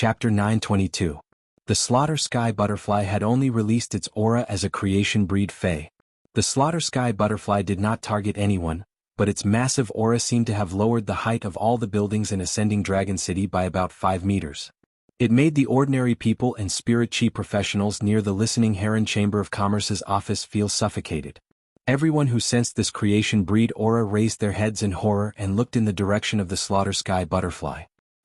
Chapter 922. The Slaughter Sky Butterfly had only released its aura as a creation breed Fae. The Slaughter Sky Butterfly did not target anyone, but its massive aura seemed to have lowered the height of all the buildings in Ascending Dragon City by about 5 meters. It made the ordinary people and spirit chi professionals near the Listening Heron Chamber of Commerce's office feel suffocated. Everyone who sensed this creation breed aura raised their heads in horror and looked in the direction of the Slaughter Sky Butterfly.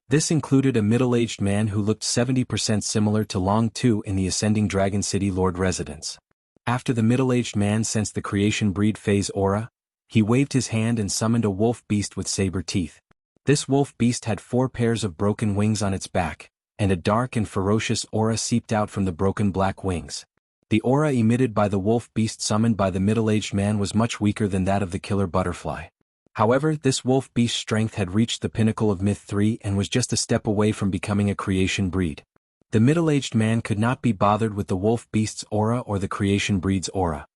This included a middle-aged man who looked 70% similar to Long Tu in the Ascending Dragon City Lord residence. After the middle-aged man sensed the creation breed Fae's aura, he waved his hand and summoned a wolf beast with saber teeth. This wolf beast had 4 pairs of broken wings on its back, and a dark and ferocious aura seeped out from the broken black wings. The aura emitted by the wolf beast summoned by the middle-aged man was much weaker than that of the killer butterfly. However, this wolf beast's strength had reached the pinnacle of Myth 3 and was just a step away from becoming a creation breed. The middle-aged man could not be bothered with the wolf beast's aura or the creation breed's aura.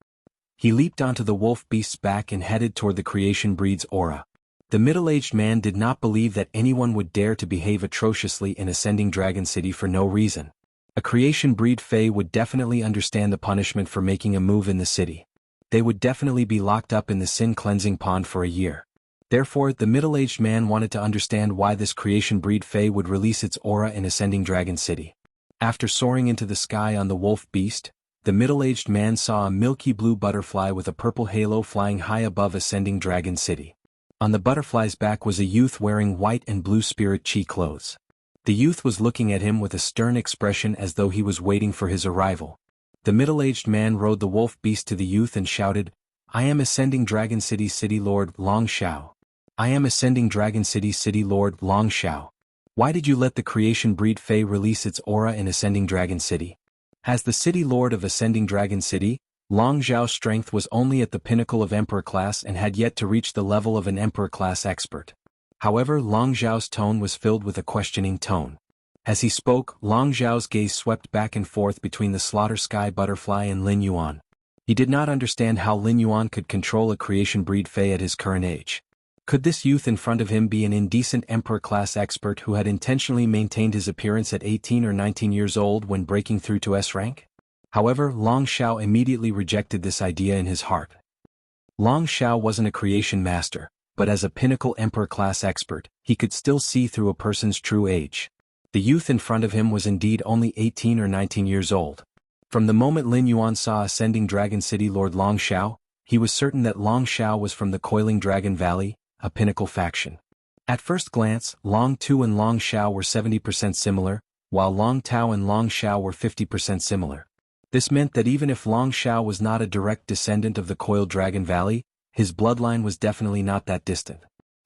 He leaped onto the wolf beast's back and headed toward the creation breed's aura. The middle-aged man did not believe that anyone would dare to behave atrociously in Ascending Dragon City for no reason. A creation breed Fae would definitely understand the punishment for making a move in the city. They would definitely be locked up in the sin-cleansing pond for a year. Therefore, the middle-aged man wanted to understand why this creation breed Fae would release its aura in Ascending Dragon City. After soaring into the sky on the wolf beast, the middle-aged man saw a milky blue butterfly with a purple halo flying high above Ascending Dragon City. On the butterfly's back was a youth wearing white and blue spirit chi clothes. The youth was looking at him with a stern expression as though he was waiting for his arrival. The middle-aged man rode the wolf beast to the youth and shouted, "I am Ascending Dragon City City Lord Long Xiao. I am Ascending Dragon City City Lord Long Xiao. Why did you let the creation breed Fae release its aura in Ascending Dragon City?" As the City Lord of Ascending Dragon City, Long Xiao's strength was only at the pinnacle of Emperor class and had yet to reach the level of an Emperor class expert. However, Long Xiao's tone was filled with a questioning tone. As he spoke, Long Xiao's gaze swept back and forth between the Slaughter Sky Butterfly and Lin Yuan. He did not understand how Lin Yuan could control a creation breed Fae at his current age. Could this youth in front of him be an indecent Emperor-class expert who had intentionally maintained his appearance at 18 or 19 years old when breaking through to S rank? However, Long Xiao immediately rejected this idea in his heart. Long Xiao wasn't a creation master, but as a pinnacle Emperor-class expert, he could still see through a person's true age. The youth in front of him was indeed only 18 or 19 years old. From the moment Lin Yuan saw Ascending Dragon City Lord Long Xiao, he was certain that Long Xiao was from the Coiling Dragon Valley, a pinnacle faction. At first glance, Long Tu and Long Xiao were 70% similar, while Long Tao and Long Xiao were 50% similar. This meant that even if Long Xiao was not a direct descendant of the Coiled Dragon Valley, his bloodline was definitely not that distant.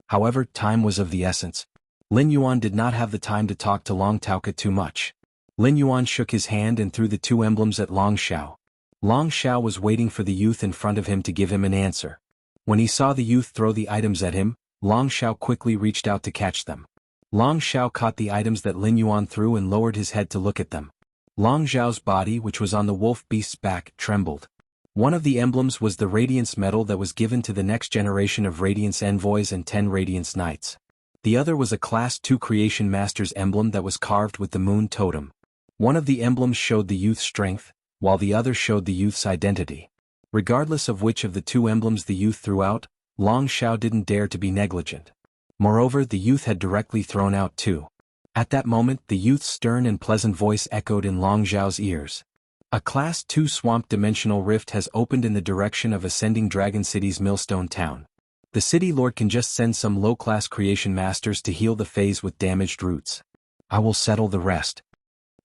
However, time was of the essence. Lin Yuan did not have the time to talk to Long Taoka too much. Lin Yuan shook his hand and threw the 2 emblems at Long Xiao. Long Xiao was waiting for the youth in front of him to give him an answer. When he saw the youth throw the items at him, Long Xiao quickly reached out to catch them. Long Xiao caught the items that Lin Yuan threw and lowered his head to look at them. Long Xiao's body, which was on the wolf beast's back, trembled. One of the emblems was the Radiance Medal that was given to the next generation of Radiance Envoys and 10 Radiance Knights. The other was a Class 2 Creation Master's emblem that was carved with the Moon Totem. One of the emblems showed the youth's strength, while the other showed the youth's identity. Regardless of which of the 2 emblems the youth threw out, Long Xiao didn't dare to be negligent. Moreover, the youth had directly thrown out 2. At that moment, the youth's stern and pleasant voice echoed in Long Xiao's ears. A Class 2 Swamp Dimensional Rift has opened in the direction of Ascending Dragon City's Millstone Town. The City Lord can just send some low-class creation masters to heal the phase with damaged roots. I will settle the rest.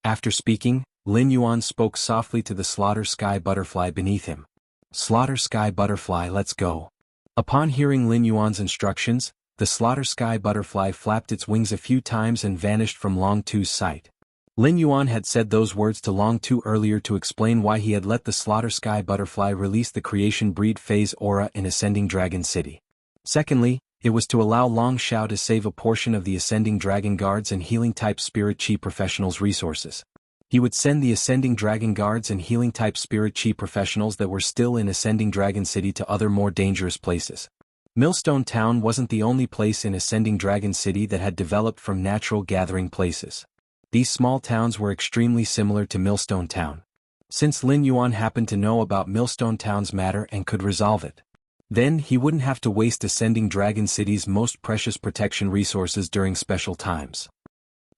After speaking, Lin Yuan spoke softly to the Slaughter Sky Butterfly beneath him. Slaughter Sky Butterfly, let's go. Upon hearing Lin Yuan's instructions, the Slaughter Sky Butterfly flapped its wings a few times and vanished from Long Tu's sight. Lin Yuan had said those words to Long Tu earlier to explain why he had let the Slaughter Sky Butterfly release the creation breed Fae's aura in Ascending Dragon City. Secondly, it was to allow Long Xiao to save a portion of the Ascending Dragon Guards and healing-type Spirit Chi professionals' resources. He would send the Ascending Dragon Guards and healing-type Spirit Chi professionals that were still in Ascending Dragon City to other more dangerous places. Millstone Town wasn't the only place in Ascending Dragon City that had developed from natural gathering places. These small towns were extremely similar to Millstone Town. Since Lin Yuan happened to know about Millstone Town's matter and could resolve it, then he wouldn't have to waste ascending Dragon City's most precious protection resources during special times.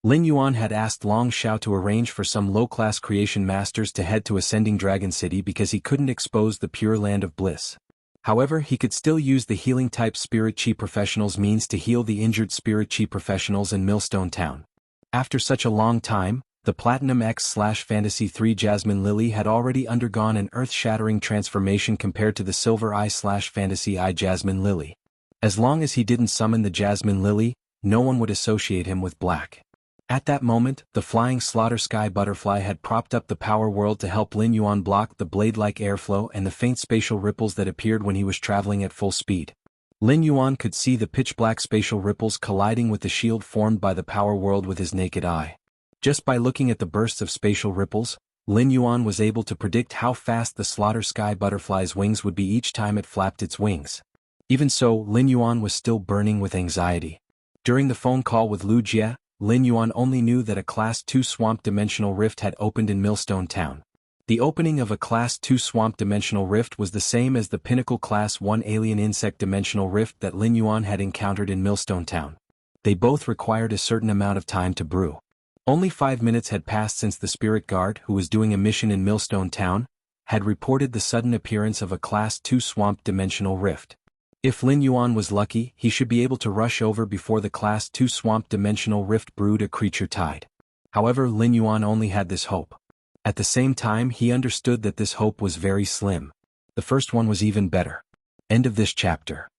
Lin Yuan had asked Long Xiao to arrange for some low-class creation masters to head to Ascending Dragon City because he couldn't expose the pure land of bliss. However, he could still use the healing-type Spirit Chi professionals' means to heal the injured Spirit Chi professionals in Millstone Town. After such a long time, the Platinum X/Fantasy 3 Jasmine Lily had already undergone an earth-shattering transformation compared to the Silver Eye/Fantasy Eye Jasmine Lily. As long as he didn't summon the Jasmine Lily, no one would associate him with black. At that moment, the flying Slaughter Sky Butterfly had propped up the power world to help Lin Yuan block the blade-like airflow and the faint spatial ripples that appeared when he was traveling at full speed. Lin Yuan could see the pitch-black spatial ripples colliding with the shield formed by the power world with his naked eye. Just by looking at the bursts of spatial ripples, Lin Yuan was able to predict how fast the Slaughter Sky Butterfly's wings would be each time it flapped its wings. Even so, Lin Yuan was still burning with anxiety. During the phone call with Lu Jie, Lin Yuan only knew that a Class 2 Swamp Dimensional Rift had opened in Millstone Town. The opening of a Class 2 Swamp Dimensional Rift was the same as the Pinnacle Class 1 Alien Insect Dimensional Rift that Lin Yuan had encountered in Millstone Town. They both required a certain amount of time to brew. Only 5 minutes had passed since the Spirit Guard, who was doing a mission in Millstone Town, had reported the sudden appearance of a Class 2 Swamp Dimensional Rift. If Lin Yuan was lucky, he should be able to rush over before the Class 2 Swamp Dimensional Rift brewed a creature tide. However, Lin Yuan only had this hope. At the same time, he understood that this hope was very slim. The first one was even better. End of this chapter.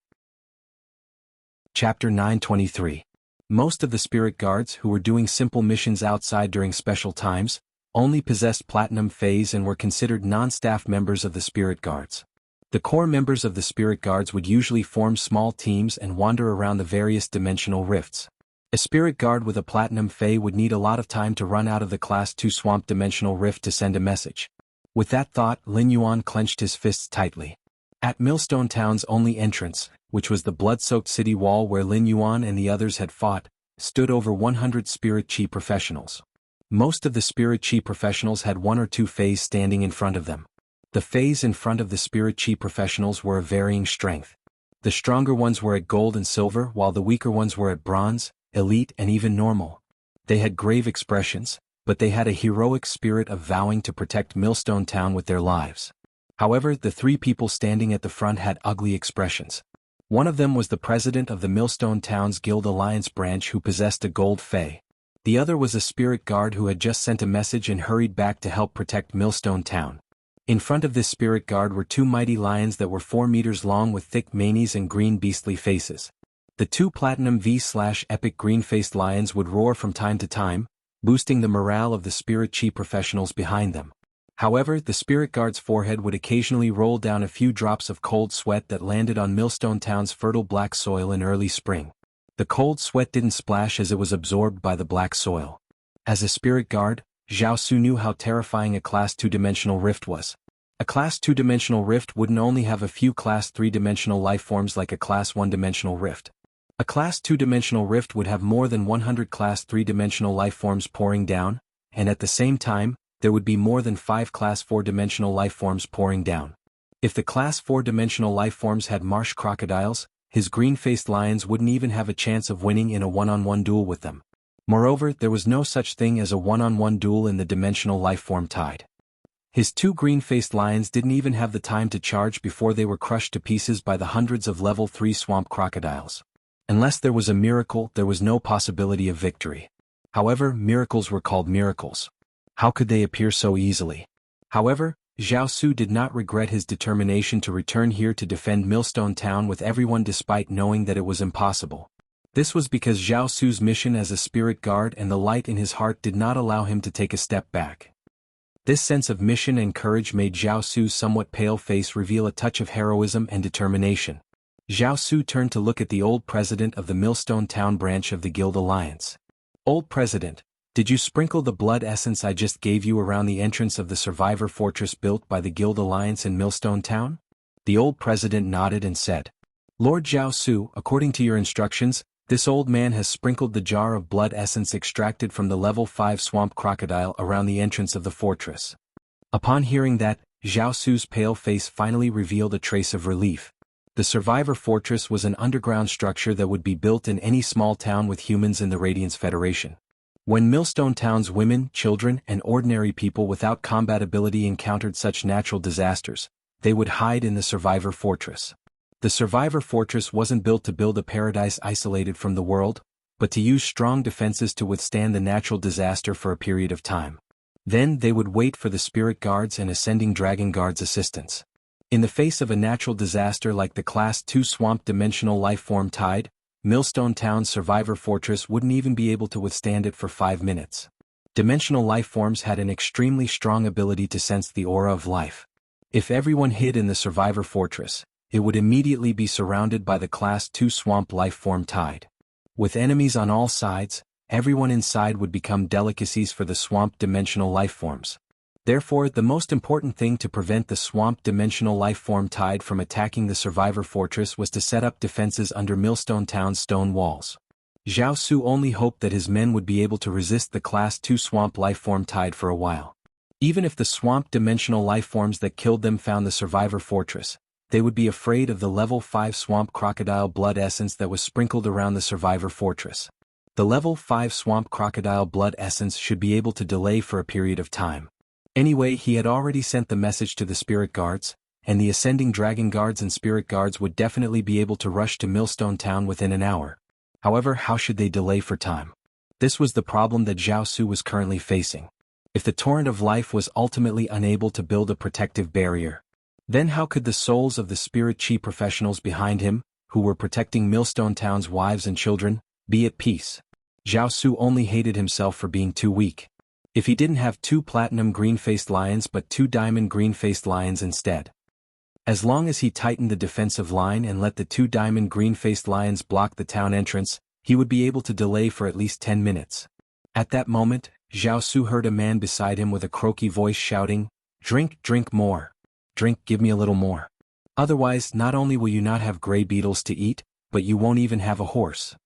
Chapter 923. Most of the Spirit Guards who were doing simple missions outside during special times only possessed Platinum Phase and were considered non-staff members of the Spirit Guards. The core members of the Spirit Guards would usually form small teams and wander around the various dimensional rifts. A Spirit Guard with a Platinum Phase would need a lot of time to run out of the Class 2 Swamp Dimensional Rift to send a message. With that thought, Lin Yuan clenched his fists tightly. At Millstone Town's only entrance, which was the blood-soaked city wall where Lin Yuan and the others had fought, stood over 100 Spirit Chi professionals. Most of the Spirit Chi professionals had one or two Fays standing in front of them. The Fays in front of the Spirit Chi professionals were of varying strength. The stronger ones were at gold and silver while the weaker ones were at bronze, elite and even normal. They had grave expressions, but they had a heroic spirit of vowing to protect Millstone Town with their lives. However, the three people standing at the front had ugly expressions. One of them was the president of the Millstone Town's Guild Alliance branch who possessed a gold Fey. The other was a Spirit Guard who had just sent a message and hurried back to help protect Millstone Town. In front of this Spirit Guard were two mighty lions that were 4 meters long with thick manes and green beastly faces. The two Platinum V/Epic green-faced lions would roar from time to time, boosting the morale of the Spirit Chi professionals behind them. However, the Spirit Guard's forehead would occasionally roll down a few drops of cold sweat that landed on Millstone Town's fertile black soil in early spring. The cold sweat didn't splash as it was absorbed by the black soil. As a Spirit Guard, Zhao Su knew how terrifying a Class 2-dimensional rift was. A Class 2-dimensional rift wouldn't only have a few Class 3-dimensional lifeforms like a Class 1-dimensional rift. A Class 2-dimensional rift would have more than 100 Class 3-dimensional lifeforms pouring down, and at the same time, there would be more than 5 Class 4-dimensional lifeforms pouring down. If the Class 4-dimensional lifeforms had marsh crocodiles, his green-faced lions wouldn't even have a chance of winning in a one-on-one duel with them. Moreover, there was no such thing as a one-on-one duel in the dimensional lifeform tide. His two green-faced lions didn't even have the time to charge before they were crushed to pieces by the hundreds of level 3 swamp crocodiles. Unless there was a miracle, there was no possibility of victory. However, miracles were called miracles. How could they appear so easily? However, Zhao Su did not regret his determination to return here to defend Millstone Town with everyone despite knowing that it was impossible. This was because Zhao Su's mission as a Spirit Guard and the light in his heart did not allow him to take a step back. This sense of mission and courage made Zhao Su's somewhat pale face reveal a touch of heroism and determination. Zhao Su turned to look at the old president of the Millstone Town branch of the Guild Alliance. "Old President, did you sprinkle the blood essence I just gave you around the entrance of the survivor fortress built by the Guild Alliance in Millstone Town?" The old president nodded and said, "Lord Zhao Su, according to your instructions, This old man has sprinkled the jar of blood essence extracted from the level 5 swamp crocodile around the entrance of the fortress. Upon hearing that, Zhao Su's pale face finally revealed a trace of relief. The survivor fortress was an underground structure that would be built in any small town with humans in the Radiance Federation. When Millstone Town's women, children, and ordinary people without combat ability encountered such natural disasters, they would hide in the survivor fortress. The survivor fortress wasn't built to build a paradise isolated from the world, but to use strong defenses to withstand the natural disaster for a period of time. Then they would wait for the spirit guards and ascending dragon guards' assistance. In the face of a natural disaster like the Class 2 swamp dimensional lifeform tide, Millstone Town's survivor fortress wouldn't even be able to withstand it for 5 minutes. Dimensional lifeforms had an extremely strong ability to sense the aura of life. If everyone hid in the survivor fortress, it would immediately be surrounded by the Class 2 swamp lifeform tide. With enemies on all sides, everyone inside would become delicacies for the swamp dimensional lifeforms. Therefore, the most important thing to prevent the swamp dimensional lifeform tide from attacking the survivor fortress was to set up defenses under Millstone Town's stone walls. Zhao Su only hoped that his men would be able to resist the Class 2 swamp lifeform tide for a while. Even if the swamp dimensional lifeforms that killed them found the survivor fortress, they would be afraid of the level 5 swamp crocodile blood essence that was sprinkled around the survivor fortress. The level 5 swamp crocodile blood essence should be able to delay for a period of time. Anyway, he had already sent the message to the spirit guards, and the ascending dragon guards and spirit guards would definitely be able to rush to Millstone Town within an hour. However, how should they delay for time? This was the problem that Zhao Su was currently facing. If the torrent of life was ultimately unable to build a protective barrier, then how could the souls of the spirit chi professionals behind him, who were protecting Millstone Town's wives and children, be at peace? Zhao Su only hated himself for being too weak. If he didn't have 2 platinum green-faced lions but 2 diamond green-faced lions instead. As long as he tightened the defensive line and let the 2 diamond green-faced lions block the town entrance, he would be able to delay for at least 10 minutes. At that moment, Zhao Su heard a man beside him with a croaky voice shouting, "Drink, drink more. Drink, give me a little more. Otherwise, not only will you not have gray beetles to eat, but you won't even have a horse."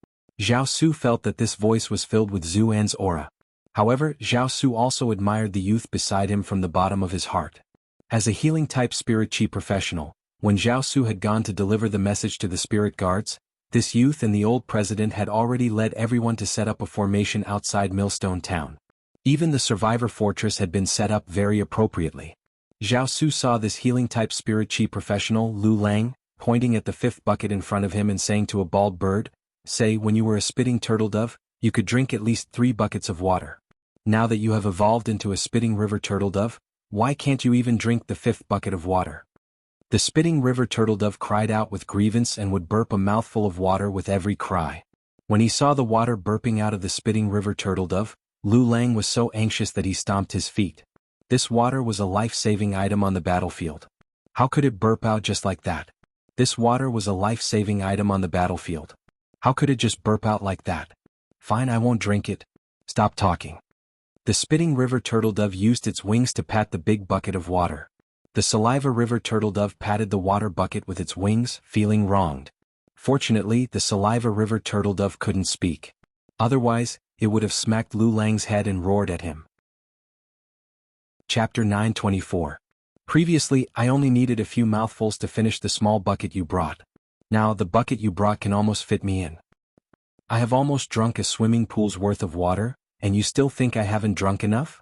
Zhao Su felt that this voice was filled with Zhu An's aura. However, Zhao Su also admired the youth beside him from the bottom of his heart. As a healing-type spirit chi professional, when Zhao Su had gone to deliver the message to the spirit guards, this youth and the old president had already led everyone to set up a formation outside Millstone Town. Even the survivor fortress had been set up very appropriately. Zhao Su saw this healing-type spirit chi professional, Lu Lang, pointing at the 5th bucket in front of him and saying to a bald bird, "Say, when you were a spitting turtle dove, you could drink at least 3 buckets of water. Now that you have evolved into a spitting river turtle dove, why can't you even drink the 5th bucket of water?" The spitting river turtle dove cried out with grievance and would burp a mouthful of water with every cry. When he saw the water burping out of the spitting river turtle dove, Lu Lang was so anxious that he stomped his feet. This water was a life-saving item on the battlefield. How could it burp out just like that? This water was a life-saving item on the battlefield. How could it just burp out like that? Fine, I won't drink it. Stop talking. The spitting river turtle dove used its wings to pat the big bucket of water. The saliva river turtle dove patted the water bucket with its wings, feeling wronged. Fortunately, the saliva river turtle dove couldn't speak. Otherwise, it would have smacked Lu Lang's head and roared at him. Chapter 924. Previously, I only needed a few mouthfuls to finish the small bucket you brought. Now, the bucket you brought can almost fit me in. I have almost drunk a swimming pool's worth of water, and you still think I haven't drunk enough?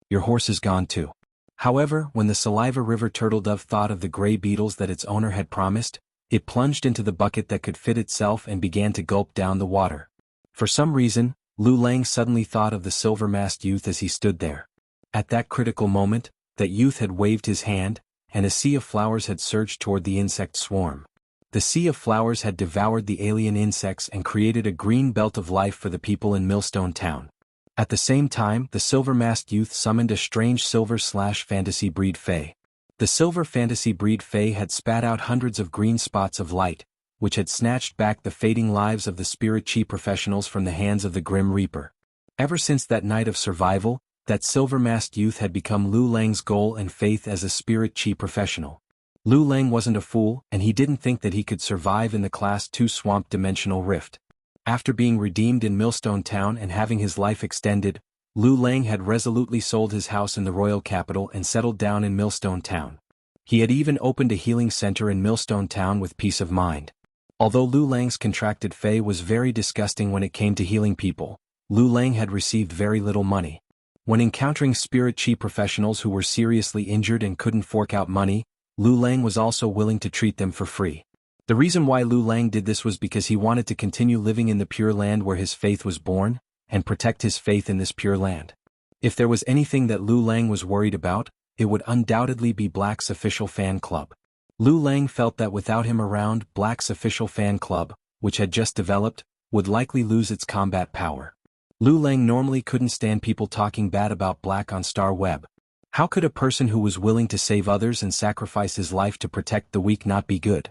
Your horse is gone too. However, when the saliva river turtle dove thought of the gray beetles that its owner had promised, it plunged into the bucket that could fit itself and began to gulp down the water. For some reason, Lu Lang suddenly thought of the silver-masked youth as he stood there. At that critical moment, that youth had waved his hand, and a sea of flowers had surged toward the insect swarm. The sea of flowers had devoured the alien insects and created a green belt of life for the people in Millstone Town. At the same time, the silver-masked youth summoned a strange silver-fantasy breed fae. The silver fantasy breed fae had spat out hundreds of green spots of light, which had snatched back the fading lives of the spirit chi professionals from the hands of the Grim Reaper. Ever since that night of survival, that silver-masked youth had become Lu Lang's goal and faith as a spirit chi professional. Lu Lang wasn't a fool, and he didn't think that he could survive in the Class 2 swamp dimensional rift. After being redeemed in Millstone Town and having his life extended, Lu Lang had resolutely sold his house in the royal capital and settled down in Millstone Town. He had even opened a healing center in Millstone Town with peace of mind. Although Lu Lang's contracted Fey was very disgusting when it came to healing people, Lu Lang had received very little money. When encountering spirit chi professionals who were seriously injured and couldn't fork out money, Lu Lang was also willing to treat them for free. The reason why Lu Lang did this was because he wanted to continue living in the Pure Land where his faith was born, and protect his faith in this Pure Land. If there was anything that Lu Lang was worried about, it would undoubtedly be Black's official fan club. Lu Lang felt that without him around, Black's official fan club, which had just developed, would likely lose its combat power. Lu Lang normally couldn't stand people talking bad about Black on Star Web. How could a person who was willing to save others and sacrifice his life to protect the weak not be good?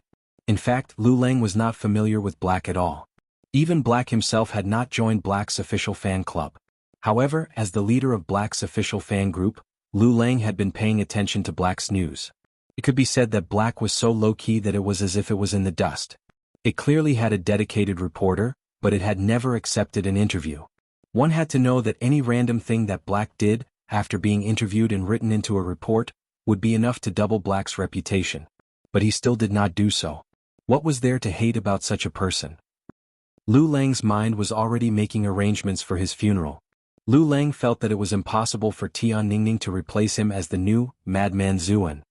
In fact, Lu Lang was not familiar with Black at all. Even Black himself had not joined Black's official fan club. However, as the leader of Black's official fan group, Lu Lang had been paying attention to Black's news. It could be said that Black was so low-key that it was as if it was in the dust. It clearly had a dedicated reporter, but it had never accepted an interview. One had to know that any random thing that Black did, after being interviewed and written into a report, would be enough to double Black's reputation. But he still did not do so. What was there to hate about such a person? Lu Lang's mind was already making arrangements for his funeral. Lu Lang felt that it was impossible for Tian Ningning to replace him as the new Madman Zuan.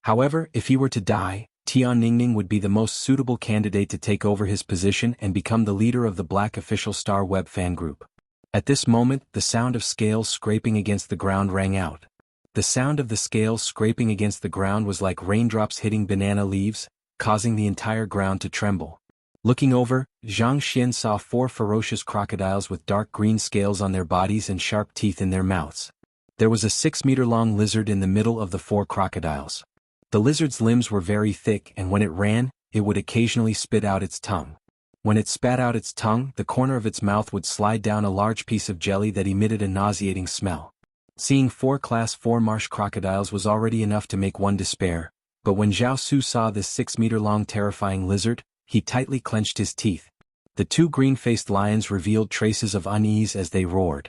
However, if he were to die, Tian Ningning would be the most suitable candidate to take over his position and become the leader of the Black official Star Web fan group. At this moment, the sound of scales scraping against the ground rang out. The sound of the scales scraping against the ground was like raindrops hitting banana leaves, causing the entire ground to tremble. Looking over, Zhang Xian saw 4 ferocious crocodiles with dark green scales on their bodies and sharp teeth in their mouths. There was a 6-meter-long lizard in the middle of the 4 crocodiles. The lizard's limbs were very thick, and when it ran, it would occasionally spit out its tongue. When it spat out its tongue, the corner of its mouth would slide down a large piece of jelly that emitted a nauseating smell. Seeing 4 Class 4 marsh crocodiles was already enough to make one despair, but when Zhao Su saw this 6-meter-long terrifying lizard, he tightly clenched his teeth. The 2 green-faced lions revealed traces of unease as they roared.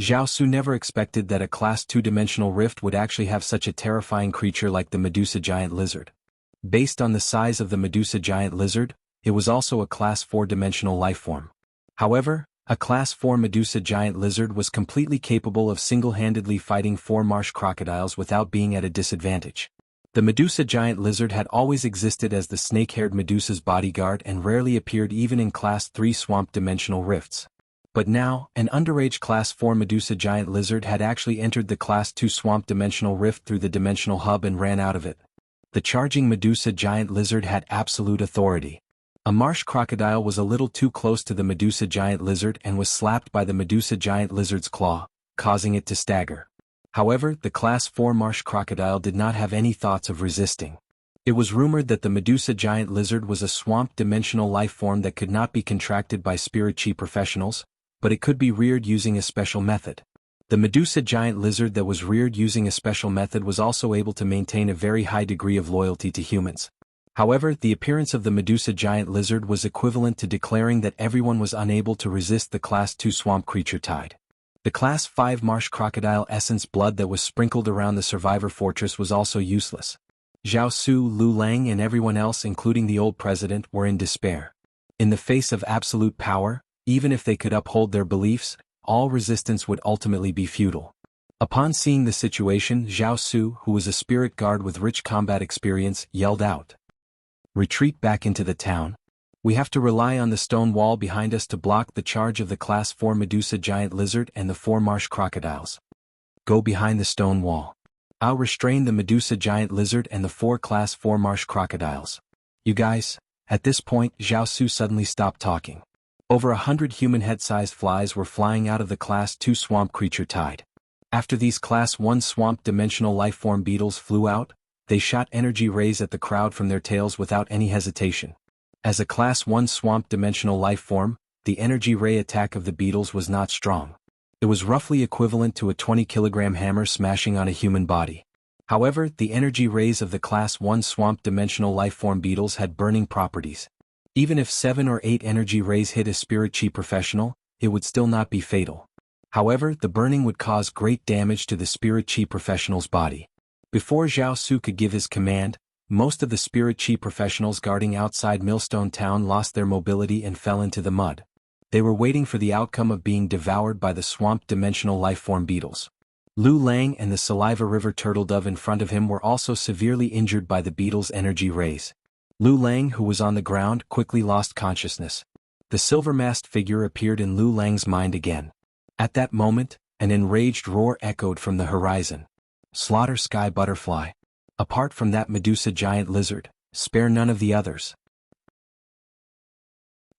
Zhao Su never expected that a Class 2-dimensional rift would actually have such a terrifying creature like the Medusa giant lizard. Based on the size of the Medusa giant lizard, it was also a Class 4-dimensional lifeform. However, a Class 4 Medusa giant lizard was completely capable of single-handedly fighting 4 marsh crocodiles without being at a disadvantage. The Medusa giant lizard had always existed as the snake-haired Medusa's bodyguard and rarely appeared even in Class 3 swamp-dimensional rifts. But now, an underage Class 4 Medusa giant lizard had actually entered the Class 2 swamp-dimensional rift through the dimensional hub and ran out of it. The charging Medusa giant lizard had absolute authority. A marsh crocodile was a little too close to the Medusa giant lizard and was slapped by the Medusa giant lizard's claw, causing it to stagger. However, the Class 4 marsh crocodile did not have any thoughts of resisting. It was rumored that the Medusa giant lizard was a swamp-dimensional life form that could not be contracted by spirit chi professionals, but it could be reared using a special method. The Medusa giant lizard that was reared using a special method was also able to maintain a very high degree of loyalty to humans. However, the appearance of the Medusa giant lizard was equivalent to declaring that everyone was unable to resist the Class 2 swamp creature tide. The Class 5 marsh crocodile essence blood that was sprinkled around the survivor fortress was also useless. Zhao Su, Lu Lang and everyone else including the old president were in despair. In the face of absolute power, even if they could uphold their beliefs, all resistance would ultimately be futile. Upon seeing the situation, Zhao Su, who was a spirit guard with rich combat experience, yelled out, "Retreat back into the town. We have to rely on the stone wall behind us to block the charge of the Class 4 Medusa giant lizard and the 4 marsh crocodiles. Go behind the stone wall. I'll restrain the Medusa giant lizard and the 4 Class 4 marsh crocodiles. You guys." At this point, Zhao Su suddenly stopped talking. Over 100 human head-sized flies were flying out of the Class 2 swamp creature tide. After these Class 1 swamp-dimensional lifeform beetles flew out, they shot energy rays at the crowd from their tails without any hesitation. As a Class 1 swamp-dimensional lifeform, the energy ray attack of the beetles was not strong. It was roughly equivalent to a 20-kilogram hammer smashing on a human body. However, the energy rays of the Class 1 swamp-dimensional lifeform beetles had burning properties. Even if 7 or 8 energy rays hit a spirit chi professional, it would still not be fatal. However, the burning would cause great damage to the spirit chi professional's body. Before Zhao Su could give his command, most of the spirit chi professionals guarding outside Millstone Town lost their mobility and fell into the mud. They were waiting for the outcome of being devoured by the swamp dimensional lifeform beetles. Lu Lang and the Saliva River turtle dove in front of him were also severely injured by the beetles' energy rays. Lu Lang, who was on the ground, quickly lost consciousness. The silver-masked figure appeared in Lu Lang's mind again. At that moment, an enraged roar echoed from the horizon. Slaughter Sky Butterfly. Apart from that Medusa giant lizard, spare none of the others.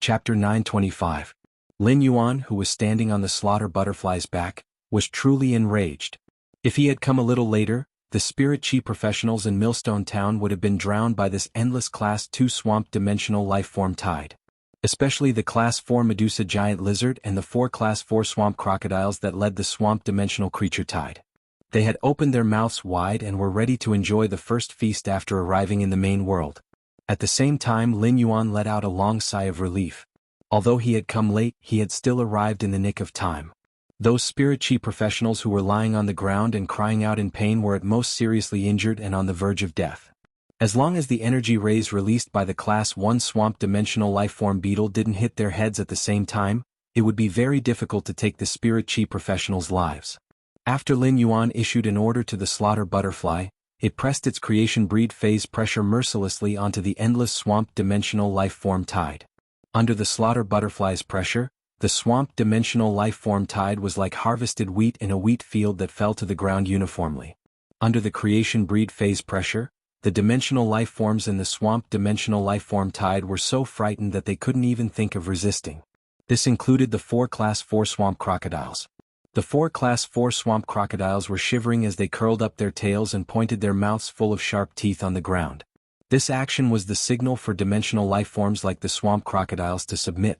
Chapter 925. Lin Yuan, who was standing on the slaughter butterfly's back, was truly enraged. If he had come a little later, the spirit chi professionals in Millstone Town would have been drowned by this endless Class 2 swamp dimensional lifeform tide. Especially the Class 4 Medusa giant lizard and the 4 Class 4 swamp crocodiles that led the swamp dimensional creature tide. They had opened their mouths wide and were ready to enjoy the first feast after arriving in the main world. At the same time, Lin Yuan let out a long sigh of relief. Although he had come late, he had still arrived in the nick of time. Those spirit chi professionals who were lying on the ground and crying out in pain were at most seriously injured and on the verge of death. As long as the energy rays released by the Class 1 swamp dimensional lifeform beetle didn't hit their heads at the same time, it would be very difficult to take the spirit chi professionals' lives. After Lin Yuan issued an order to the slaughter butterfly, it pressed its creation breed phase pressure mercilessly onto the endless swamp dimensional lifeform tide. Under the slaughter butterfly's pressure, the swamp dimensional lifeform tide was like harvested wheat in a wheat field that fell to the ground uniformly. Under the creation breed phase pressure, the dimensional lifeforms in the swamp dimensional lifeform tide were so frightened that they couldn't even think of resisting. This included the 4 Class 4 swamp crocodiles. The 4 Class 4 swamp crocodiles were shivering as they curled up their tails and pointed their mouths full of sharp teeth on the ground. This action was the signal for dimensional lifeforms like the swamp crocodiles to submit.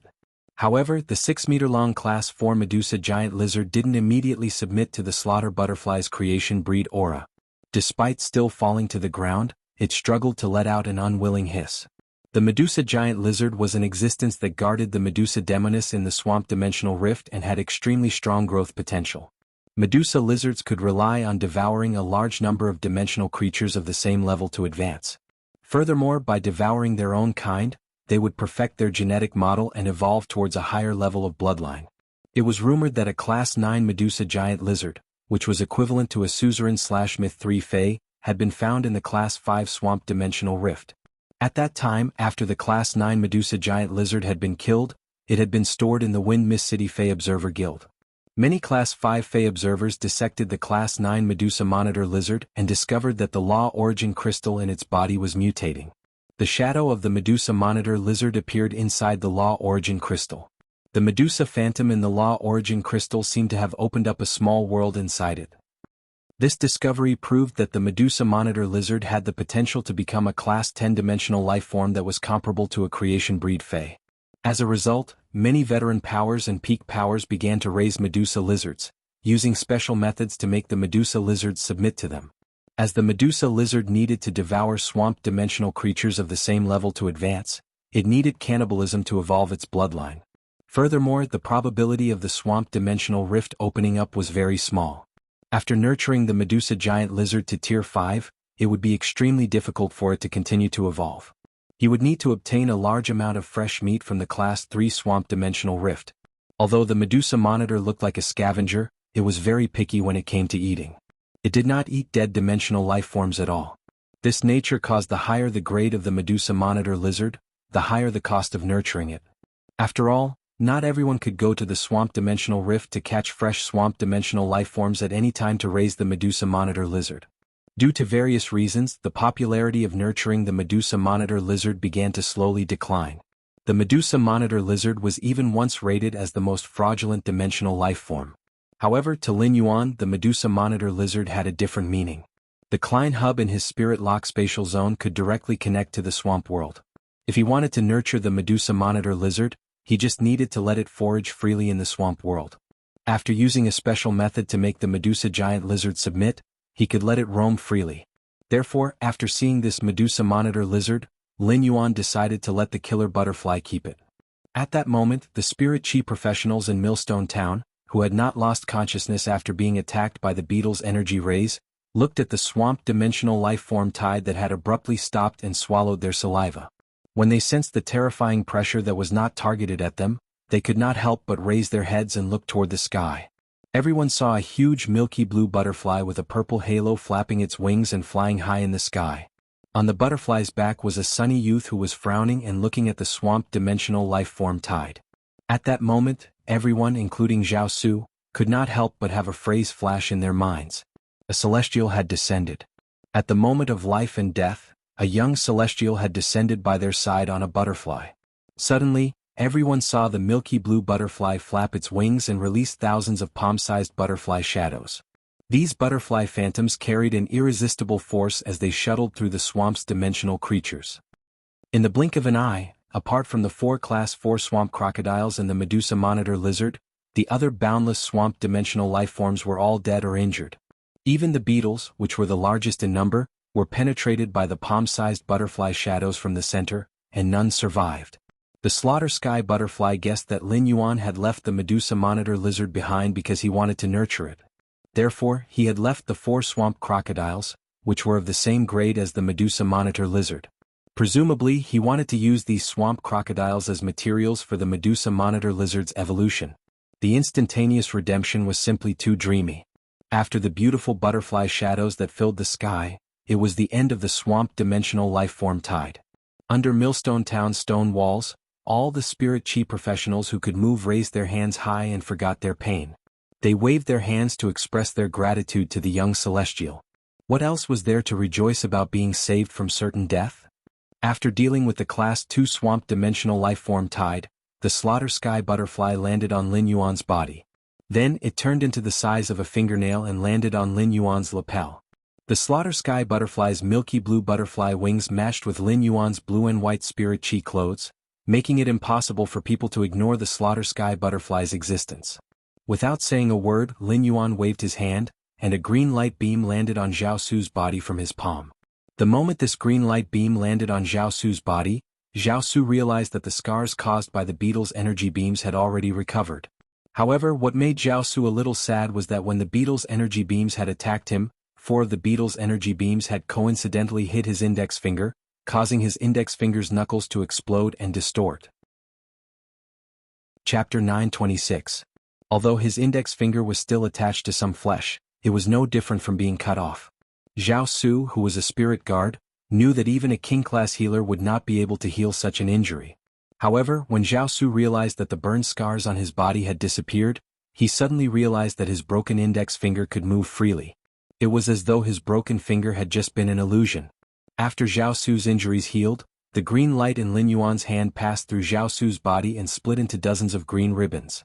However, the 6-meter-long Class 4 Medusa giant lizard didn't immediately submit to the slaughter butterfly's creation breed aura. Despite still falling to the ground, it struggled to let out an unwilling hiss. The Medusa giant lizard was an existence that guarded the Medusa demonis in the swamp dimensional rift and had extremely strong growth potential. Medusa lizards could rely on devouring a large number of dimensional creatures of the same level to advance. Furthermore, by devouring their own kind, they would perfect their genetic model and evolve towards a higher level of bloodline. It was rumored that a Class 9 Medusa giant lizard, which was equivalent to a suzerain/myth 3 Fae, had been found in the Class 5 swamp dimensional rift. At that time, after the Class 9 Medusa giant lizard had been killed, it had been stored in the Wind Mist City Fae Observer Guild. Many Class 5 Fae observers dissected the Class 9 Medusa monitor lizard and discovered that the Law Origin crystal in its body was mutating. The shadow of the Medusa monitor lizard appeared inside the Law Origin crystal. The Medusa phantom in the Law Origin crystal seemed to have opened up a small world inside it. This discovery proved that the Medusa monitor lizard had the potential to become a Class 10 dimensional lifeform that was comparable to a creation breed Fae. As a result, many veteran powers and peak powers began to raise Medusa lizards, using special methods to make the Medusa lizards submit to them. As the Medusa lizard needed to devour swamp dimensional creatures of the same level to advance, it needed cannibalism to evolve its bloodline. Furthermore, the probability of the swamp dimensional rift opening up was very small. After nurturing the Medusa giant lizard to Tier 5, it would be extremely difficult for it to continue to evolve. He would need to obtain a large amount of fresh meat from the Class 3 swamp dimensional rift. Although the Medusa monitor looked like a scavenger, it was very picky when it came to eating. It did not eat dead dimensional lifeforms at all. This nature caused the higher the grade of the Medusa monitor lizard, the higher the cost of nurturing it. After all, not everyone could go to the swamp dimensional rift to catch fresh swamp dimensional lifeforms at any time to raise the Medusa monitor lizard. Due to various reasons, the popularity of nurturing the Medusa monitor lizard began to slowly decline. The Medusa monitor lizard was even once rated as the most fraudulent dimensional lifeform. However, to Lin Yuan, the Medusa monitor lizard had a different meaning. The Klein hub in his spirit lock spatial zone could directly connect to the swamp world. If he wanted to nurture the Medusa monitor lizard, he just needed to let it forage freely in the swamp world. After using a special method to make the Medusa giant lizard submit, he could let it roam freely. Therefore, after seeing this Medusa monitor lizard, Lin Yuan decided to let the killer butterfly keep it. At that moment, the spirit chi professionals in Millstone Town, who had not lost consciousness after being attacked by the beetle's energy rays, looked at the swamp-dimensional life-form tide that had abruptly stopped and swallowed their saliva. When they sensed the terrifying pressure that was not targeted at them, they could not help but raise their heads and look toward the sky. Everyone saw a huge milky blue butterfly with a purple halo flapping its wings and flying high in the sky. On the butterfly's back was a sunny youth who was frowning and looking at the swamp-dimensional life-form tide. At that moment, everyone, including Zhao Su, could not help but have a phrase flash in their minds. A celestial had descended. At the moment of life and death, a young celestial had descended by their side on a butterfly. Suddenly, everyone saw the milky blue butterfly flap its wings and release thousands of palm-sized butterfly shadows. These butterfly phantoms carried an irresistible force as they shuttled through the swamp's dimensional creatures. In the blink of an eye, apart from the 4 Class 4 swamp crocodiles and the Medusa monitor lizard, the other boundless swamp-dimensional lifeforms were all dead or injured. Even the beetles, which were the largest in number, were penetrated by the palm-sized butterfly shadows from the center, and none survived. The slaughter sky butterfly guessed that Lin Yuan had left the Medusa monitor lizard behind because he wanted to nurture it. Therefore, he had left the 4 swamp crocodiles, which were of the same grade as the Medusa monitor lizard. Presumably, he wanted to use these swamp crocodiles as materials for the Medusa monitor lizard's evolution. The instantaneous redemption was simply too dreamy. After the beautiful butterfly shadows that filled the sky, it was the end of the swamp-dimensional life-form tide. Under Millstone Town's stone walls, all the spirit chi professionals who could move raised their hands high and forgot their pain. They waved their hands to express their gratitude to the young celestial. What else was there to rejoice about being saved from certain death? After dealing with the Class 2 swamp-dimensional life-form tide, the slaughter sky butterfly landed on Lin Yuan's body. Then it turned into the size of a fingernail and landed on Lin Yuan's lapel. The slaughter sky butterfly's milky blue butterfly wings matched with Lin Yuan's blue and white spirit chi clothes, making it impossible for people to ignore the slaughter sky butterfly's existence. Without saying a word, Lin Yuan waved his hand, and a green light beam landed on Zhao Su's body from his palm. The moment this green light beam landed on Zhao Su's body, Zhao Su realized that the scars caused by the beetle's energy beams had already recovered. However, what made Zhao Su a little sad was that when the beetle's energy beams had attacked him, 4 of the beetle's energy beams had coincidentally hit his index finger, causing his index finger's knuckles to explode and distort. Chapter 926. Although his index finger was still attached to some flesh, it was no different from being cut off. Zhao Su, who was a spirit guard, knew that even a king-class healer would not be able to heal such an injury. However, when Zhao Su realized that the burn scars on his body had disappeared, he suddenly realized that his broken index finger could move freely. It was as though his broken finger had just been an illusion. After Zhao Su's injuries healed, the green light in Lin Yuan's hand passed through Zhao Su's body and split into dozens of green ribbons.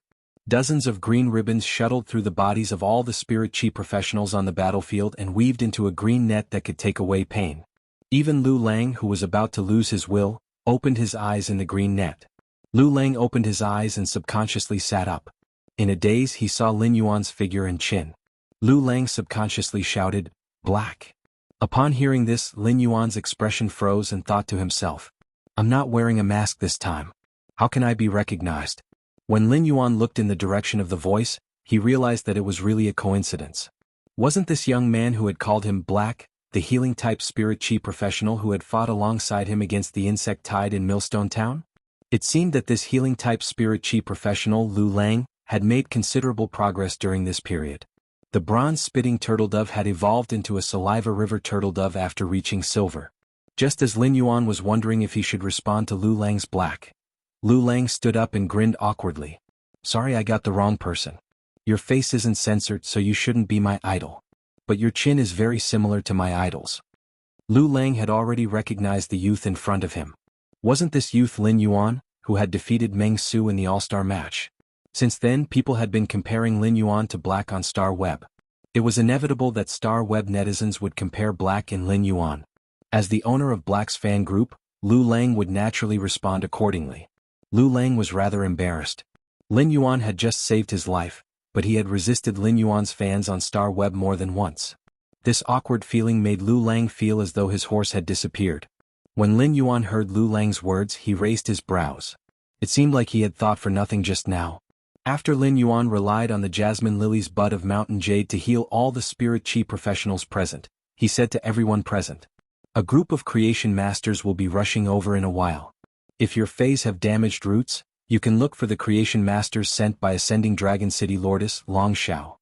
Dozens of green ribbons shuttled through the bodies of all the spirit chi professionals on the battlefield and weaved into a green net that could take away pain. Even Lu Lang, who was about to lose his will, opened his eyes in the green net. Lu Lang opened his eyes and subconsciously sat up. In a daze he saw Lin Yuan's figure and chin. Lu Lang subconsciously shouted, "Black." Upon hearing this, Lin Yuan's expression froze and thought to himself, "I'm not wearing a mask this time. How can I be recognized?" When Lin Yuan looked in the direction of the voice, he realized that it was really a coincidence. Wasn't this young man who had called him Black, the healing-type spirit chi professional who had fought alongside him against the insect tide in Millstone Town? It seemed that this healing-type spirit chi professional, Lu Lang, had made considerable progress during this period. The bronze-spitting turtledove had evolved into a saliva river turtledove after reaching silver. Just as Lin Yuan was wondering if he should respond to Lu Lang's Black, Lu Lang stood up and grinned awkwardly. "Sorry, I got the wrong person. Your face isn't censored, so you shouldn't be my idol. But your chin is very similar to my idol's." Lu Lang had already recognized the youth in front of him. Wasn't this youth Lin Yuan, who had defeated Meng Su in the All-Star match? Since then, people had been comparing Lin Yuan to Black on Star Web. It was inevitable that Star Web netizens would compare Black and Lin Yuan. As the owner of Black's fan group, Lu Lang would naturally respond accordingly. Lu Lang was rather embarrassed. Lin Yuan had just saved his life, but he had resisted Lin Yuan's fans on Star Web more than once. This awkward feeling made Lu Lang feel as though his horse had disappeared. When Lin Yuan heard Lu Lang's words, he raised his brows. It seemed like he had thought for nothing just now. After Lin Yuan relied on the jasmine lily's bud of mountain jade to heal all the spirit chi professionals present, he said to everyone present, "A group of creation masters will be rushing over in a while. If your fays have damaged roots, you can look for the creation masters sent by ascending Dragon City Lordess Long Xiao."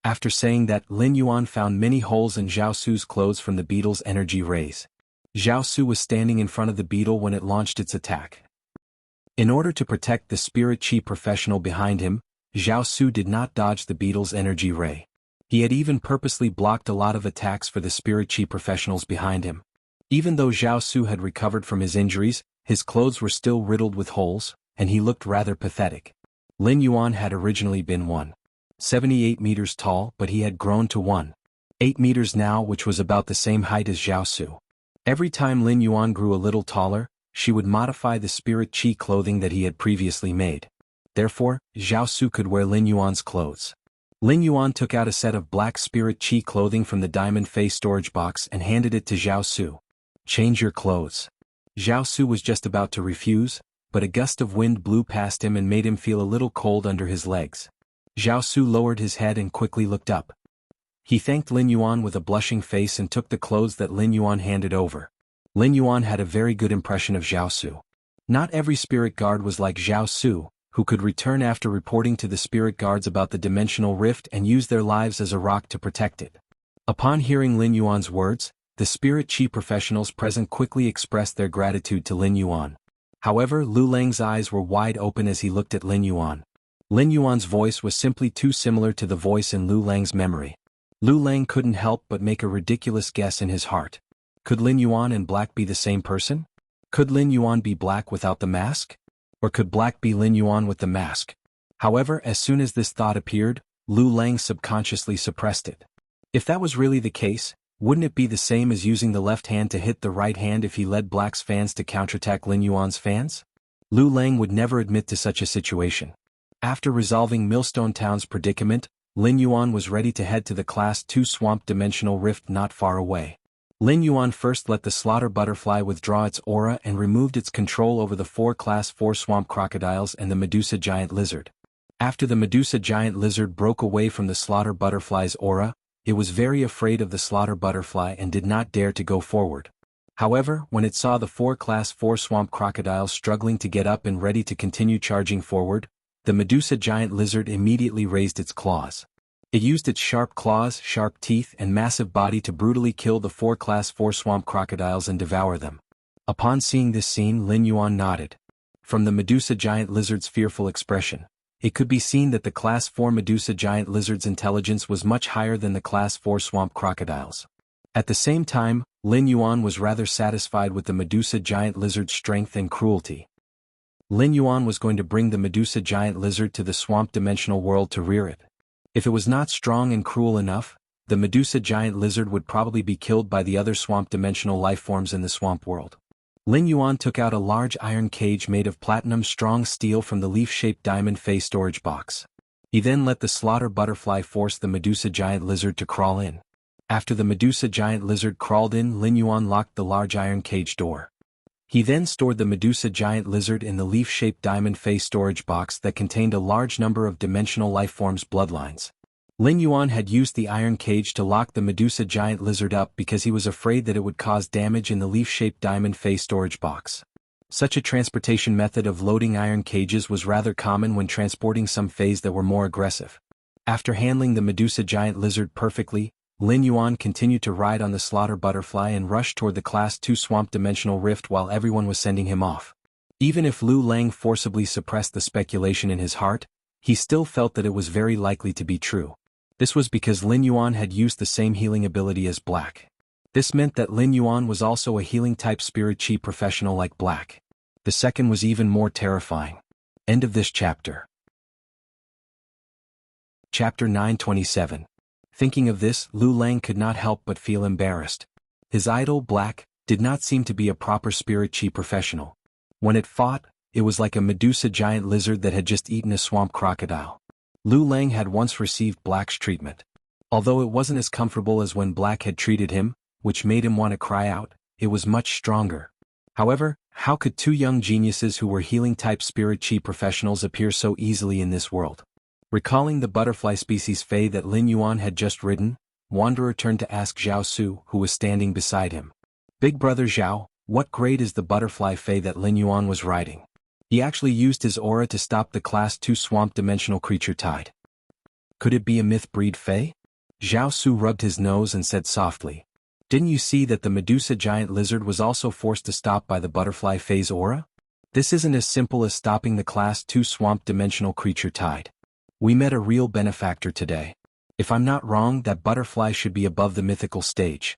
After saying that, Lin Yuan found many holes in Zhao Su's clothes from the beetle's energy rays. Zhao Su was standing in front of the beetle when it launched its attack. In order to protect the spirit chi professional behind him, Zhao Su did not dodge the beetle's energy ray. He had even purposely blocked a lot of attacks for the spirit chi professionals behind him. Even though Zhao Su had recovered from his injuries, his clothes were still riddled with holes, and he looked rather pathetic. Lin Yuan had originally been 1.78 meters tall, but he had grown to 1.8 meters now, which was about the same height as Zhao Su. Every time Lin Yuan grew a little taller, she would modify the spirit chi clothing that he had previously made. Therefore, Zhao Su could wear Lin Yuan's clothes. Lin Yuan took out a set of black spirit chi clothing from the diamond fey storage box and handed it to Zhao Su. "Change your clothes." Zhao Su was just about to refuse, but a gust of wind blew past him and made him feel a little cold under his legs. Zhao Su lowered his head and quickly looked up. He thanked Lin Yuan with a blushing face and took the clothes that Lin Yuan handed over. Lin Yuan had a very good impression of Zhao Su. Not every spirit guard was like Zhao Su, who could return after reporting to the spirit guards about the dimensional rift and use their lives as a rock to protect it. Upon hearing Lin Yuan's words, the spirit chi professionals present quickly expressed their gratitude to Lin Yuan. However, Lu Lang's eyes were wide open as he looked at Lin Yuan. Lin Yuan's voice was simply too similar to the voice in Lu Lang's memory. Lu Lang couldn't help but make a ridiculous guess in his heart. Could Lin Yuan and Black be the same person? Could Lin Yuan be Black without the mask? Or could Black be Lin Yuan with the mask? However, as soon as this thought appeared, Lu Lang subconsciously suppressed it. If that was really the case, wouldn't it be the same as using the left hand to hit the right hand if he led Black's fans to counterattack Lin Yuan's fans? Lu Lang would never admit to such a situation. After resolving Millstone Town's predicament, Lin Yuan was ready to head to the Class 2 Swamp Dimensional Rift not far away. Lin Yuan first let the slaughter butterfly withdraw its aura and removed its control over the 4 Class 4 swamp crocodiles and the Medusa giant lizard. After the Medusa giant lizard broke away from the slaughter butterfly's aura, it was very afraid of the slaughter butterfly and did not dare to go forward. However, when it saw the 4 Class 4 swamp crocodiles struggling to get up and ready to continue charging forward, the Medusa giant lizard immediately raised its claws. It used its sharp claws, sharp teeth, and massive body to brutally kill the 4 Class 4 swamp crocodiles and devour them. Upon seeing this scene, Lin Yuan nodded. From the Medusa giant lizard's fearful expression, it could be seen that the Class 4 Medusa giant lizard's intelligence was much higher than the Class 4 swamp crocodiles. At the same time, Lin Yuan was rather satisfied with the Medusa giant lizard's strength and cruelty. Lin Yuan was going to bring the Medusa giant lizard to the swamp dimensional world to rear it. If it was not strong and cruel enough, the Medusa giant lizard would probably be killed by the other swamp dimensional life forms in the swamp world. Lin Yuan took out a large iron cage made of platinum strong steel from the leaf-shaped diamond fey storage box. He then let the slaughter butterfly force the Medusa giant lizard to crawl in. After the Medusa giant lizard crawled in, Lin Yuan locked the large iron cage door. He then stored the Medusa giant lizard in the leaf-shaped diamond fey storage box that contained a large number of dimensional lifeforms' bloodlines. Lin Yuan had used the iron cage to lock the Medusa giant lizard up because he was afraid that it would cause damage in the leaf-shaped diamond fey storage box. Such a transportation method of loading iron cages was rather common when transporting some feys that were more aggressive. After handling the Medusa giant lizard perfectly, Lin Yuan continued to ride on the slaughter butterfly and rush toward the Class 2 swamp dimensional rift while everyone was sending him off. Even if Lu Lang forcibly suppressed the speculation in his heart, he still felt that it was very likely to be true. This was because Lin Yuan had used the same healing ability as Black. This meant that Lin Yuan was also a healing-type spirit chi professional like Black. The second was even more terrifying. End of this chapter. Chapter 927. Thinking of this, Lu Lang could not help but feel embarrassed. His idol, Black, did not seem to be a proper spirit chi professional. When it fought, it was like a Medusa giant lizard that had just eaten a swamp crocodile. Lu Lang had once received Black's treatment. Although it wasn't as comfortable as when Black had treated him, which made him want to cry out, it was much stronger. However, how could two young geniuses who were healing-type spirit chi professionals appear so easily in this world? Recalling the butterfly species Fei that Lin Yuan had just ridden, Wanderer turned to ask Zhao Su, who was standing beside him. Big brother Zhao, what grade is the butterfly Fei that Lin Yuan was riding? He actually used his aura to stop the Class 2 swamp dimensional creature tide. Could it be a myth breed Fei? Zhao Su rubbed his nose and said softly. Didn't you see that the Medusa giant lizard was also forced to stop by the butterfly Fei's aura? This isn't as simple as stopping the Class 2 swamp dimensional creature tide. We met a real benefactor today. If I'm not wrong, that butterfly should be above the mythical stage.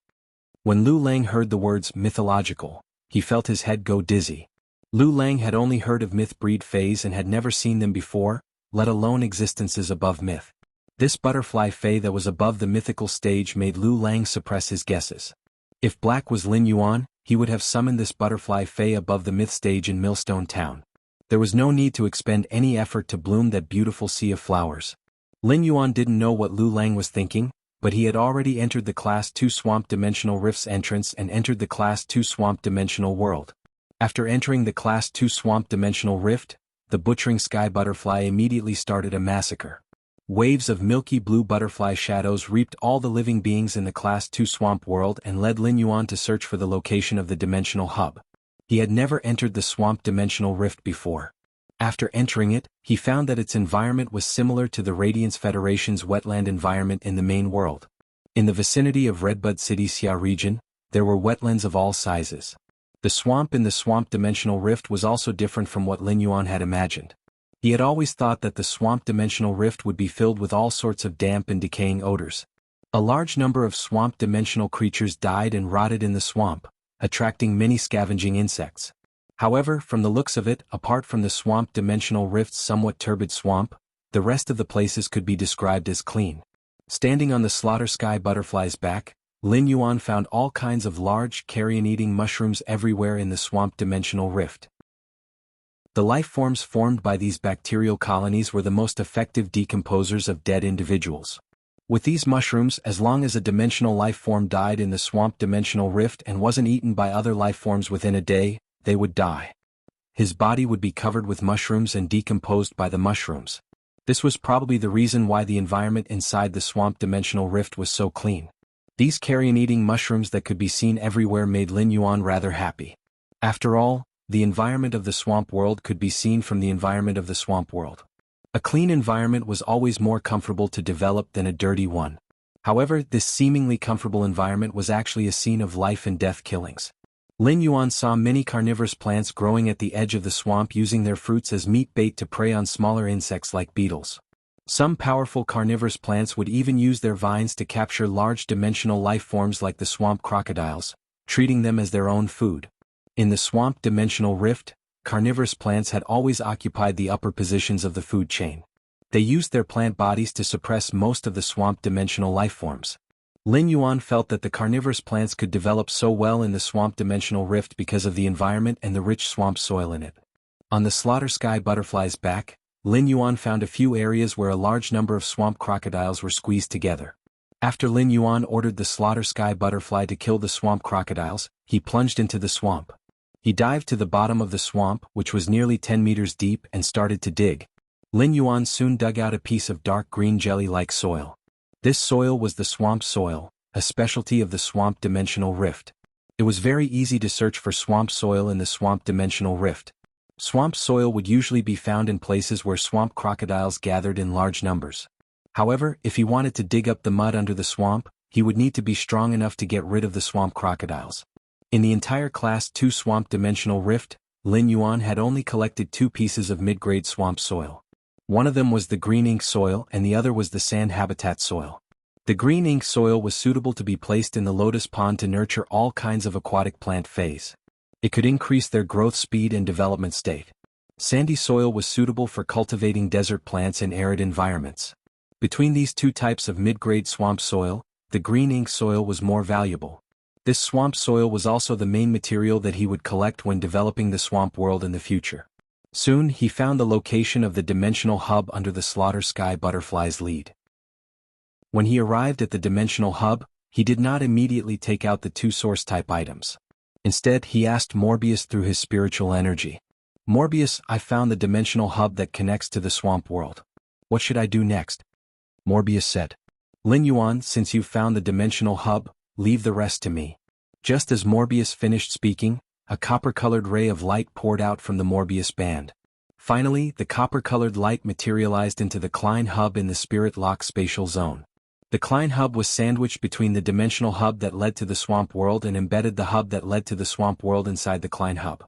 When Lu Lang heard the words mythological, he felt his head go dizzy. Lu Lang had only heard of myth breed Feis and had never seen them before, let alone existences above myth. This butterfly Fei that was above the mythical stage made Lu Lang suppress his guesses. If Black was Lin Yuan, he would have summoned this butterfly Fei above the myth stage in Millstone Town. There was no need to expend any effort to bloom that beautiful sea of flowers. Lin Yuan didn't know what Lu Lang was thinking, but he had already entered the Class 2 Swamp Dimensional Rift's entrance and entered the Class 2 Swamp Dimensional World. After entering the Class 2 Swamp Dimensional Rift, the butchering sky butterfly immediately started a massacre. Waves of milky blue butterfly shadows reaped all the living beings in the Class 2 Swamp World and led Lin Yuan to search for the location of the Dimensional Hub. He had never entered the Swamp Dimensional Rift before. After entering it, he found that its environment was similar to the Radiance Federation's wetland environment in the main world. In the vicinity of Redbud City's Xia region, there were wetlands of all sizes. The swamp in the Swamp Dimensional Rift was also different from what Lin Yuan had imagined. He had always thought that the Swamp Dimensional Rift would be filled with all sorts of damp and decaying odors. A large number of swamp dimensional creatures died and rotted in the swamp, attracting many scavenging insects. However, from the looks of it, apart from the Swamp Dimensional Rift's somewhat turbid swamp, the rest of the places could be described as clean. Standing on the slaughter sky butterfly's back, Lin Yuan found all kinds of large, carrion-eating mushrooms everywhere in the Swamp Dimensional Rift. The life forms formed by these bacterial colonies were the most effective decomposers of dead individuals. With these mushrooms, as long as a dimensional life form died in the Swamp Dimensional Rift and wasn't eaten by other life forms within a day, they would die. His body would be covered with mushrooms and decomposed by the mushrooms. This was probably the reason why the environment inside the Swamp Dimensional Rift was so clean. These carrion-eating mushrooms that could be seen everywhere made Lin Yuan rather happy. After all, the environment of the swamp world could be seen from the environment of the swamp world. A clean environment was always more comfortable to develop than a dirty one. However, this seemingly comfortable environment was actually a scene of life and death killings. Lin Yuan saw many carnivorous plants growing at the edge of the swamp using their fruits as meat bait to prey on smaller insects like beetles. Some powerful carnivorous plants would even use their vines to capture large dimensional life forms like the swamp crocodiles, treating them as their own food. In the Swamp Dimensional Rift, carnivorous plants had always occupied the upper positions of the food chain. They used their plant bodies to suppress most of the swamp dimensional life forms. Lin Yuan felt that the carnivorous plants could develop so well in the Swamp Dimensional Rift because of the environment and the rich swamp soil in it. On the slaughter sky butterfly's back, Lin Yuan found a few areas where a large number of swamp crocodiles were squeezed together. After Lin Yuan ordered the slaughter sky butterfly to kill the swamp crocodiles, he plunged into the swamp. He dived to the bottom of the swamp, which was nearly 10 meters deep, and started to dig. Lin Yuan soon dug out a piece of dark green jelly-like soil. This soil was the swamp soil, a specialty of the Swamp Dimensional Rift. It was very easy to search for swamp soil in the Swamp Dimensional Rift. Swamp soil would usually be found in places where swamp crocodiles gathered in large numbers. However, if he wanted to dig up the mud under the swamp, he would need to be strong enough to get rid of the swamp crocodiles. In the entire Class 2 Swamp Dimensional Rift, Lin Yuan had only collected 2 pieces of mid-grade swamp soil. One of them was the green ink soil and the other was the sand habitat soil. The green ink soil was suitable to be placed in the lotus pond to nurture all kinds of aquatic plant phase. It could increase their growth speed and development state. Sandy soil was suitable for cultivating desert plants in arid environments. Between these 2 types of mid-grade swamp soil, the green ink soil was more valuable. This swamp soil was also the main material that he would collect when developing the swamp world in the future. Soon, he found the location of the dimensional hub under the slaughter sky butterfly's lead. When he arrived at the dimensional hub, he did not immediately take out the 2 source type items. Instead, he asked Morbius through his spiritual energy. Morbius, I found the dimensional hub that connects to the swamp world. What should I do next? Morbius said. Lin Yuan, since you've found the dimensional hub, leave the rest to me. Just as Morbius finished speaking, a copper-colored ray of light poured out from the Morbius band. Finally, the copper-colored light materialized into the Klein hub in the Spirit Lock spatial zone. The Klein hub was sandwiched between the dimensional hub that led to the swamp world and embedded the hub that led to the swamp world inside the Klein hub.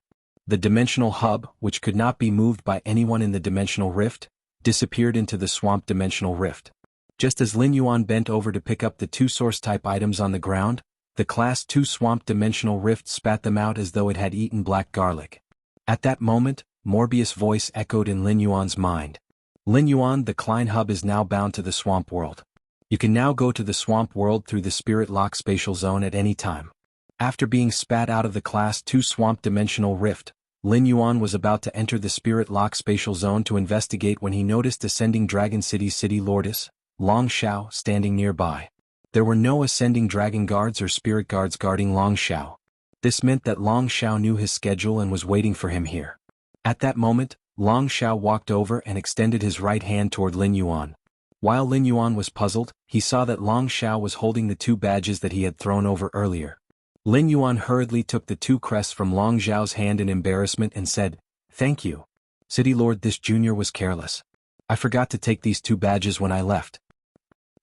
The dimensional hub, which could not be moved by anyone in the dimensional rift, disappeared into the swamp dimensional rift. Just as Lin Yuan bent over to pick up the two source-type items on the ground, the Class 2 swamp dimensional rift spat them out as though it had eaten black garlic. At that moment, Morbius' voice echoed in Lin Yuan's mind. Lin Yuan, the Klein hub is now bound to the swamp world. You can now go to the swamp world through the Spirit Lock spatial zone at any time. After being spat out of the Class 2 swamp dimensional rift, Lin Yuan was about to enter the Spirit Lock spatial zone to investigate when he noticed Ascending Dragon City's city lordess, Long Xiao, standing nearby. There were no Ascending Dragon guards or spirit guards guarding Long Xiao. This meant that Long Xiao knew his schedule and was waiting for him here. At that moment, Long Xiao walked over and extended his right hand toward Lin Yuan. While Lin Yuan was puzzled, he saw that Long Xiao was holding the two badges that he had thrown over earlier. Lin Yuan hurriedly took the two crests from Long Xiao's hand in embarrassment and said, "Thank you. City Lord, this junior was careless. I forgot to take these two badges when I left.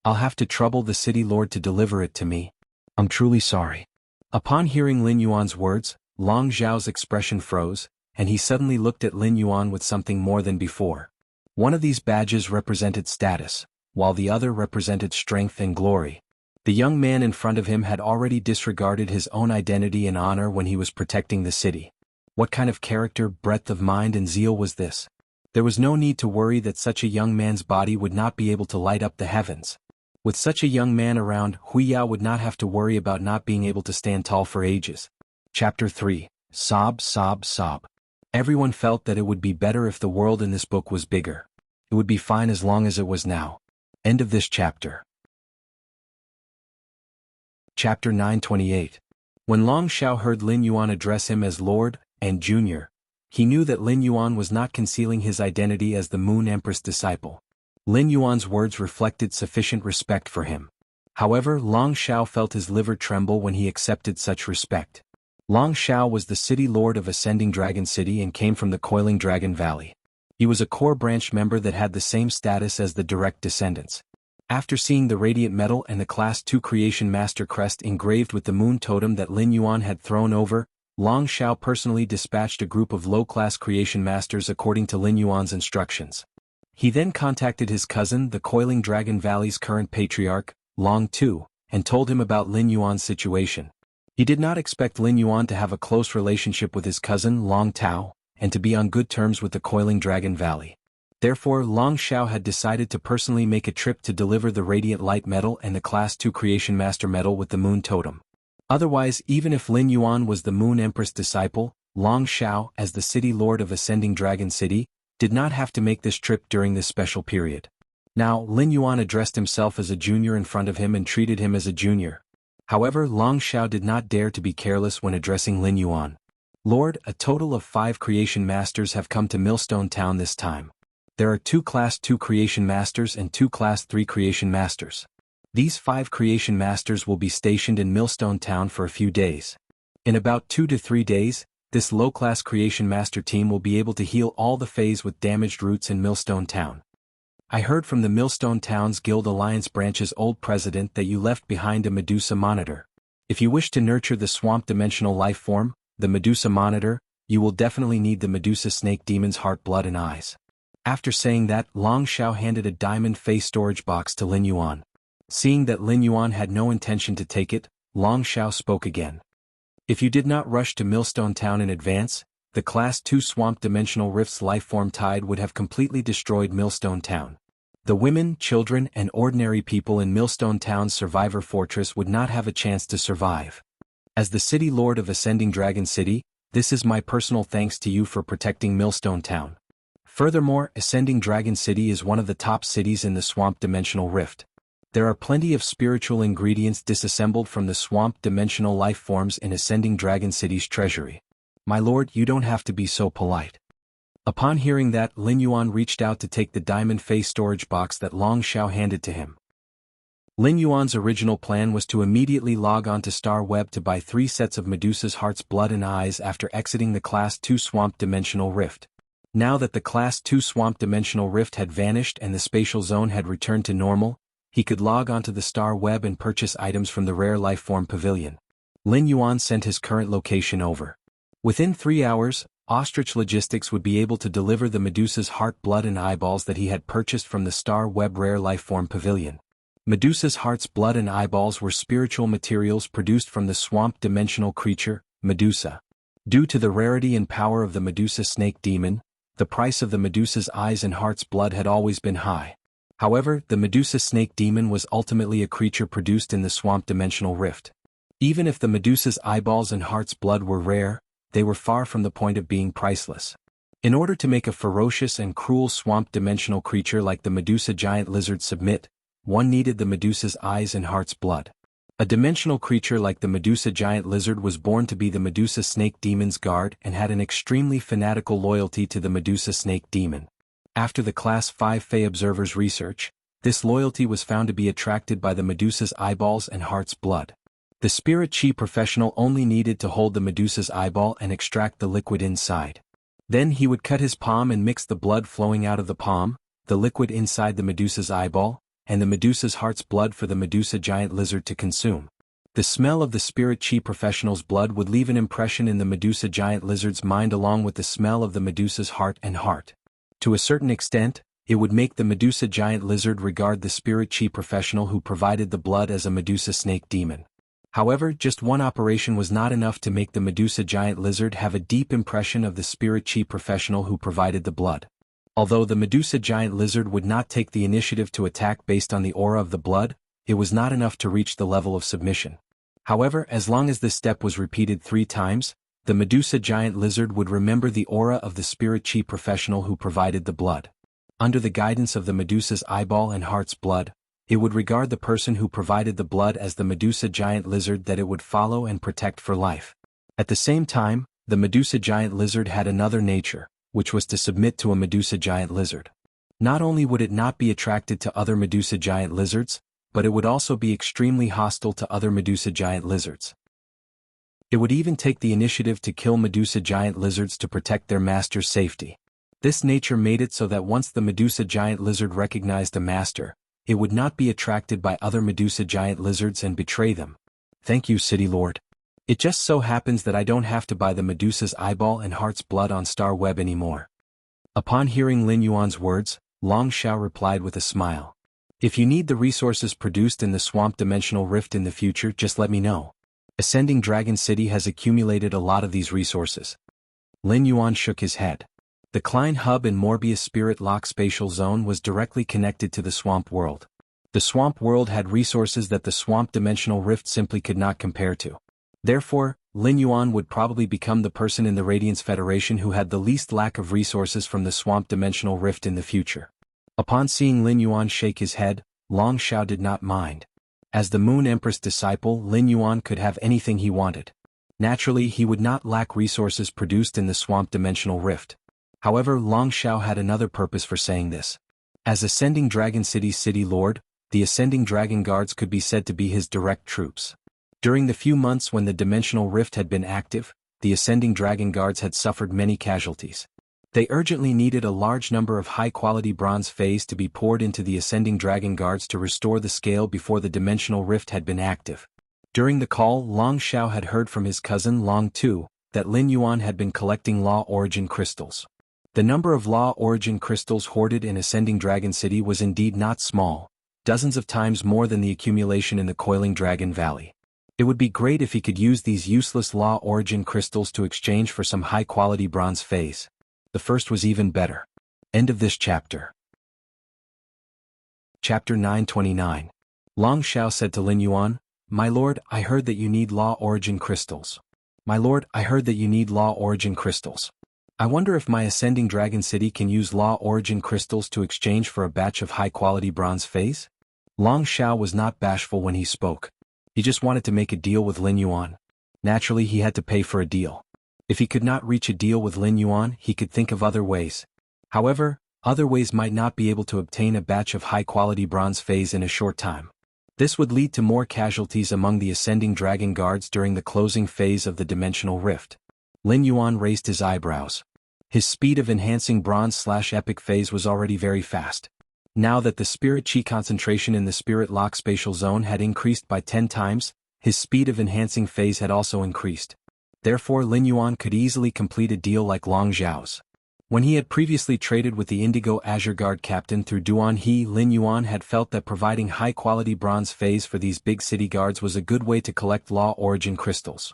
I'll have to trouble the City Lord to deliver it to me. I'm truly sorry." Upon hearing Lin Yuan's words, Long Xiao's expression froze, and he suddenly looked at Lin Yuan with something more than before. One of these badges represented status, while the other represented strength and glory. The young man in front of him had already disregarded his own identity and honor when he was protecting the city. What kind of character, breadth of mind and zeal was this? There was no need to worry that such a young man's body would not be able to light up the heavens. With such a young man around, Huiyao would not have to worry about not being able to stand tall for ages. Chapter 3. Sob, sob, sob. Everyone felt that it would be better if the world in this book was bigger. It would be fine as long as it was now. End of this chapter. Chapter 928. When Long Xiao heard Lin Yuan address him as Lord and Junior, he knew that Lin Yuan was not concealing his identity as the Moon Empress disciple. Lin Yuan's words reflected sufficient respect for him. However, Long Xiao felt his liver tremble when he accepted such respect. Long Xiao was the city lord of Ascending Dragon City and came from the Coiling Dragon Valley. He was a core branch member that had the same status as the direct descendants. After seeing the radiant metal and the Class 2 Creation Master crest engraved with the moon totem that Lin Yuan had thrown over, Long Xiao personally dispatched a group of low-class Creation Masters according to Lin Yuan's instructions. He then contacted his cousin, the Coiling Dragon Valley's current patriarch, Long Tu, and told him about Lin Yuan's situation. He did not expect Lin Yuan to have a close relationship with his cousin, Long Tao, and to be on good terms with the Coiling Dragon Valley. Therefore, Long Xiao had decided to personally make a trip to deliver the Radiant Light Medal and the Class 2 Creation Master Medal with the Moon Totem. Otherwise, even if Lin Yuan was the Moon Empress disciple, Long Xiao, as the City Lord of Ascending Dragon City, did not have to make this trip during this special period. Now, Lin Yuan addressed himself as a junior in front of him and treated him as a junior. However, Long Xiao did not dare to be careless when addressing Lin Yuan. Lord, a total of 5 Creation Masters have come to Millstone Town this time. There are 2 Class 2 Creation Masters and 2 Class 3 Creation Masters. These 5 Creation Masters will be stationed in Millstone Town for a few days. In about 2 to 3 days, this low-class Creation Master team will be able to heal all the Fays with damaged roots in Millstone Town. I heard from the Millstone Town's Guild Alliance branch's old president that you left behind a Medusa monitor. If you wish to nurture the swamp dimensional life form, the Medusa monitor, you will definitely need the Medusa snake demon's heart, blood and eyes. After saying that, Long Xiao handed a diamond face storage box to Lin Yuan. Seeing that Lin Yuan had no intention to take it, Long Xiao spoke again. If you did not rush to Millstone Town in advance, the Class 2 Swamp Dimensional Rift's lifeform tide would have completely destroyed Millstone Town. The women, children, and ordinary people in Millstone Town's survivor fortress would not have a chance to survive. As the City Lord of Ascending Dragon City, this is my personal thanks to you for protecting Millstone Town. Furthermore, Ascending Dragon City is one of the top cities in the Swamp Dimensional Rift. There are plenty of spiritual ingredients disassembled from the swamp dimensional life forms in Ascending Dragon City's treasury. My lord, you don't have to be so polite. Upon hearing that, Lin Yuan reached out to take the diamond face storage box that Long Xiao handed to him. Lin Yuan's original plan was to immediately log on to Star Web to buy 3 sets of Medusa's Heart's Blood and Eyes after exiting the Class 2 Swamp Dimensional Rift. Now that the Class 2 Swamp Dimensional Rift had vanished and the spatial zone had returned to normal, he could log onto the Star Web and purchase items from the Rare Lifeform Pavilion. Lin Yuan sent his current location over. Within 3 hours, Ostrich Logistics would be able to deliver the Medusa's Heart, Blood and Eyeballs that he had purchased from the Star Web Rare Lifeform Pavilion. Medusa's Heart's Blood and Eyeballs were spiritual materials produced from the swamp dimensional creature, Medusa. Due to the rarity and power of the Medusa snake demon, the price of the Medusa's eyes and heart's blood had always been high. However, the Medusa snake demon was ultimately a creature produced in the swamp dimensional rift. Even if the Medusa's eyeballs and heart's blood were rare, they were far from the point of being priceless. In order to make a ferocious and cruel swamp dimensional creature like the Medusa giant lizard submit, one needed the Medusa's eyes and heart's blood. A dimensional creature like the Medusa giant lizard was born to be the Medusa snake demon's guard and had an extremely fanatical loyalty to the Medusa snake demon. After the Class 5 Fey Observer's research, this loyalty was found to be attracted by the Medusa's eyeballs and heart's blood. The spirit chi professional only needed to hold the Medusa's eyeball and extract the liquid inside. Then he would cut his palm and mix the blood flowing out of the palm, the liquid inside the Medusa's eyeball, and the Medusa's heart's blood for the Medusa giant lizard to consume. The smell of the spirit chi professional's blood would leave an impression in the Medusa giant lizard's mind along with the smell of the Medusa's heart and heart. To a certain extent, it would make the Medusa giant lizard regard the spirit chi professional who provided the blood as a Medusa snake demon. However, just one operation was not enough to make the Medusa giant lizard have a deep impression of the spirit chi professional who provided the blood. Although the Medusa giant lizard would not take the initiative to attack based on the aura of the blood, it was not enough to reach the level of submission. However, as long as this step was repeated 3 times, the Medusa giant lizard would remember the aura of the spirit chi professional who provided the blood. Under the guidance of the Medusa's eyeball and heart's blood, it would regard the person who provided the blood as the Medusa giant lizard that it would follow and protect for life. At the same time, the Medusa giant lizard had another nature, which was to submit to a Medusa giant lizard. Not only would it not be attracted to other Medusa giant lizards, but it would also be extremely hostile to other Medusa giant lizards. It would even take the initiative to kill Medusa giant lizards to protect their master's safety. This nature made it so that once the Medusa giant lizard recognized a master, it would not be attracted by other Medusa giant lizards and betray them. Thank you, City Lord. It just so happens that I don't have to buy the Medusa's eyeball and heart's blood on Star Web anymore. Upon hearing Lin Yuan's words, Long Xiao replied with a smile. If you need the resources produced in the swamp dimensional rift in the future, just let me know. Ascending Dragon City has accumulated a lot of these resources. Lin Yuan shook his head. The Klein Hub and Morbius Spirit Lock spatial zone was directly connected to the swamp world. The swamp world had resources that the swamp dimensional rift simply could not compare to. Therefore, Lin Yuan would probably become the person in the Radiance Federation who had the least lack of resources from the swamp dimensional rift in the future. Upon seeing Lin Yuan shake his head, Long Xiao did not mind. As the Moon Empress disciple, Lin Yuan could have anything he wanted. Naturally, he would not lack resources produced in the swamp dimensional rift. However, Long Xiao had another purpose for saying this. As Ascending Dragon City's city lord, the Ascending Dragon Guards could be said to be his direct troops. During the few months when the dimensional rift had been active, the Ascending Dragon Guards had suffered many casualties. They urgently needed a large number of high-quality bronze phase to be poured into the Ascending Dragon Guards to restore the scale before the dimensional rift had been active. During the call, Long Xiao had heard from his cousin Long Tu that Lin Yuan had been collecting Law Origin crystals. The number of Law Origin crystals hoarded in Ascending Dragon City was indeed not small, dozens of times more than the accumulation in the Coiling Dragon Valley. It would be great if he could use these useless Law Origin crystals to exchange for some high-quality bronze phase. The first was even better. End of this chapter. Chapter 929. Long Xiao said to Lin Yuan, "My lord, I heard that you need Law Origin crystals. My lord, I heard that you need Law Origin crystals. I wonder if my Ascending Dragon City can use Law Origin crystals to exchange for a batch of high-quality bronze phase?" Long Xiao was not bashful when he spoke. He just wanted to make a deal with Lin Yuan. Naturally, he had to pay for a deal. If he could not reach a deal with Lin Yuan, he could think of other ways. However, other ways might not be able to obtain a batch of high-quality bronze phase in a short time. This would lead to more casualties among the ascending dragon guards during the closing phase of the dimensional rift. Lin Yuan raised his eyebrows. His speed of enhancing bronze/epic phase was already very fast. Now that the spirit chi concentration in the spirit lock spatial zone had increased by 10 times, his speed of enhancing phase had also increased. Therefore Lin Yuan could easily complete a deal like Long Xiao's. When he had previously traded with the Indigo Azure Guard captain through Duan He, Lin Yuan had felt that providing high-quality bronze phase for these big city guards was a good way to collect law origin crystals.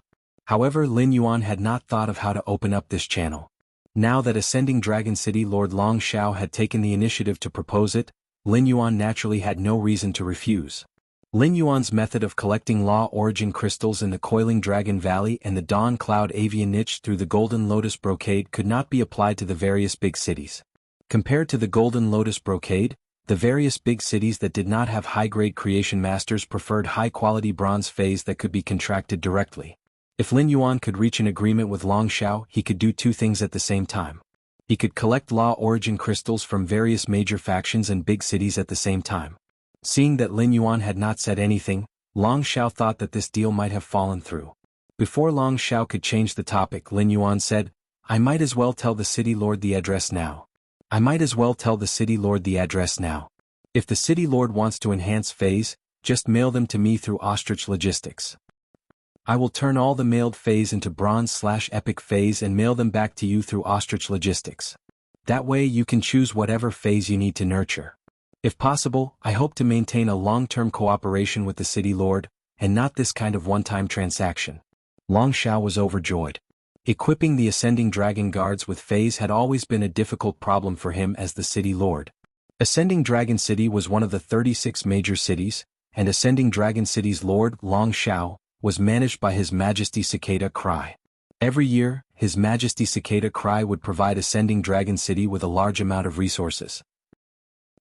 However, Lin Yuan had not thought of how to open up this channel. Now that Ascending Dragon City Lord Long Xiao had taken the initiative to propose it, Lin Yuan naturally had no reason to refuse. Lin Yuan's method of collecting law origin crystals in the Coiling Dragon Valley and the Dawn Cloud Avian niche through the Golden Lotus Brocade could not be applied to the various big cities. Compared to the Golden Lotus Brocade, the various big cities that did not have high-grade creation masters preferred high-quality bronze phase that could be contracted directly. If Lin Yuan could reach an agreement with Long Xiao, he could do two things at the same time. He could collect law origin crystals from various major factions and big cities at the same time. Seeing that Lin Yuan had not said anything, Long Xiao thought that this deal might have fallen through. Before Long Xiao could change the topic, Lin Yuan said, "I might as well tell the city lord the address now. I might as well tell the city lord the address now. If the city lord wants to enhance phase, just mail them to me through Ostrich Logistics. I will turn all the mailed phase into bronze/epic phase and mail them back to you through Ostrich Logistics. That way you can choose whatever phase you need to nurture. If possible, I hope to maintain a long-term cooperation with the city lord, and not this kind of one-time transaction." Long Xiao was overjoyed. Equipping the Ascending Dragon Guards with phase had always been a difficult problem for him as the city lord. Ascending Dragon City was one of the 36 major cities, and Ascending Dragon City's lord, Long Xiao, was managed by His Majesty Cicada Cry. Every year, His Majesty Cicada Cry would provide Ascending Dragon City with a large amount of resources.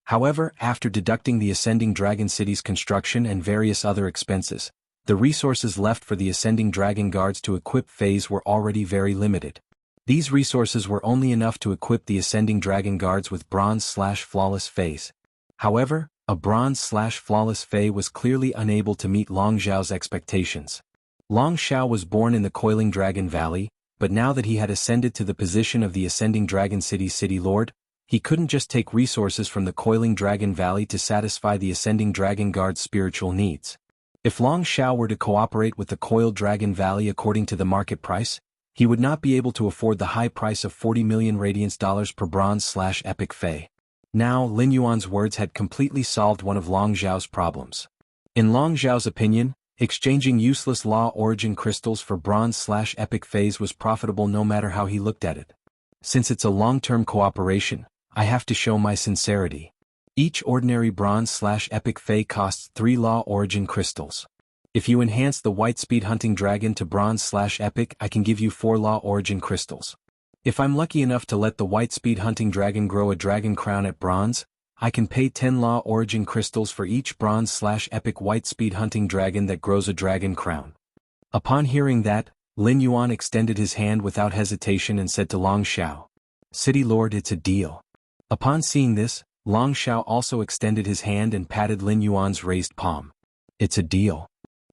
However, after deducting the Ascending Dragon City's construction and various other expenses, the resources left for the Ascending Dragon Guards to equip phase were already very limited. These resources were only enough to equip the Ascending Dragon Guards with bronze/flawless phase. However, a bronze/flawless phase was clearly unable to meet Long Xiao's expectations. Long Xiao was born in the Coiling Dragon Valley, but now that he had ascended to the position of the Ascending Dragon City's city lord, he couldn't just take resources from the Coiling Dragon Valley to satisfy the Ascending Dragon Guard's spiritual needs. If Long Xiao were to cooperate with the Coiled Dragon Valley according to the market price, he would not be able to afford the high price of 40 million radiance dollars per bronze/epic phase. Now, Lin Yuan's words had completely solved one of Long Xiao's problems. In Long Xiao's opinion, exchanging useless law origin crystals for bronze/epic phase was profitable no matter how he looked at it. Since it's a long-term cooperation, I have to show my sincerity. Each ordinary bronze/epic phase costs 3 law origin crystals. If you enhance the White Speed Hunting Dragon to bronze/epic, I can give you 4 law origin crystals. If I'm lucky enough to let the White Speed Hunting Dragon grow a dragon crown at bronze, I can pay 10 law origin crystals for each bronze/epic White Speed Hunting Dragon that grows a dragon crown. Upon hearing that, Lin Yuan extended his hand without hesitation and said to Long Xiao, "City Lord, it's a deal." Upon seeing this, Long Xiao also extended his hand and patted Lin Yuan's raised palm. "It's a deal."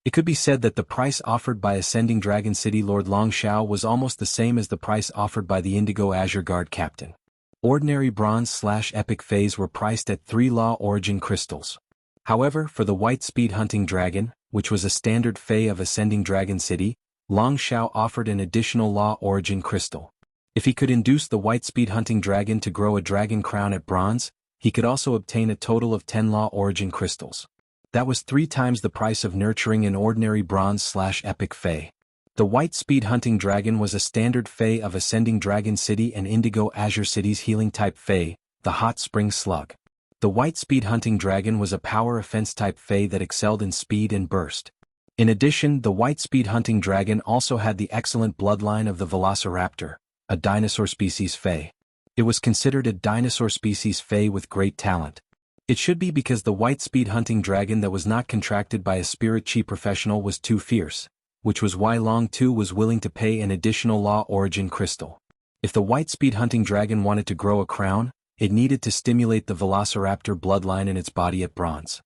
It could be said that the price offered by Ascending Dragon City Lord Long Xiao was almost the same as the price offered by the Indigo Azure Guard captain. Ordinary bronze/epic phase were priced at 3 law origin crystals. However, for the White Speed Hunting Dragon, which was a standard phase of Ascending Dragon City, Long Xiao offered an additional law origin crystal. If he could induce the White Speed Hunting Dragon to grow a dragon crown at bronze, he could also obtain a total of 10 law origin crystals. That was 3 times the price of nurturing an ordinary bronze/epic phase. The White Speed Hunting Dragon was a standard phase of Ascending Dragon City and Indigo Azure City's healing type phase, the Hot Spring Slug. The White Speed Hunting Dragon was a power offense type phase that excelled in speed and burst. In addition, the White Speed Hunting Dragon also had the excellent bloodline of the Velociraptor, a dinosaur species phase. It was considered a dinosaur species phase with great talent. It should be because the white speed hunting dragon that was not contracted by a spirit chi professional was too fierce, which was why Long Tu was willing to pay an additional law origin crystal. If the white speed hunting dragon wanted to grow a crown, it needed to stimulate the velociraptor bloodline in its body at bronze.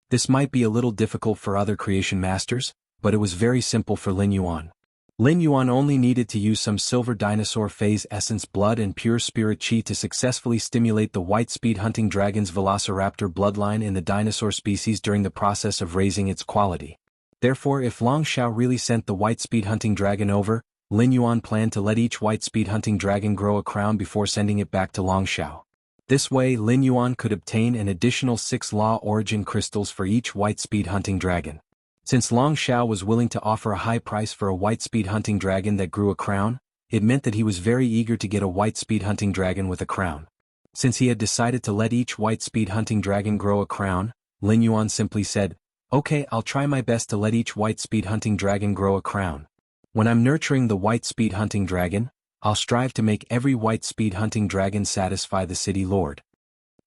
This might be a little difficult for other creation masters, but it was very simple for Lin Yuan. Lin Yuan only needed to use some silver dinosaur phase essence blood and pure spirit chi to successfully stimulate the white speed hunting dragon's velociraptor bloodline in the dinosaur species during the process of raising its quality. Therefore, if Long Xiao really sent the white speed hunting dragon over, Lin Yuan planned to let each white speed hunting dragon grow a crown before sending it back to Long Xiao. This way, Lin Yuan could obtain an additional 6 law origin crystals for each white speed hunting dragon. Since Long Xiao was willing to offer a high price for a white speed hunting dragon that grew a crown, it meant that he was very eager to get a white speed hunting dragon with a crown. Since he had decided to let each white speed hunting dragon grow a crown, Lin Yuan simply said, "Okay, I'll try my best to let each white speed hunting dragon grow a crown. When I'm nurturing the white speed hunting dragon, I'll strive to make every white speed hunting dragon satisfy the city lord."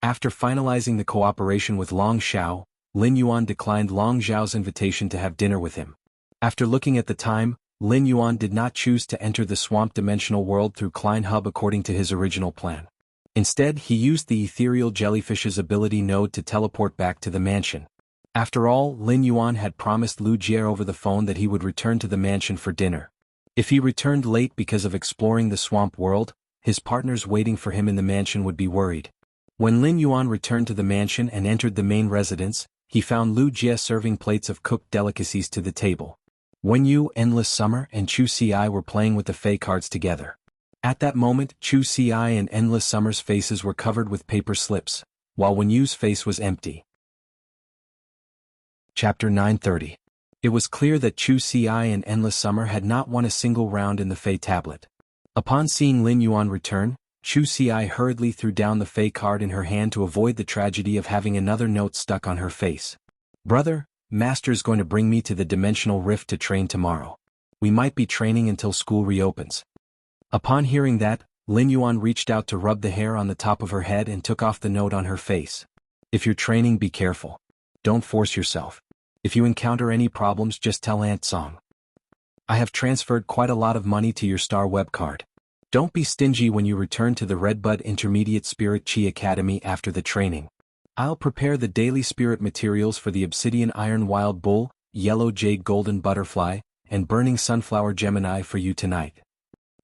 After finalizing the cooperation with Long Xiao, Lin Yuan declined Long Xiao's invitation to have dinner with him. After looking at the time, Lin Yuan did not choose to enter the swamp dimensional world through Klein Hub according to his original plan. Instead, he used the ethereal jellyfish's ability node to teleport back to the mansion. After all, Lin Yuan had promised Lu Jie over the phone that he would return to the mansion for dinner. If he returned late because of exploring the swamp world, his partners waiting for him in the mansion would be worried. When Lin Yuan returned to the mansion and entered the main residence, he found Lu Jie serving plates of cooked delicacies to the table. Wen Yu, Endless Summer, and Chu Ci were playing with the Fey cards together. At that moment, Chu Ci and Endless Summer's faces were covered with paper slips, while Wen Yu's face was empty. Chapter 930. It was clear that Chu Ci and Endless Summer had not won a single round in the Fey tablet. Upon seeing Lin Yuan return, Chu Ci hurriedly threw down the Fey card in her hand to avoid the tragedy of having another note stuck on her face. "Brother, Master's going to bring me to the dimensional rift to train tomorrow. We might be training until school reopens." Upon hearing that, Lin Yuan reached out to rub the hair on the top of her head and took off the note on her face. "If you're training, be careful. Don't force yourself. If you encounter any problems, just tell Aunt Song. I have transferred quite a lot of money to your Star Web card. Don't be stingy when you return to the Redbud Intermediate Spirit Chi Academy after the training. I'll prepare the daily spirit materials for the Obsidian Iron Wild Bull, Yellow Jade Golden Butterfly, and Burning Sunflower Gemini for you tonight.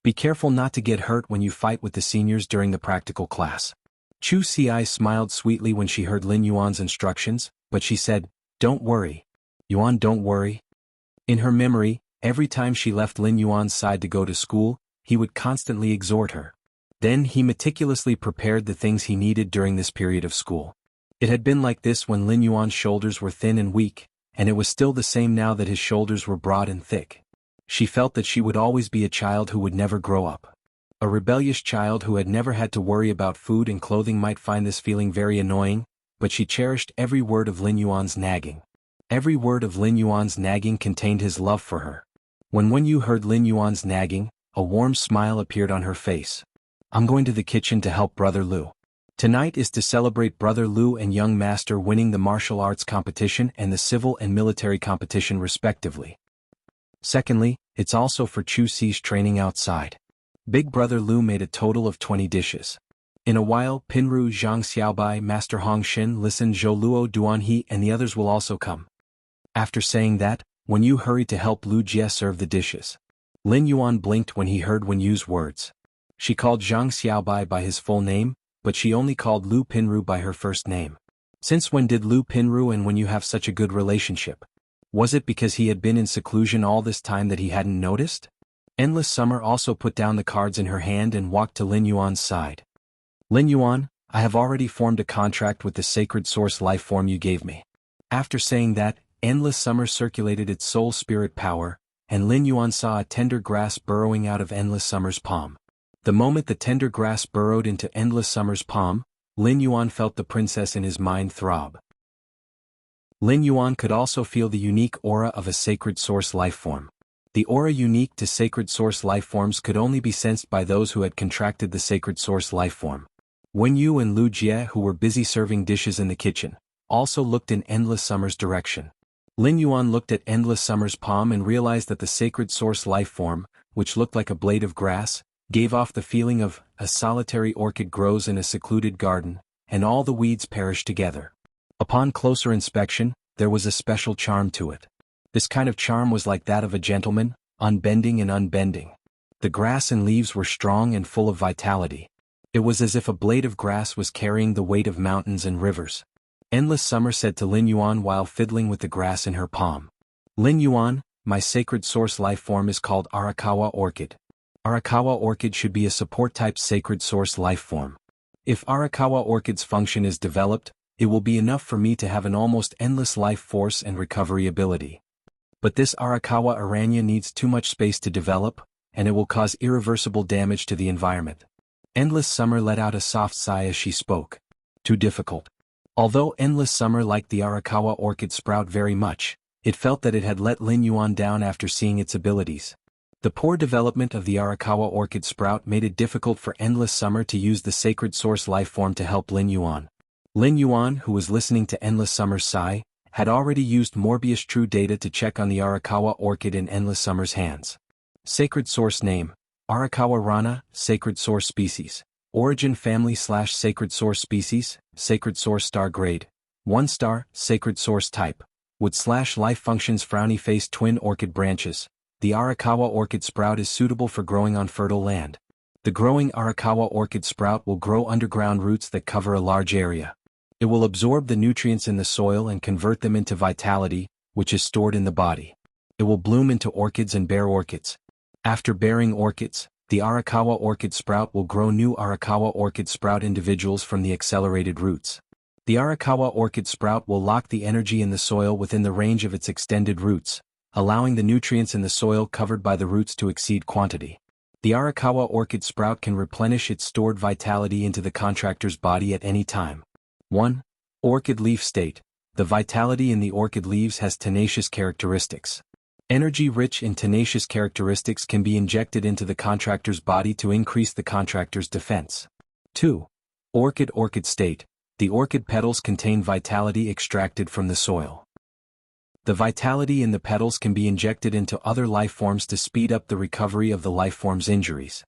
Be careful not to get hurt when you fight with the seniors during the practical class." Chu Ci smiled sweetly when she heard Lin Yuan's instructions, but she said, "Don't worry. Yuan, don't worry." In her memory, every time she left Lin Yuan's side to go to school, he would constantly exhort her. Then he meticulously prepared the things he needed during this period of school. It had been like this when Lin Yuan's shoulders were thin and weak, and it was still the same now that his shoulders were broad and thick. She felt that she would always be a child who would never grow up. A rebellious child who had never had to worry about food and clothing might find this feeling very annoying, but she cherished every word of Lin Yuan's nagging. Every word of Lin Yuan's nagging contained his love for her. When Wen Yu heard Lin Yuan's nagging, a warm smile appeared on her face. "I'm going to the kitchen to help Brother Lu. Tonight is to celebrate Brother Lu and young master winning the martial arts competition and the civil and military competition respectively. Secondly, it's also for Chu Ci's training outside. Big Brother Lu made a total of 20 dishes. In a while, Pinru Zhang Xiaobai, Master Hong Xin, Listen Zhou Luo Duan He and the others will also come." After saying that, Wen Yu hurried to help Lu Jie serve the dishes. Lin Yuan blinked when he heard Wen Yu's words. She called Zhang Xiaobai by his full name, but she only called Lu Pinru by her first name. Since when did Lu Pinru and Wen Yu have such a good relationship? Was it because he had been in seclusion all this time that he hadn't noticed? Endless Summer also put down the cards in her hand and walked to Lin Yuan's side. "Lin Yuan, I have already formed a contract with the sacred source life form you gave me." After saying that, Endless Summer circulated its soul spirit power, and Lin Yuan saw a tender grass burrowing out of Endless Summer's palm. The moment the tender grass burrowed into Endless Summer's palm, Lin Yuan felt the princess in his mind throb. Lin Yuan could also feel the unique aura of a sacred source life form. The aura unique to sacred source life forms could only be sensed by those who had contracted the sacred source life form. Wen Yu and Lu Jie, who were busy serving dishes in the kitchen, also looked in Endless Summer's direction. Lin Yuan looked at Endless Summer's palm and realized that the sacred source life form, which looked like a blade of grass, gave off the feeling of a solitary orchid grows in a secluded garden, and all the weeds perish together. Upon closer inspection, there was a special charm to it. This kind of charm was like that of a gentleman, unbending and unbending. The grass and leaves were strong and full of vitality. It was as if a blade of grass was carrying the weight of mountains and rivers. Endless Summer said to Lin Yuan while fiddling with the grass in her palm. Lin Yuan, my sacred source life form is called Arakawa Orchid. Arakawa Orchid should be a support-type sacred source life form. If Arakawa Orchid's function is developed, it will be enough for me to have an almost endless life force and recovery ability. But this Arakawa Aranya needs too much space to develop, and it will cause irreversible damage to the environment. Endless Summer let out a soft sigh as she spoke. Too difficult. Although Endless Summer liked the Arakawa Orchid sprout very much, it felt that it had let Lin Yuan down after seeing its abilities. The poor development of the Arakawa Orchid sprout made it difficult for Endless Summer to use the sacred source life form to help Lin Yuan. Lin Yuan, who was listening to Endless Summer's sigh, had already used Morbius True Data to check on the Arakawa Orchid in Endless Summer's hands. Sacred source name, Arakawa Rana, sacred source species. Origin family / sacred source species, sacred source star grade. 1 star, sacred source type. Wood / life functions frowny face twin orchid branches. The Arakawa orchid sprout is suitable for growing on fertile land. The growing Arakawa orchid sprout will grow underground roots that cover a large area. It will absorb the nutrients in the soil and convert them into vitality, which is stored in the body. It will bloom into orchids and bear orchids. After bearing orchids, the Arakawa orchid sprout will grow new Arakawa orchid sprout individuals from the accelerated roots. The Arakawa orchid sprout will lock the energy in the soil within the range of its extended roots, allowing the nutrients in the soil covered by the roots to exceed quantity. The Arakawa orchid sprout can replenish its stored vitality into the contractor's body at any time. 1. Orchid leaf state. The vitality in the orchid leaves has tenacious characteristics. Energy rich and tenacious characteristics can be injected into the contractor's body to increase the contractor's defense. 2. Orchid state. The orchid petals contain vitality extracted from the soil. The vitality in the petals can be injected into other life forms to speed up the recovery of the life form's injuries.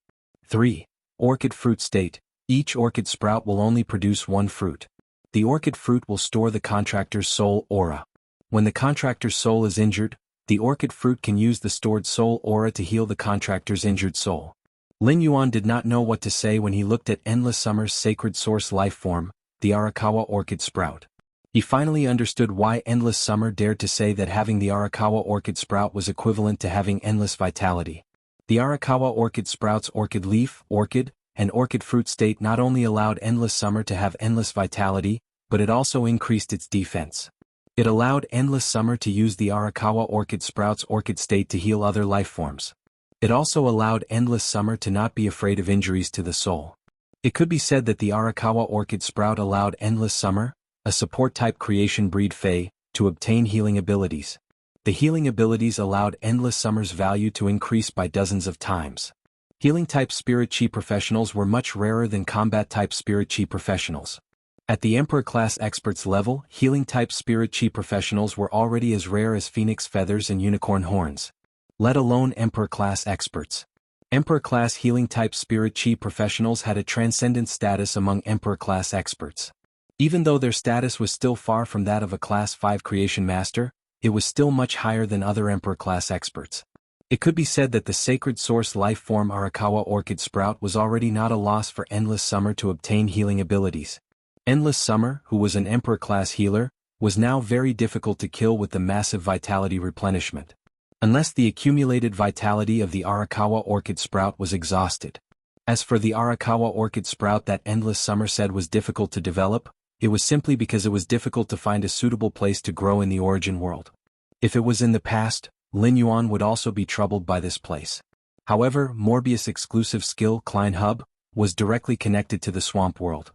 3. Orchid fruit state. Each orchid sprout will only produce one fruit. The orchid fruit will store the contractor's soul aura. When the contractor's soul is injured, the orchid fruit can use the stored soul aura to heal the contractor's injured soul. Lin Yuan did not know what to say when he looked at Endless Summer's sacred source life form, the Arakawa orchid sprout. He finally understood why Endless Summer dared to say that having the Arakawa orchid sprout was equivalent to having endless vitality. The Arakawa orchid sprout's orchid leaf, orchid, and orchid fruit state not only allowed Endless Summer to have endless vitality, but it also increased its defense. It allowed Endless Summer to use the Arakawa orchid sprout's orchid state to heal other life forms. It also allowed Endless Summer to not be afraid of injuries to the soul. It could be said that the Arakawa orchid sprout allowed Endless Summer, a support-type creation breed Fae, to obtain healing abilities. The healing abilities allowed Endless Summer's value to increase by dozens of times. Healing-type Spirit Chi professionals were much rarer than combat-type Spirit Chi professionals. At the Emperor-class experts level, healing-type Spirit Chi professionals were already as rare as phoenix feathers and unicorn horns. Let alone Emperor-class experts. Emperor-class healing-type Spirit Chi professionals had a transcendent status among Emperor-class experts. Even though their status was still far from that of a Class 5 Creation Master, it was still much higher than other Emperor-class experts. It could be said that the sacred source life form Arakawa orchid sprout was already not a loss for Endless Summer to obtain healing abilities. Endless Summer, who was an Emperor-class healer, was now very difficult to kill with the massive vitality replenishment. Unless the accumulated vitality of the Arakawa orchid sprout was exhausted. As for the Arakawa orchid sprout that Endless Summer said was difficult to develop, it was simply because it was difficult to find a suitable place to grow in the origin world. If it was in the past, Lin Yuan would also be troubled by this place. However, Morbius' exclusive skill, Klein Hub, was directly connected to the swamp world.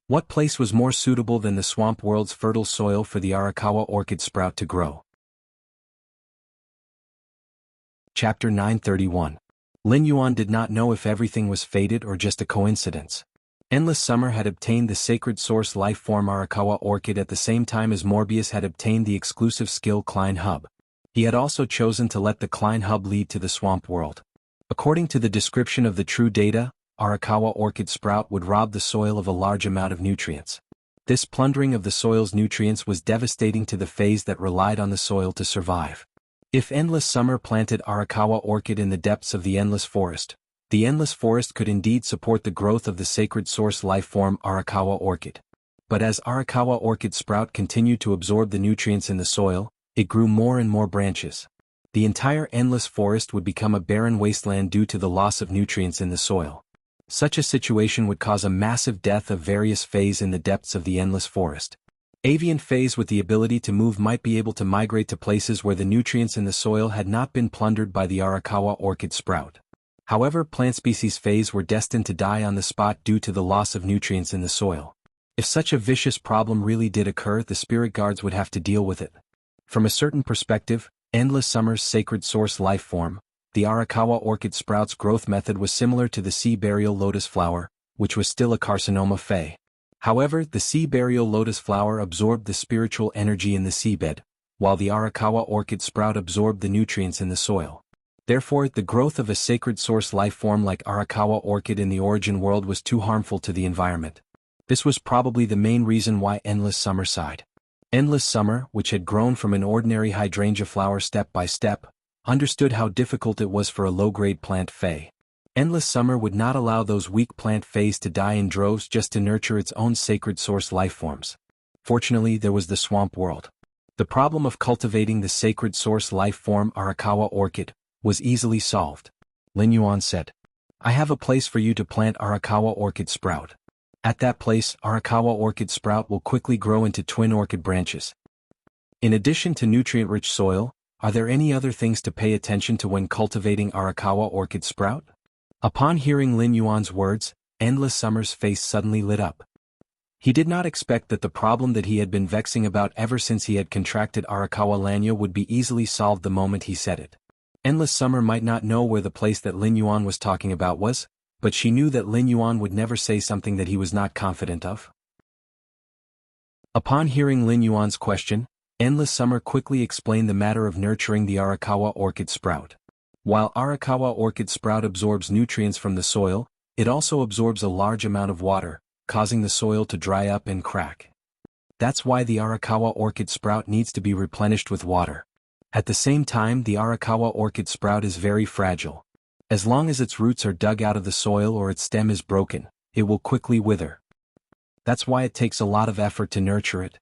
What place was more suitable than the swamp world's fertile soil for the Arakawa orchid sprout to grow? Chapter 931. Lin Yuan did not know if everything was fated or just a coincidence. Endless Summer had obtained the sacred source life form Arakawa Orchid at the same time as Morbius had obtained the exclusive skill Klein Hub. He had also chosen to let the Klein Hub lead to the swamp world. According to the description of the true data, Arakawa Orchid Sprout would rob the soil of a large amount of nutrients. This plundering of the soil's nutrients was devastating to the phase that relied on the soil to survive. If Endless Summer planted Arakawa Orchid in the depths of the Endless Forest, the Endless Forest could indeed support the growth of the sacred source life form Arakawa Orchid. But as Arakawa Orchid Sprout continued to absorb the nutrients in the soil, it grew more and more branches. The entire Endless Forest would become a barren wasteland due to the loss of nutrients in the soil. Such a situation would cause a massive death of various Fays in the depths of the Endless Forest. Avian Fays with the ability to move might be able to migrate to places where the nutrients in the soil had not been plundered by the Arakawa Orchid Sprout. However, plant species Fays were destined to die on the spot due to the loss of nutrients in the soil. If such a vicious problem really did occur, the spirit guards would have to deal with it. From a certain perspective, Endless Summer's sacred source life form, the Arakawa Orchid Sprout's growth method was similar to the sea burial lotus flower, which was still a carcinoma Fey. However, the sea burial lotus flower absorbed the spiritual energy in the seabed, while the Arakawa Orchid Sprout absorbed the nutrients in the soil. Therefore, the growth of a sacred source life form like Arakawa Orchid in the origin world was too harmful to the environment. This was probably the main reason why Endless Summer sighed. Endless Summer, which had grown from an ordinary hydrangea flower step by step, understood how difficult it was for a low-grade plant Fey. Endless Summer would not allow those weak plant Fays to die in droves just to nurture its own sacred source life forms. Fortunately, there was the swamp world. The problem of cultivating the sacred source life form Arakawa Orchid was easily solved. Lin Yuan said, "I have a place for you to plant Arakawa Orchid Sprout. At that place, Arakawa Orchid Sprout will quickly grow into twin orchid branches. In addition to nutrient-rich soil, are there any other things to pay attention to when cultivating Arakawa Orchid Sprout?" Upon hearing Lin Yuan's words, Endless Summer's face suddenly lit up. He did not expect that the problem that he had been vexing about ever since he had contracted Arakawa Lanya would be easily solved the moment he said it. Endless Summer might not know where the place that Lin Yuan was talking about was, but she knew that Lin Yuan would never say something that he was not confident of. Upon hearing Lin Yuan's question, Endless Summer quickly explained the matter of nurturing the Arakawa Orchid Sprout. While Arakawa Orchid Sprout absorbs nutrients from the soil, it also absorbs a large amount of water, causing the soil to dry up and crack. That's why the Arakawa Orchid Sprout needs to be replenished with water. At the same time, the Arakawa Orchid Sprout is very fragile. As long as its roots are dug out of the soil or its stem is broken, it will quickly wither. That's why it takes a lot of effort to nurture it.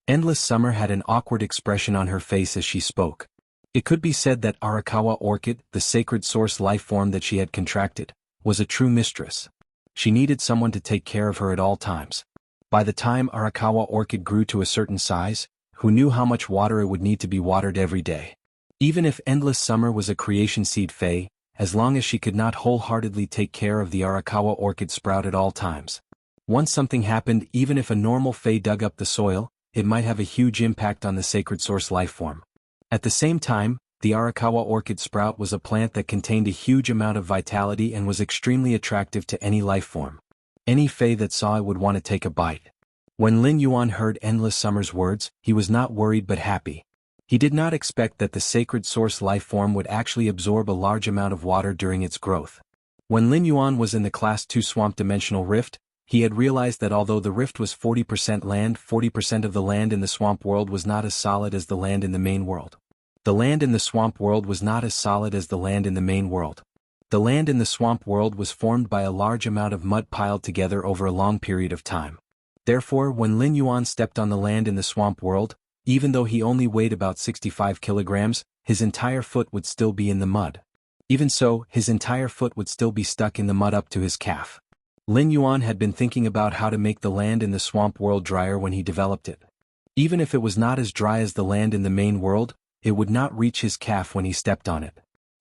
Endless Summer had an awkward expression on her face as she spoke. It could be said that Arakawa Orchid, the sacred source life form that she had contracted, was a true mistress. She needed someone to take care of her at all times. By the time Arakawa Orchid grew to a certain size, who knew how much water it would need to be watered every day? Even if Endless Summer was a creation seed Fey, as long as she could not wholeheartedly take care of the Arakawa Orchid Sprout at all times. Once something happened, even if a normal Fey dug up the soil, it might have a huge impact on the sacred source life form. At the same time, the Arakawa Orchid Sprout was a plant that contained a huge amount of vitality and was extremely attractive to any life form. Any Fey that saw it would want to take a bite. When Lin Yuan heard Endless Summer's words, he was not worried but happy. He did not expect that the sacred source life form would actually absorb a large amount of water during its growth. When Lin Yuan was in the Class 2 Swamp Dimensional Rift, he had realized that although the rift was 40% land, 40% of the land in the swamp world was not as solid as the land in the main world. The land in the swamp world was not as solid as the land in the main world. The land in the swamp world was formed by a large amount of mud piled together over a long period of time. Therefore, when Lin Yuan stepped on the land in the swamp world, even though he only weighed about 65 kilograms, his entire foot would still be in the mud. Even so, his entire foot would still be stuck in the mud up to his calf. Lin Yuan had been thinking about how to make the land in the swamp world drier when he developed it. Even if it was not as dry as the land in the main world, it would not reach his calf when he stepped on it.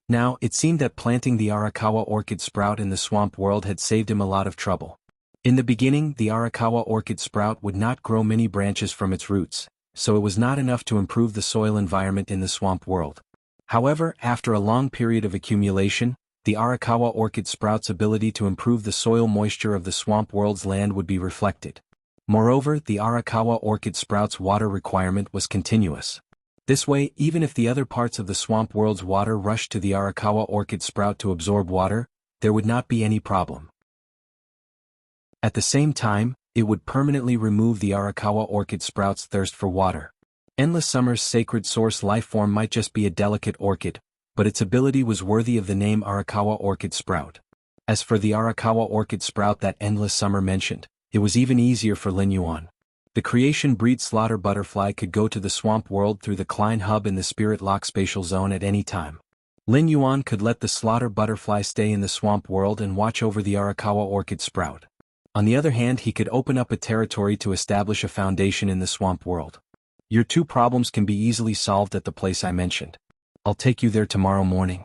Now, it seemed that planting the Arakawa Orchid Sprout in the swamp world had saved him a lot of trouble. In the beginning, the Arakawa Orchid Sprout would not grow many branches from its roots, so it was not enough to improve the soil environment in the swamp world. However, after a long period of accumulation, the Arakawa orchid sprout's ability to improve the soil moisture of the swamp world's land would be reflected. Moreover, the Arakawa orchid sprout's water requirement was continuous. This way, even if the other parts of the swamp world's water rushed to the Arakawa orchid sprout to absorb water, there would not be any problem. At the same time, it would permanently remove the Arakawa orchid sprout's thirst for water. Endless Summer's sacred source lifeform might just be a delicate orchid, but its ability was worthy of the name Arakawa orchid sprout. As for the Arakawa orchid sprout that Endless Summer mentioned, it was even easier for Lin Yuan. The creation breed slaughter butterfly could go to the swamp world through the Klein hub in the Spirit Lock spatial zone at any time. Lin Yuan could let the slaughter butterfly stay in the swamp world and watch over the Arakawa orchid sprout. On the other hand, he could open up a territory to establish a foundation in the swamp world. Your two problems can be easily solved at the place I mentioned. I'll take you there tomorrow morning.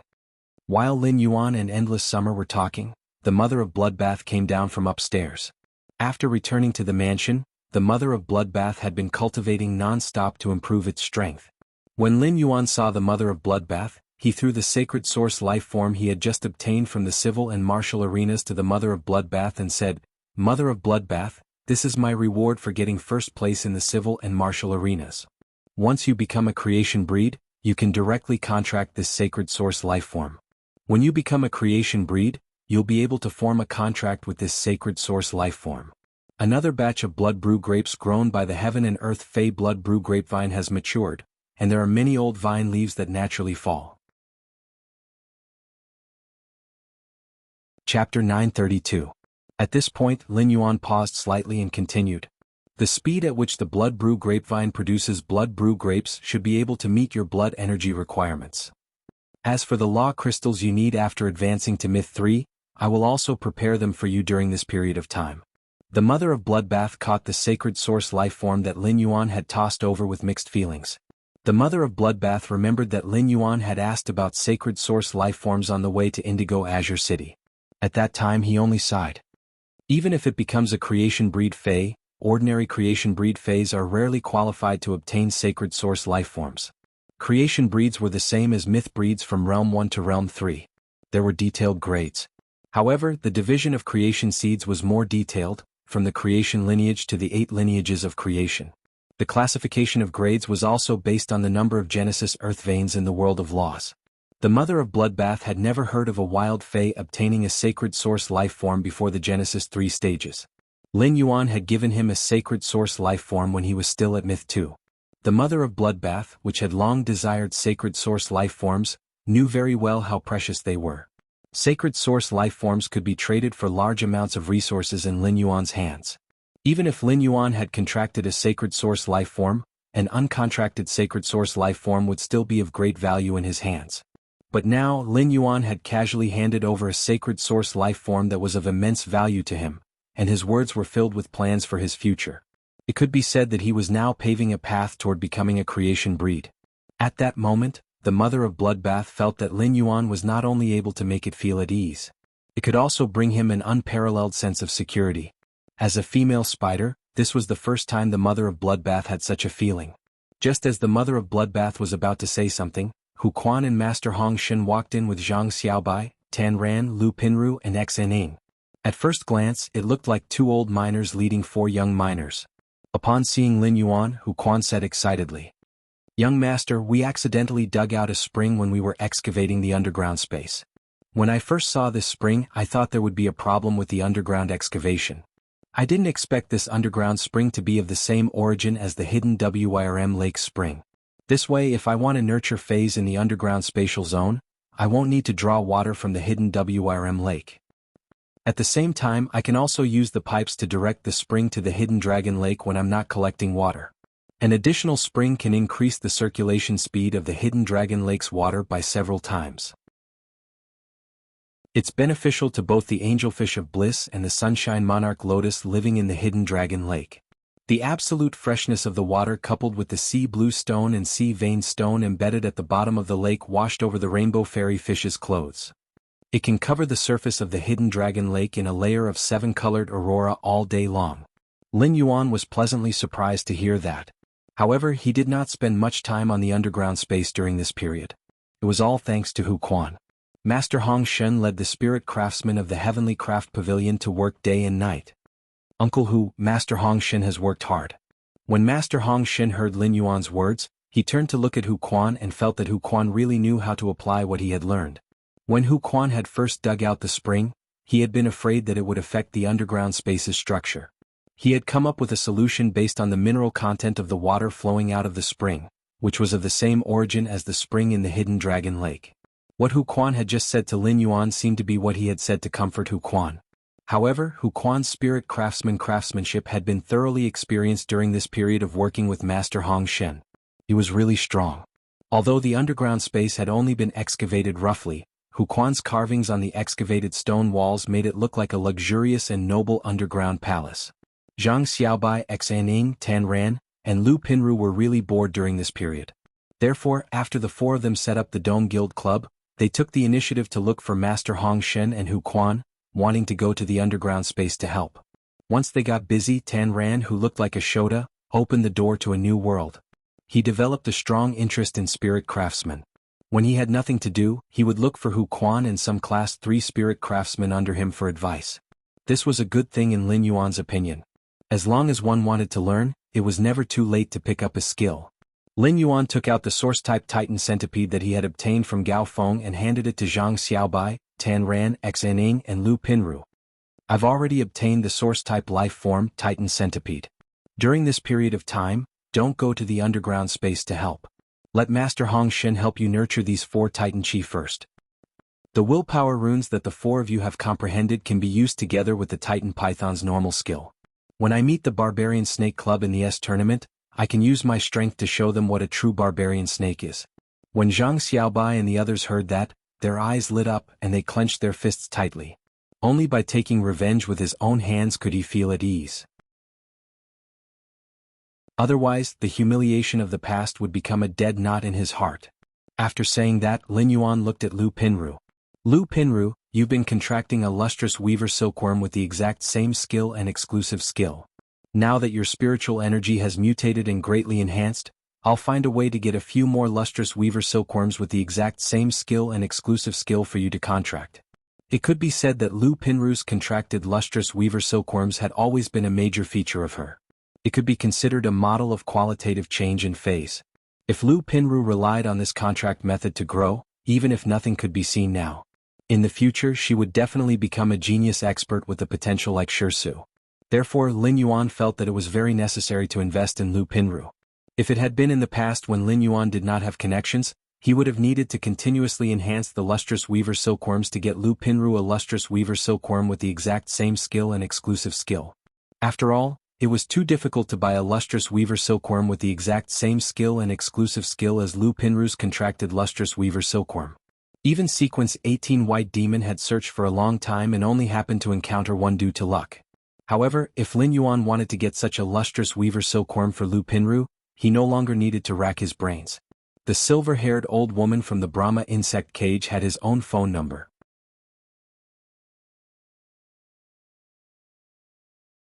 While Lin Yuan and Endless Summer were talking, the mother of Bloodbath came down from upstairs. After returning to the mansion, the mother of Bloodbath had been cultivating non-stop to improve its strength. When Lin Yuan saw the mother of Bloodbath, he threw the sacred source life form he had just obtained from the civil and martial arenas to the mother of Bloodbath and said, "Mother of Bloodbath, this is my reward for getting first place in the civil and martial arenas. Once you become a creation breed, you can directly contract this sacred source life form. When you become a creation breed, you'll be able to form a contract with this sacred source life form." Another batch of blood brew grapes grown by the Heaven and Earth Fey blood brew grapevine has matured, and there are many old vine leaves that naturally fall. Chapter 932. At this point, Lin Yuan paused slightly and continued. The speed at which the blood brew grapevine produces blood brew grapes should be able to meet your blood energy requirements. As for the law crystals you need after advancing to Myth 3, I will also prepare them for you during this period of time. The mother of Bloodbath caught the sacred source life form that Lin Yuan had tossed over with mixed feelings. The mother of Bloodbath remembered that Lin Yuan had asked about sacred source life forms on the way to Indigo Azure City. At that time he only sighed. Even if it becomes a creation breed Fey, ordinary creation breed Feys are rarely qualified to obtain sacred source life forms. Creation breeds were the same as myth breeds from Realm 1 to Realm 3. There were detailed grades. However, the division of creation seeds was more detailed, from the creation lineage to the 8 lineages of creation. The classification of grades was also based on the number of Genesis Earth veins in the world of laws. The mother of Bloodbath had never heard of a wild Fey obtaining a sacred source life form before the Genesis 3 stages. Lin Yuan had given him a sacred source life form when he was still at Myth 2. The mother of Bloodbath, which had long desired sacred source life forms, knew very well how precious they were. Sacred source life forms could be traded for large amounts of resources in Lin Yuan's hands. Even if Lin Yuan had contracted a sacred source life form, an uncontracted sacred source life form would still be of great value in his hands. But now Lin Yuan had casually handed over a sacred source life form that was of immense value to him, and his words were filled with plans for his future. It could be said that he was now paving a path toward becoming a creation breed. At that moment, the mother of Bloodbath felt that Lin Yuan was not only able to make it feel at ease, it could also bring him an unparalleled sense of security. As a female spider, this was the first time the mother of Bloodbath had such a feeling. Just as the mother of Bloodbath was about to say something, Hu Quan and Master Hong Shen walked in with Zhang Xiaobai, Tan Ran, Lu Pinru and XNing. At first glance, it looked like 2 old miners leading 4 young miners. Upon seeing Lin Yuan, Hu Quan said excitedly, "Young master, we accidentally dug out a spring when we were excavating the underground space. When I first saw this spring, I thought there would be a problem with the underground excavation. I didn't expect this underground spring to be of the same origin as the hidden WIRM Lake spring. This way, if I want to nurture phase in the underground spatial zone, I won't need to draw water from the hidden WIRM Lake. At the same time, I can also use the pipes to direct the spring to the hidden Dragon Lake when I'm not collecting water. An additional spring can increase the circulation speed of the hidden Dragon Lake's water by several times. It's beneficial to both the angelfish of bliss and the sunshine monarch lotus living in the hidden Dragon Lake. The absolute freshness of the water coupled with the sea blue stone and sea vein stone embedded at the bottom of the lake washed over the rainbow fairy fish's clothes. It can cover the surface of the hidden Dragon Lake in a layer of 7-colored aurora all day long. Lin Yuan was pleasantly surprised to hear that. However, he did not spend much time on the underground space during this period. It was all thanks to Hu Quan. Master Hong Shen led the spirit craftsmen of the Heavenly Craft Pavilion to work day and night. Uncle Hu, Master Hong Shen has worked hard. When Master Hong Shen heard Lin Yuan's words, he turned to look at Hu Quan and felt that Hu Quan really knew how to apply what he had learned. When Hu Quan had first dug out the spring, he had been afraid that it would affect the underground space's structure. He had come up with a solution based on the mineral content of the water flowing out of the spring, which was of the same origin as the spring in the hidden Dragon Lake. What Hu Quan had just said to Lin Yuan seemed to be what he had said to comfort Hu Quan. However, Hu Quan's spirit craftsmanship had been thoroughly experienced during this period of working with Master Hong Shen. He was really strong. Although the underground space had only been excavated roughly, Hu Quan's carvings on the excavated stone walls made it look like a luxurious and noble underground palace. Zhang Xiaobai, Xaning, Tan Ran, and Lu Pinru were really bored during this period. Therefore, after the four of them set up the Dome Guild Club, they took the initiative to look for Master Hong Shen and Hu Quan, wanting to go to the underground space to help. Once they got busy, Tan Ran, who looked like a Shota, opened the door to a new world. He developed a strong interest in spirit craftsmen. When he had nothing to do, he would look for Hu Quan and some Class 3 spirit craftsmen under him for advice. This was a good thing in Lin Yuan's opinion. As long as one wanted to learn, it was never too late to pick up a skill. Lin Yuan took out the source-type Titan centipede that he had obtained from Gao Feng and handed it to Zhang Xiaobai, Tan Ran, Xaning, and Lu Pinru. I've already obtained the source-type life-form Titan centipede. During this period of time, don't go to the underground space to help. Let Master Hong Shen help you nurture these 4 Titan Chi first. The willpower runes that the 4 of you have comprehended can be used together with the Titan Python's normal skill. When I meet the Barbarian Snake Club in the S tournament, I can use my strength to show them what a true barbarian snake is. When Zhang Xiaobai and the others heard that, their eyes lit up and they clenched their fists tightly. Only by taking revenge with his own hands could he feel at ease. Otherwise, the humiliation of the past would become a dead knot in his heart. After saying that, Lin Yuan looked at Lu Pinru. Lu Pinru, you've been contracting a lustrous weaver silkworm with the exact same skill and exclusive skill. Now that your spiritual energy has mutated and greatly enhanced, I'll find a way to get a few more lustrous weaver silkworms with the exact same skill and exclusive skill for you to contract. It could be said that Lu Pinru's contracted lustrous weaver silkworms had always been a major feature of her. It could be considered a model of qualitative change in phase. If Lu Pinru relied on this contract method to grow, even if nothing could be seen now, in the future she would definitely become a genius expert with the potential like Shirsu. Therefore, Lin Yuan felt that it was very necessary to invest in Lu Pinru. If it had been in the past when Lin Yuan did not have connections, he would have needed to continuously enhance the lustrous weaver silkworms to get Lu Pinru a lustrous weaver silkworm with the exact same skill and exclusive skill. After all, it was too difficult to buy a lustrous weaver silkworm with the exact same skill and exclusive skill as Lu Pinru's contracted lustrous weaver silkworm. Even Sequence 18 White Demon had searched for a long time and only happened to encounter one due to luck. However, if Lin Yuan wanted to get such a lustrous weaver silkworm for Lu Pinru, he no longer needed to rack his brains. The silver-haired old woman from the Brahma insect cage had his own phone number.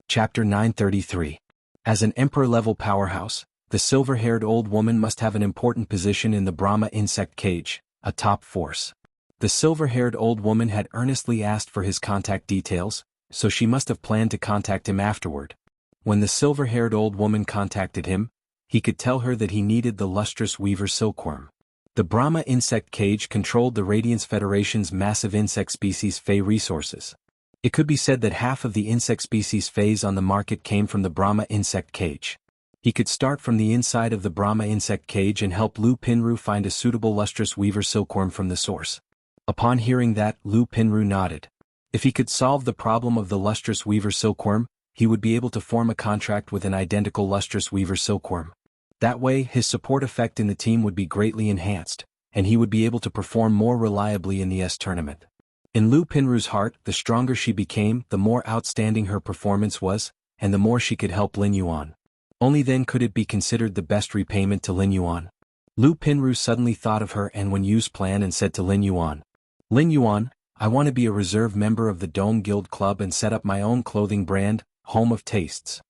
Chapter 933. As an emperor-level powerhouse, the silver-haired old woman must have an important position in the Brahma insect cage, a top force. The silver-haired old woman had earnestly asked for his contact details, so she must have planned to contact him afterward. When the silver-haired old woman contacted him, he could tell her that he needed the lustrous weaver silkworm. The Brahma insect cage controlled the Radiance Federation's massive insect species Fey resources. It could be said that half of the insect species Feys on the market came from the Brahma insect cage. He could start from the inside of the Brahma insect cage and help Lu Pinru find a suitable lustrous weaver silkworm from the source. Upon hearing that, Lu Pinru nodded. If he could solve the problem of the lustrous weaver silkworm, he would be able to form a contract with an identical lustrous weaver silkworm. That way, his support effect in the team would be greatly enhanced, and he would be able to perform more reliably in the S tournament. In Lu Pinru's heart, the stronger she became, the more outstanding her performance was, and the more she could help Lin Yuan. Only then could it be considered the best repayment to Lin Yuan. Lu Pinru suddenly thought of her and Wen Yu's plan and said to Lin Yuan, "Lin Yuan, I want to be a reserve member of the Dome Guild Club and set up my own clothing brand, Home of Tastes.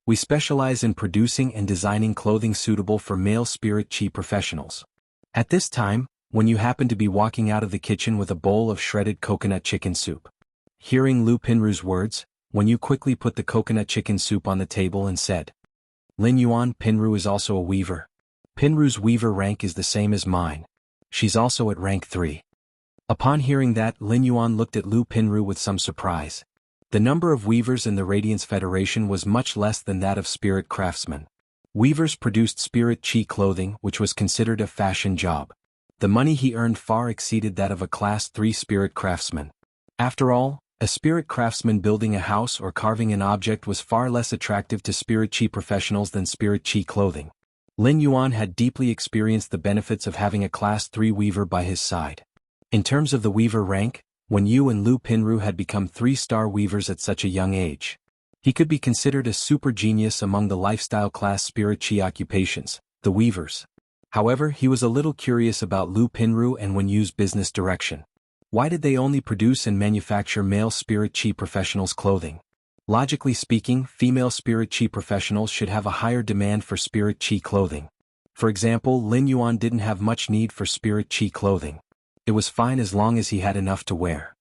We specialize in producing and designing clothing suitable for male spirit chi professionals." At this time, when you happened to be walking out of the kitchen with a bowl of shredded coconut chicken soup. Hearing Lu Pinru's words, when you quickly put the coconut chicken soup on the table and said, "Lin Yuan, Pinru is also a weaver. Pinru's weaver rank is the same as mine. She's also at rank 3. Upon hearing that, Lin Yuan looked at Lu Pinru with some surprise. The number of weavers in the Radiance Federation was much less than that of spirit craftsmen. Weavers produced spirit chi clothing, which was considered a fashion job. The money he earned far exceeded that of a class 3 spirit craftsman. After all, a spirit craftsman building a house or carving an object was far less attractive to spirit chi professionals than spirit chi clothing. Lin Yuan had deeply experienced the benefits of having a class 3 weaver by his side. In terms of the weaver rank, when you and Lu Pinru had become 3-star weavers at such a young age, he could be considered a super genius among the lifestyle class spirit chi occupations, the weavers. However, he was a little curious about Lu Pinru and Wen Yu's business direction. Why did they only produce and manufacture male spirit chi professionals' clothing? Logically speaking, female spirit chi professionals should have a higher demand for spirit chi clothing. For example, Lin Yuan didn't have much need for spirit chi clothing. It was fine as long as he had enough to wear.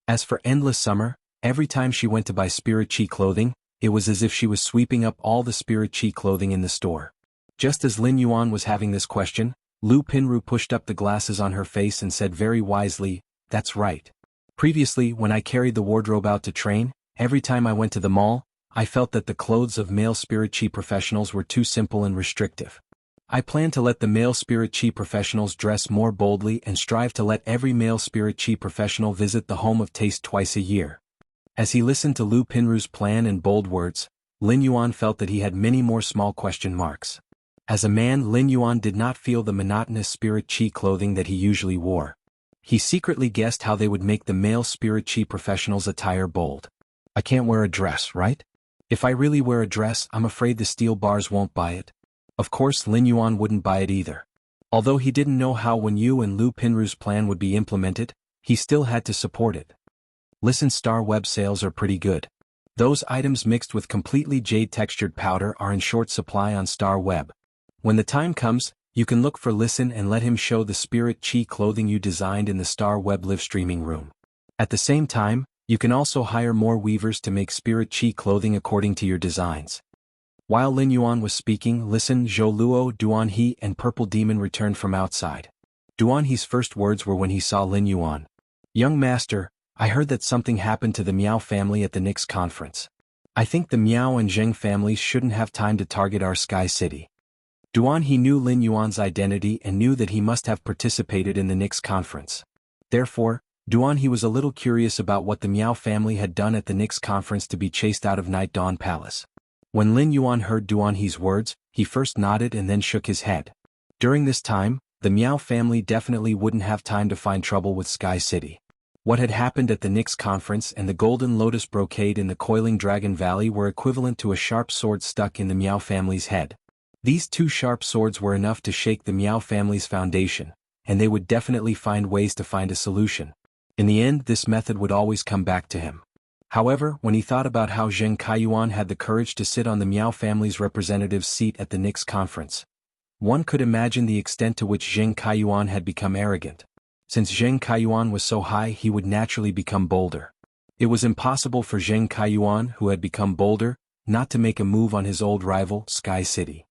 As for Endless Summer, every time she went to buy spirit chi clothing, it was as if she was sweeping up all the spirit chi clothing in the store. Just as Lin Yuan was having this question, Lu Pinru pushed up the glasses on her face and said very wisely, "That's right. Previously, when I carried the wardrobe out to train, every time I went to the mall, I felt that the clothes of male spirit chi professionals were too simple and restrictive. I plan to let the male spirit chi professionals dress more boldly and strive to let every male spirit chi professional visit the Home of Taste twice a year." As he listened to Lu Pinru's plan and bold words, Lin Yuan felt that he had many more small question marks. As a man, Lin Yuan did not feel the monotonous spirit chi clothing that he usually wore. He secretly guessed how they would make the male spirit chi professionals' attire bold. "I can't wear a dress, right? If I really wear a dress, I'm afraid the steel bars won't buy it." Of course, Lin Yuan wouldn't buy it either. Although he didn't know how Wen Yu and Lu Pinru's plan would be implemented, he still had to support it. Listen, Star Web sales are pretty good. Those items mixed with completely jade-textured powder are in short supply on Star Web. When the time comes, you can look for Listen and let him show the spirit chi clothing you designed in the Star Web live streaming room. At the same time, you can also hire more weavers to make spirit chi clothing according to your designs. While Lin Yuan was speaking, Listen, Zhou Luo, Duan He, and Purple Demon returned from outside. Duan He's first words were when he saw Lin Yuan. "Young master, I heard that something happened to the Miao family at the Nix conference. I think the Miao and Zheng families shouldn't have time to target our Sky City." Duan He knew Lin Yuan's identity and knew that he must have participated in the Nix conference. Therefore, Duan He was a little curious about what the Miao family had done at the Nix conference to be chased out of Night Dawn Palace. When Lin Yuan heard Duan He's words, he first nodded and then shook his head. During this time, the Miao family definitely wouldn't have time to find trouble with Sky City. What had happened at the Nix conference and the Golden Lotus brocade in the Coiling Dragon Valley were equivalent to a sharp sword stuck in the Miao family's head. These 2 sharp swords were enough to shake the Miao family's foundation, and they would definitely find ways to find a solution. In the end, this method would always come back to him. However, when he thought about how Zheng Kaiyuan had the courage to sit on the Miao family's representative's seat at the Nix conference, one could imagine the extent to which Zheng Kaiyuan had become arrogant. Since Zheng Kaiyuan was so high, he would naturally become bolder. It was impossible for Zheng Kaiyuan, who had become bolder, not to make a move on his old rival, Sky City.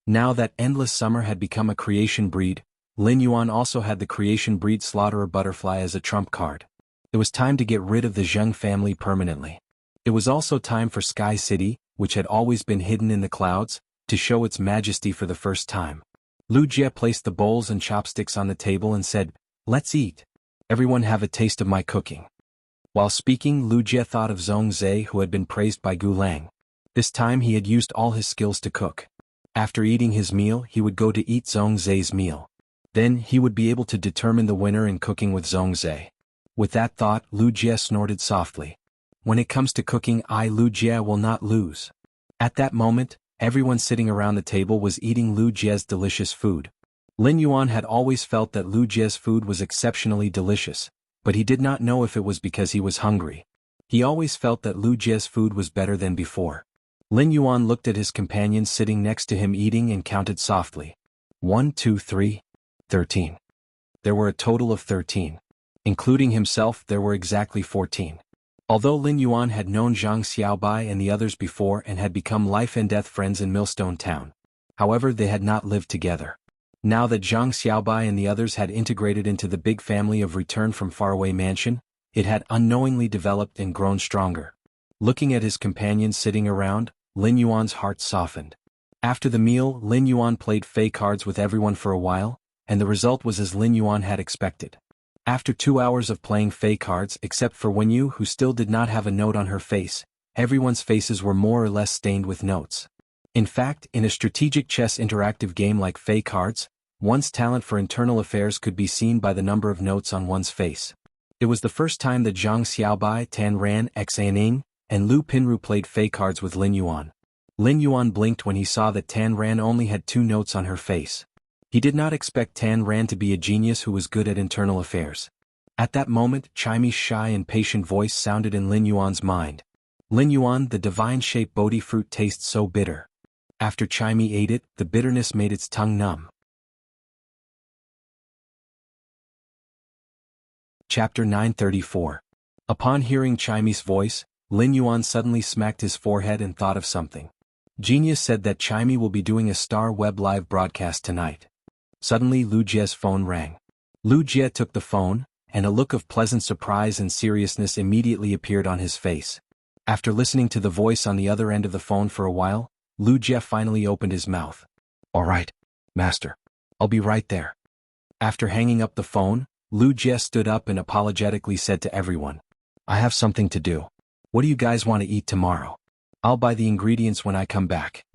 Now that Endless Summer had become a creation breed, Lin Yuan also had the creation breed Slaughterer Butterfly as a trump card. It was time to get rid of the Zheng family permanently. It was also time for Sky City, which had always been hidden in the clouds, to show its majesty for the first time. Lu Jie placed the bowls and chopsticks on the table and said, "Let's eat. Everyone have a taste of my cooking." While speaking, Lu Jie thought of Zhong Zhe, who had been praised by Gu Lang. This time he had used all his skills to cook. After eating his meal, he would go to eat Zhong Zhe's meal. Then he would be able to determine the winner in cooking with Zhong Zhe. With that thought, Lu Jie snorted softly. "When it comes to cooking, I, Lu Jie, will not lose." At that moment, everyone sitting around the table was eating Lu Jie's delicious food. Lin Yuan had always felt that Lu Jie's food was exceptionally delicious, but he did not know if it was because he was hungry. He always felt that Lu Jie's food was better than before. Lin Yuan looked at his companion sitting next to him eating and counted softly. 1, 2, 3, 13. There were a total of 13. Including himself, there were exactly 14. Although Lin Yuan had known Zhang Xiaobai and the others before and had become life-and-death friends in Millstone Town, however they had not lived together. Now that Zhang Xiaobai and the others had integrated into the big family of Return from Faraway Mansion, it had unknowingly developed and grown stronger. Looking at his companions sitting around, Lin Yuan's heart softened. After the meal, Lin Yuan played Fey cards with everyone for a while, and the result was as Lin Yuan had expected. After 2 hours of playing Fey cards, except for Wen Yu who still did not have a note on her face, everyone's faces were more or less stained with notes. In fact, in a strategic chess interactive game like Fey cards, one's talent for internal affairs could be seen by the number of notes on one's face. It was the first time that Zhang Xiaobai, Tan Ran, Xaning, and Lu Pinru played Fey cards with Lin Yuan. Lin Yuan blinked when he saw that Tan Ran only had 2 notes on her face. He did not expect Tan Ran to be a genius who was good at internal affairs. At that moment, Chimi's shy and patient voice sounded in Lin Yuan's mind. Lin Yuan, the divine-shaped Bodhi fruit tastes so bitter. After Chimi ate it, the bitterness made its tongue numb. Chapter 934. Upon hearing Chimi's voice, Lin Yuan suddenly smacked his forehead and thought of something. Genius said that Chimi will be doing a Star Web live broadcast tonight. Suddenly Lu Jie's phone rang. Lu Jie took the phone, and a look of pleasant surprise and seriousness immediately appeared on his face. After listening to the voice on the other end of the phone for a while, Lu Jie finally opened his mouth. "All right, Master. I'll be right there." After hanging up the phone, Lu Jie stood up and apologetically said to everyone, "I have something to do. What do you guys want to eat tomorrow? I'll buy the ingredients when I come back."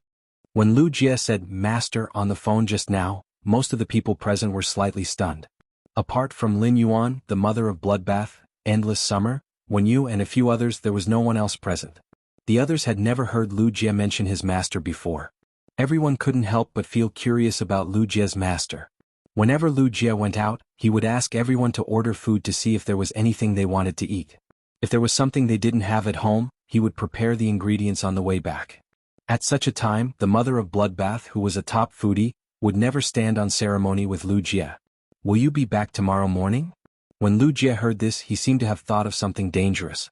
When Lu Jie said "Master" on the phone just now, most of the people present were slightly stunned. Apart from Lin Yuan, the mother of Bloodbath, Endless Summer, Wen Yu and a few others, there was no one else present. The others had never heard Lu Jie mention his master before. Everyone couldn't help but feel curious about Lu Jie's master. Whenever Lu Jie went out, he would ask everyone to order food to see if there was anything they wanted to eat. If there was something they didn't have at home, he would prepare the ingredients on the way back. At such a time, the mother of Bloodbath, who was a top foodie, would never stand on ceremony with Lu Jie. "Will you be back tomorrow morning?" When Lu Jie heard this, he seemed to have thought of something dangerous.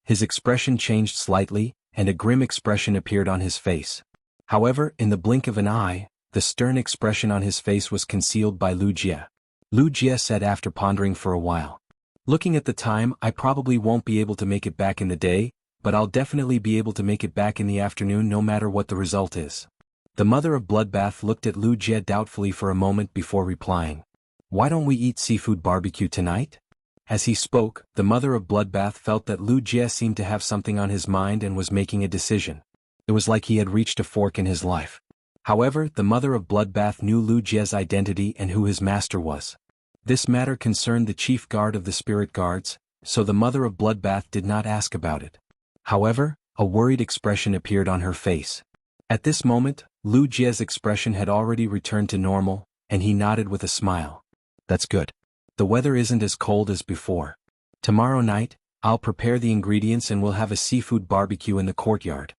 His expression changed slightly, and a grim expression appeared on his face. However, in the blink of an eye, the stern expression on his face was concealed by Lu Jie. Lu Jie said after pondering for a while, "Looking at the time, I probably won't be able to make it back in the day, but I'll definitely be able to make it back in the afternoon no matter what the result is." The mother of Bloodbath looked at Lu Jie doubtfully for a moment before replying, "Why don't we eat seafood barbecue tonight?" As he spoke, the mother of Bloodbath felt that Lu Jie seemed to have something on his mind and was making a decision. It was like he had reached a fork in his life. However, the mother of Bloodbath knew Lu Jie's identity and who his master was. This matter concerned the chief guard of the spirit guards, so the mother of Bloodbath did not ask about it. However, a worried expression appeared on her face. At this moment, Lu Jie's expression had already returned to normal, and he nodded with a smile. "That's good. The weather isn't as cold as before. Tomorrow night, I'll prepare the ingredients and we'll have a seafood barbecue in the courtyard."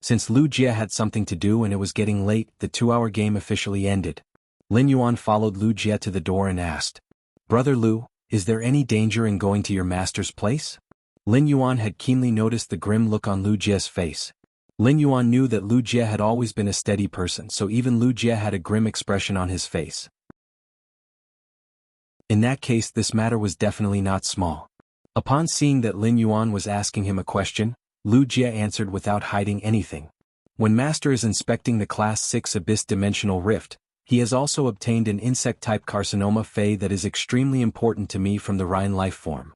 Since Lu Jie had something to do and it was getting late, the 2-hour game officially ended. Lin Yuan followed Lu Jie to the door and asked, "Brother Lu, is there any danger in going to your master's place?" Lin Yuan had keenly noticed the grim look on Lu Jie's face. Lin Yuan knew that Lu Jie had always been a steady person, so even Lu Jie had a grim expression on his face. In that case, this matter was definitely not small. Upon seeing that Lin Yuan was asking him a question, Lu Jie answered without hiding anything. "When Master is inspecting the Class 6 Abyss Dimensional Rift, he has also obtained an insect-type carcinoma Fey that is extremely important to me from the Rhine life form.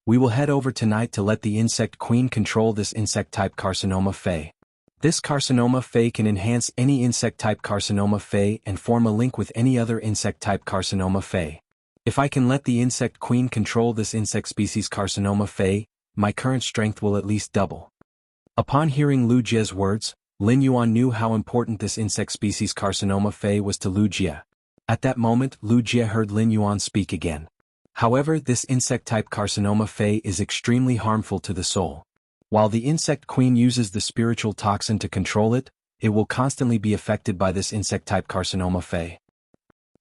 We will head over tonight to let the Insect Queen control this insect-type carcinoma Fey. This carcinoma Fey can enhance any insect-type carcinoma Fey and form a link with any other insect-type carcinoma Fey. If I can let the Insect Queen control this insect species carcinoma Fey, my current strength will at least double." Upon hearing Lu Jie's words, Lin Yuan knew how important this insect species carcinoma Fey was to Lu Jie. At that moment, Lu Jie heard Lin Yuan speak again. However, this insect-type carcinoma Fey is extremely harmful to the soul. While the Insect Queen uses the spiritual toxin to control it, it will constantly be affected by this insect-type carcinoma Fey.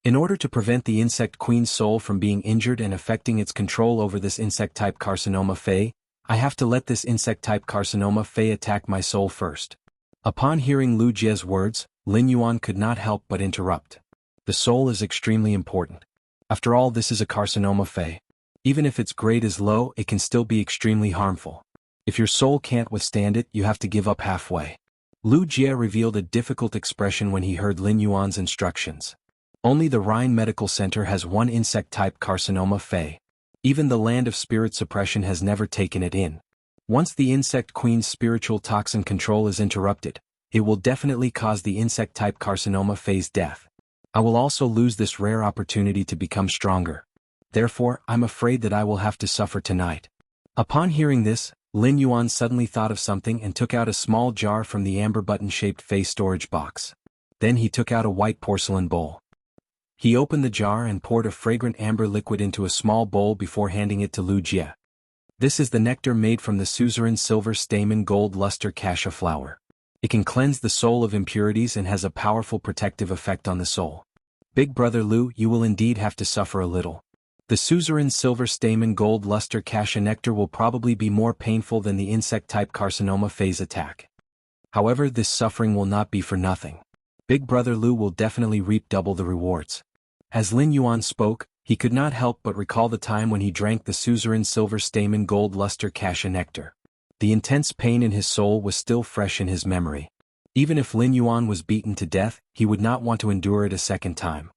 In order to prevent the insect queen's soul from being injured and affecting its control over this insect-type carcinoma Fey, I have to let this insect-type carcinoma Fey attack my soul first. Upon hearing Lu Jie's words, Lin Yuan could not help but interrupt. The soul is extremely important. After all, this is a carcinoma Fey. Even if its grade is low, it can still be extremely harmful. If your soul can't withstand it, you have to give up halfway. Lu Jie revealed a difficult expression when he heard Lin Yuan's instructions. Only the Rhine Medical Center has one insect-type carcinoma Fey. Even the Land of Spirit Suppression has never taken it in. Once the insect queen's spiritual toxin control is interrupted, it will definitely cause the insect-type carcinoma Fey's death. I will also lose this rare opportunity to become stronger. Therefore, I'm afraid that I will have to suffer tonight. Upon hearing this, Lin Yuan suddenly thought of something and took out a small jar from the amber button-shaped Fey storage box. Then he took out a white porcelain bowl. He opened the jar and poured a fragrant amber liquid into a small bowl before handing it to Lu Jie. This is the nectar made from the suzerain silver stamen gold luster cassia flower. It can cleanse the soul of impurities and has a powerful protective effect on the soul. Big brother Lu, you will indeed have to suffer a little. The suzerain silver stamen gold luster cassia nectar will probably be more painful than the insect-type carcinoma Fey's attack. However, this suffering will not be for nothing. Big brother Lu will definitely reap double the rewards. As Lin Yuan spoke, he could not help but recall the time when he drank the suzerain silver stamen gold luster cassia nectar. The intense pain in his soul was still fresh in his memory. Even if Lin Yuan was beaten to death, he would not want to endure it a second time.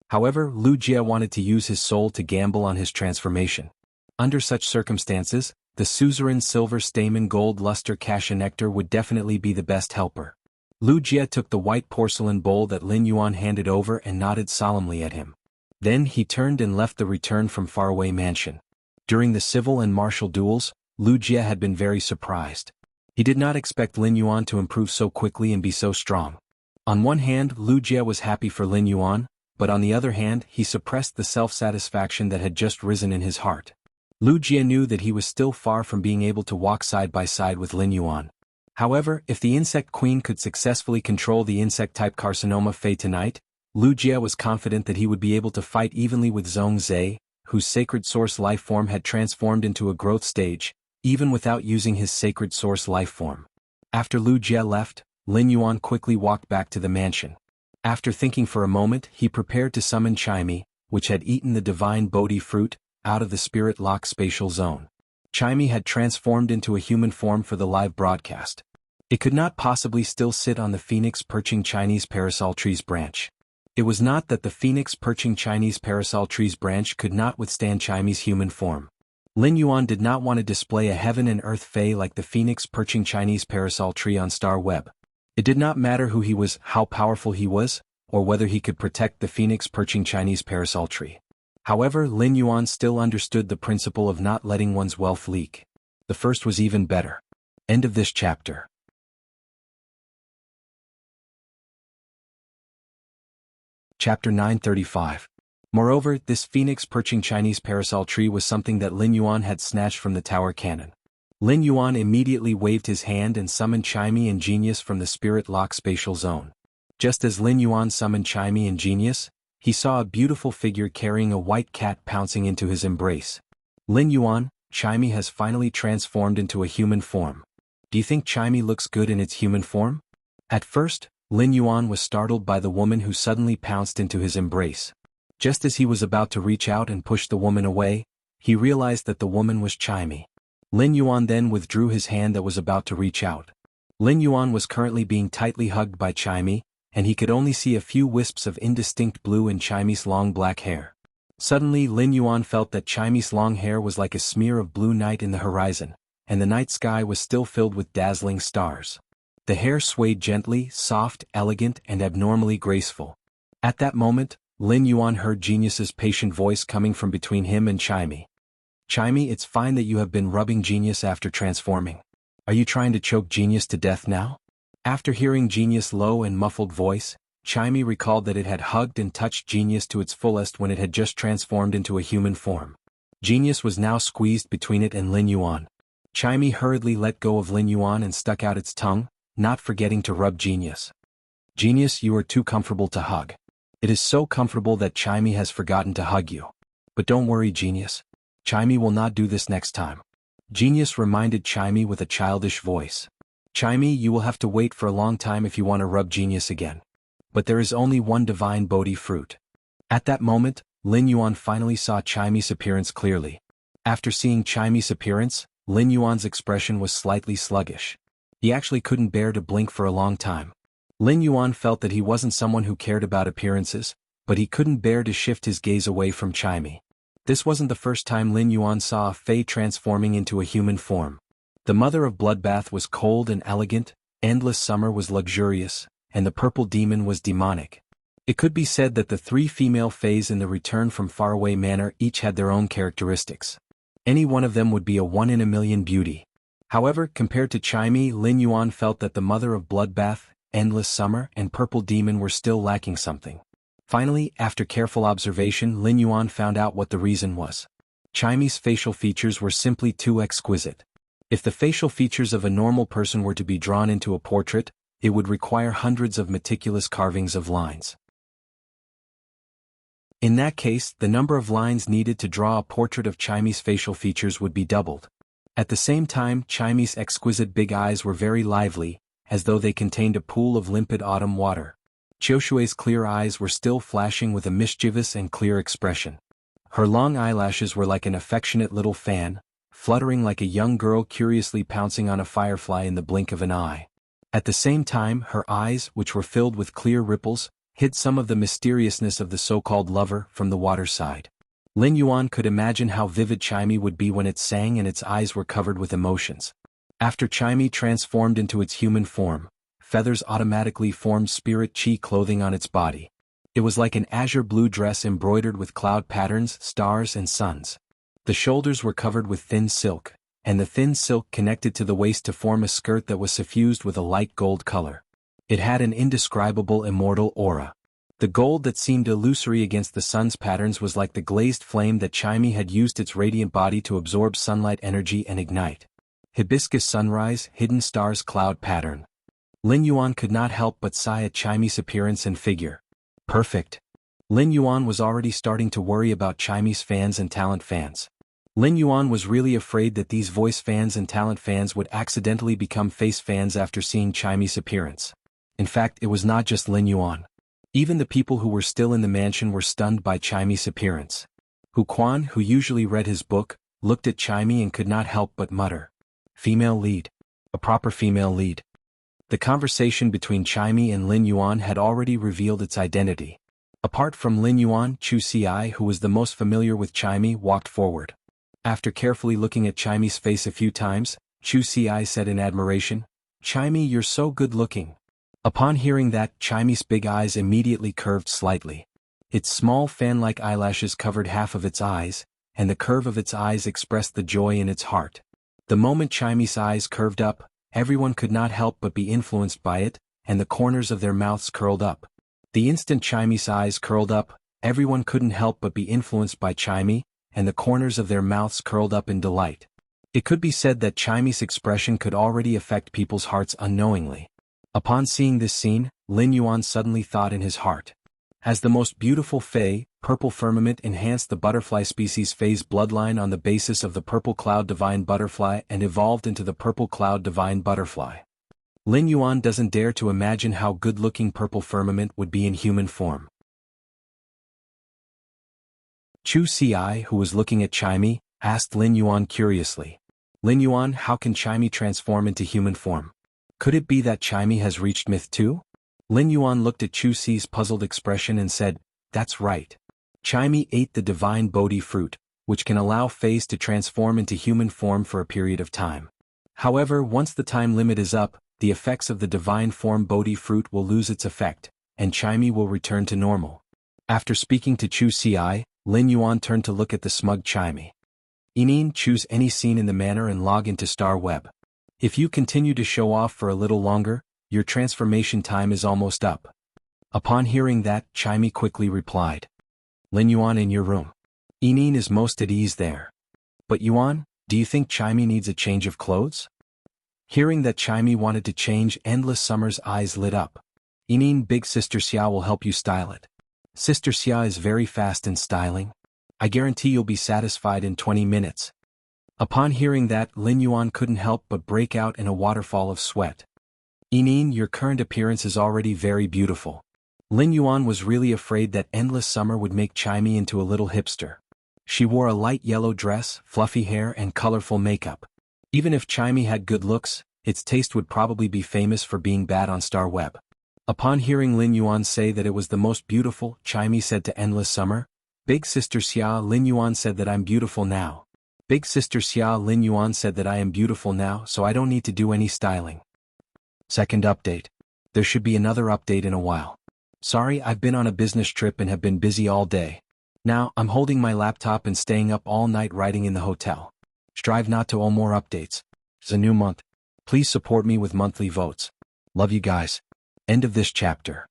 However, Lu Jie wanted to use his soul to gamble on his transformation. Under such circumstances, the suzerain silver stamen gold luster cassia nectar would definitely be the best helper. Lu Jie took the white porcelain bowl that Lin Yuan handed over and nodded solemnly at him. Then he turned and left the return from faraway mansion. During the civil and martial duels, Lu Jie had been very surprised. He did not expect Lin Yuan to improve so quickly and be so strong. On one hand, Lu Jie was happy for Lin Yuan, but on the other hand, he suppressed the self-satisfaction that had just risen in his heart. Lu Jie knew that he was still far from being able to walk side by side with Lin Yuan. However, if the insect queen could successfully control the insect-type carcinoma Fey tonight, Lu Jie was confident that he would be able to fight evenly with Zhong Zhe, whose sacred source life form had transformed into a growth stage, even without using his sacred source life form. After Lu Jie left, Lin Yuan quickly walked back to the mansion. After thinking for a moment, he prepared to summon Chimey, which had eaten the divine Bodhi fruit, out of the spirit lock spatial zone. Chimey had transformed into a human form for the live broadcast. It could not possibly still sit on the phoenix perching Chinese parasol tree's branch. It was not that the phoenix perching Chinese parasol tree's branch could not withstand Chimey's human form. Lin Yuan did not want to display a heaven and earth Fey like the phoenix perching Chinese parasol tree on Star Web. It did not matter who he was, how powerful he was, or whether he could protect the phoenix perching Chinese parasol tree. However, Lin Yuan still understood the principle of not letting one's wealth leak. The first was even better. End of this chapter. Chapter 935. Moreover, this phoenix perching Chinese parasol tree was something that Lin Yuan had snatched from the tower cannon. Lin Yuan immediately waved his hand and summoned Chimey and Genius from the spirit lock spatial zone. Just as Lin Yuan summoned Chimey and Genius, he saw a beautiful figure carrying a white cat pouncing into his embrace. Lin Yuan, Chimey has finally transformed into a human form. Do you think Chimey looks good in its human form? At first, Lin Yuan was startled by the woman who suddenly pounced into his embrace. Just as he was about to reach out and push the woman away, he realized that the woman was Chimey. Lin Yuan then withdrew his hand that was about to reach out. Lin Yuan was currently being tightly hugged by Chimey, and he could only see a few wisps of indistinct blue in Chimey's long black hair. Suddenly Lin Yuan felt that Chimey's long hair was like a smear of blue night in the horizon, and the night sky was still filled with dazzling stars. The hair swayed gently, soft, elegant, and abnormally graceful. At that moment, Lin Yuan heard Genius's patient voice coming from between him and Chimey. Chimey, it's fine that you have been rubbing Genius after transforming. Are you trying to choke Genius to death now? After hearing Genius' low and muffled voice, Chimey recalled that it had hugged and touched Genius to its fullest when it had just transformed into a human form. Genius was now squeezed between it and Lin Yuan. Chimey hurriedly let go of Lin Yuan and stuck out its tongue, not forgetting to rub Genius. Genius, you are too comfortable to hug. It is so comfortable that Chimey has forgotten to hug you. But don't worry, Genius. Chimey will not do this next time. Genius reminded Chimey with a childish voice. Chimey, you will have to wait for a long time if you want to rub Genius again. But there is only one divine Bodhi fruit. At that moment, Lin Yuan finally saw Chimey's appearance clearly. After seeing Chimey's appearance, Lin Yuan's expression was slightly sluggish. He actually couldn't bear to blink for a long time. Lin Yuan felt that he wasn't someone who cared about appearances, but he couldn't bear to shift his gaze away from Chimey. This wasn't the first time Lin Yuan saw a fae transforming into a human form. The mother of Bloodbath was cold and elegant, Endless Summer was luxurious, and the purple demon was demonic. It could be said that the three female fays in the Return from Faraway Manor each had their own characteristics. Any one of them would be a one-in-a-million beauty. However, compared to Chimey, Lin Yuan felt that the mother of Bloodbath, Endless Summer, and Purple Demon were still lacking something. Finally, after careful observation, Lin Yuan found out what the reason was. Chimey's facial features were simply too exquisite. If the facial features of a normal person were to be drawn into a portrait, it would require hundreds of meticulous carvings of lines. In that case, the number of lines needed to draw a portrait of Chimey's facial features would be doubled. At the same time, Chimey's exquisite big eyes were very lively, as though they contained a pool of limpid autumn water. Qiushui's clear eyes were still flashing with a mischievous and clear expression. Her long eyelashes were like an affectionate little fan, fluttering like a young girl curiously pouncing on a firefly in the blink of an eye. At the same time, her eyes, which were filled with clear ripples, hid some of the mysteriousness of the so-called lover from the waterside. Lin Yuan could imagine how vivid Chimey would be when it sang and its eyes were covered with emotions. After Chimey transformed into its human form, feathers automatically formed spirit chi clothing on its body. It was like an azure blue dress embroidered with cloud patterns, stars and suns. The shoulders were covered with thin silk, and the thin silk connected to the waist to form a skirt that was suffused with a light gold color. It had an indescribable immortal aura. The gold that seemed illusory against the sun's patterns was like the glazed flame that Chimey had used its radiant body to absorb sunlight energy and ignite. Hibiscus sunrise, hidden stars cloud pattern. Lin Yuan could not help but sigh at Chimey's appearance and figure. Perfect. Lin Yuan was already starting to worry about Chimey's fans and talent fans. Lin Yuan was really afraid that these voice fans and talent fans would accidentally become face fans after seeing Chimey's appearance. In fact, it was not just Lin Yuan. Even the people who were still in the mansion were stunned by Chimey's appearance. Hu Quan, who usually read his book, looked at Chimey and could not help but mutter. Female lead. A proper female lead. The conversation between Chimey and Lin Yuan had already revealed its identity. Apart from Lin Yuan, Chu Ci, who was the most familiar with Chimey, walked forward. After carefully looking at Chimey's face a few times, Chu Ci said in admiration, "Chimey, you're so good looking." Upon hearing that, Chimey's big eyes immediately curved slightly. Its small fan-like eyelashes covered half of its eyes, and the curve of its eyes expressed the joy in its heart. The moment Chimey's eyes curved up, everyone could not help but be influenced by it, and the corners of their mouths curled up. The instant Chimey's eyes curled up, everyone couldn't help but be influenced by Chimey, and the corners of their mouths curled up in delight. It could be said that Chimey's expression could already affect people's hearts unknowingly. Upon seeing this scene, Lin Yuan suddenly thought in his heart. As the most beautiful fae, Purple Firmament enhanced the butterfly species fae's bloodline on the basis of the Purple Cloud Divine Butterfly and evolved into the Purple Cloud Divine Butterfly. Lin Yuan doesn't dare to imagine how good-looking Purple Firmament would be in human form. Chu Ci, who was looking at Chimey, asked Lin Yuan curiously. Lin Yuan, how can Chimey transform into human form? Could it be that Chimey has reached myth 2? Lin Yuan looked at Chu Ci's puzzled expression and said, "That's right. Chimey ate the divine Bodhi fruit, which can allow fays to transform into human form for a period of time. However, once the time limit is up, the effects of the divine form Bodhi fruit will lose its effect, and Chimey will return to normal." After speaking to Chu Ci, Lin Yuan turned to look at the smug Chimey. "Inin, choose any scene in the manor and log into Star Web. If you continue to show off for a little longer, your transformation time is almost up." Upon hearing that, Chimey quickly replied. "Lin Yuan, in your room. Inin is most at ease there. But Yuan, do you think Chimey needs a change of clothes?" Hearing that Chimey wanted to change, Endless Summer's eyes lit up. Yinyin, big sister Xia will help you style it. Sister Xia is very fast in styling. I guarantee you'll be satisfied in 20 minutes. Upon hearing that, Lin Yuan couldn't help but break out in a waterfall of sweat. Yinyin, your current appearance is already very beautiful. Lin Yuan was really afraid that endless summer would make Chimey into a little hipster. She wore a light yellow dress, fluffy hair and colorful makeup. Even if Chimey had good looks, its taste would probably be famous for being bad on Star Web. Upon hearing Lin Yuan say that it was the most beautiful, Chimey said to Endless Summer, Big Sister Xia, Lin Yuan said that I'm beautiful now. Big Sister Xia, Lin Yuan said that I am beautiful now, so I don't need to do any styling. Second update. There should be another update in a while. Sorry, I've been on a business trip and have been busy all day. Now, I'm holding my laptop and staying up all night writing in the hotel. Strive not to owe more updates. It's a new month. Please support me with monthly votes. Love you guys. End of this chapter.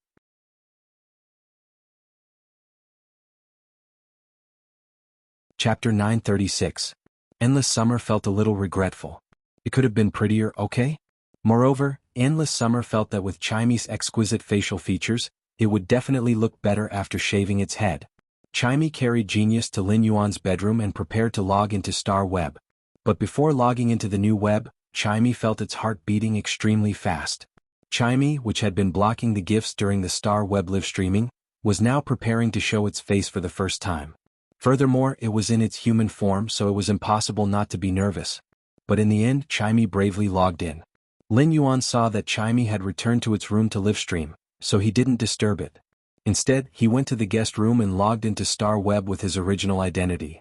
Chapter 936. Endless Summer felt a little regretful. It could have been prettier, okay? Moreover, Endless Summer felt that with Chimey's exquisite facial features, it would definitely look better after shaving its head. Chimey carried Genius to Lin Yuan's bedroom and prepared to log into Star Web. But before logging into the new web, Chimey felt its heart beating extremely fast. Chimey, which had been blocking the gifts during the Star Web live streaming, was now preparing to show its face for the first time. Furthermore, it was in its human form, so it was impossible not to be nervous. But in the end, Chimey bravely logged in. Lin Yuan saw that Chimey had returned to its room to live stream, so he didn't disturb it. Instead, he went to the guest room and logged into Star Web with his original identity.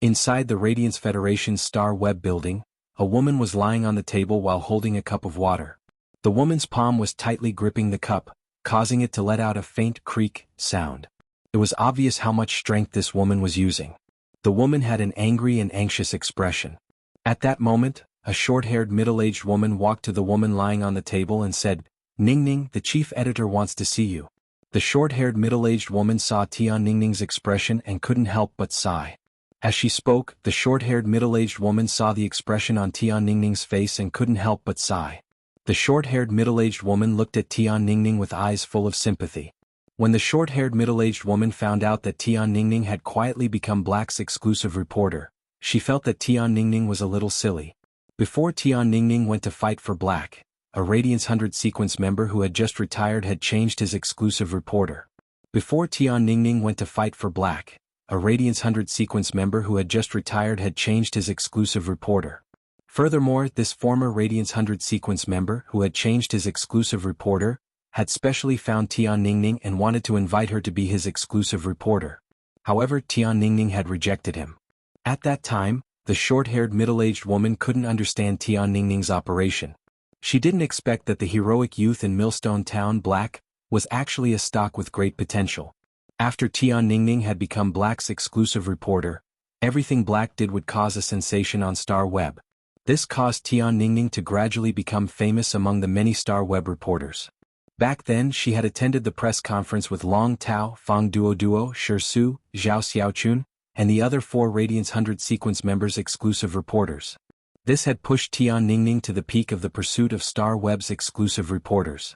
Inside the Radiance Federation's Star Web building, a woman was lying on the table while holding a cup of water. The woman's palm was tightly gripping the cup, causing it to let out a faint creak sound. It was obvious how much strength this woman was using. The woman had an angry and anxious expression. At that moment, a short-haired middle-aged woman walked to the woman lying on the table and said, Ning Ning, the chief editor wants to see you. The short-haired middle-aged woman saw Tian Ningning's expression and couldn't help but sigh. As she spoke, the short-haired middle-aged woman saw the expression on Tian Ningning's face and couldn't help but sigh. The short-haired middle-aged woman looked at Tian Ningning with eyes full of sympathy. When the short-haired middle-aged woman found out that Tian Ningning had quietly become Black's exclusive reporter, she felt that Tian Ningning was a little silly. Before Tian Ningning went to fight for Black, a Radiance 100 sequence member who had just retired had changed his exclusive reporter. Before Tian Ningning went to fight for Black, a Radiance 100 sequence member who had just retired had changed his exclusive reporter. Furthermore, this former Radiance 100 sequence member who had changed his exclusive reporter had specially found Tian Ningning and wanted to invite her to be his exclusive reporter. However, Tian Ningning had rejected him. At that time, the short-haired middle-aged woman couldn't understand Tian Ningning's operation. She didn't expect that the heroic youth in Millstone Town Black was actually a stock with great potential. After Tian Ningning had become Black's exclusive reporter, everything Black did would cause a sensation on Star Web. This caused Tian Ningning to gradually become famous among the many Star Web reporters. Back then, she had attended the press conference with Long Tao, Fang Duo, Shi Su, Zhao Xiaochun, and the other 4 Radiance 100 sequence members' exclusive reporters. This had pushed Tian Ningning to the peak of the pursuit of Star Web's exclusive reporters.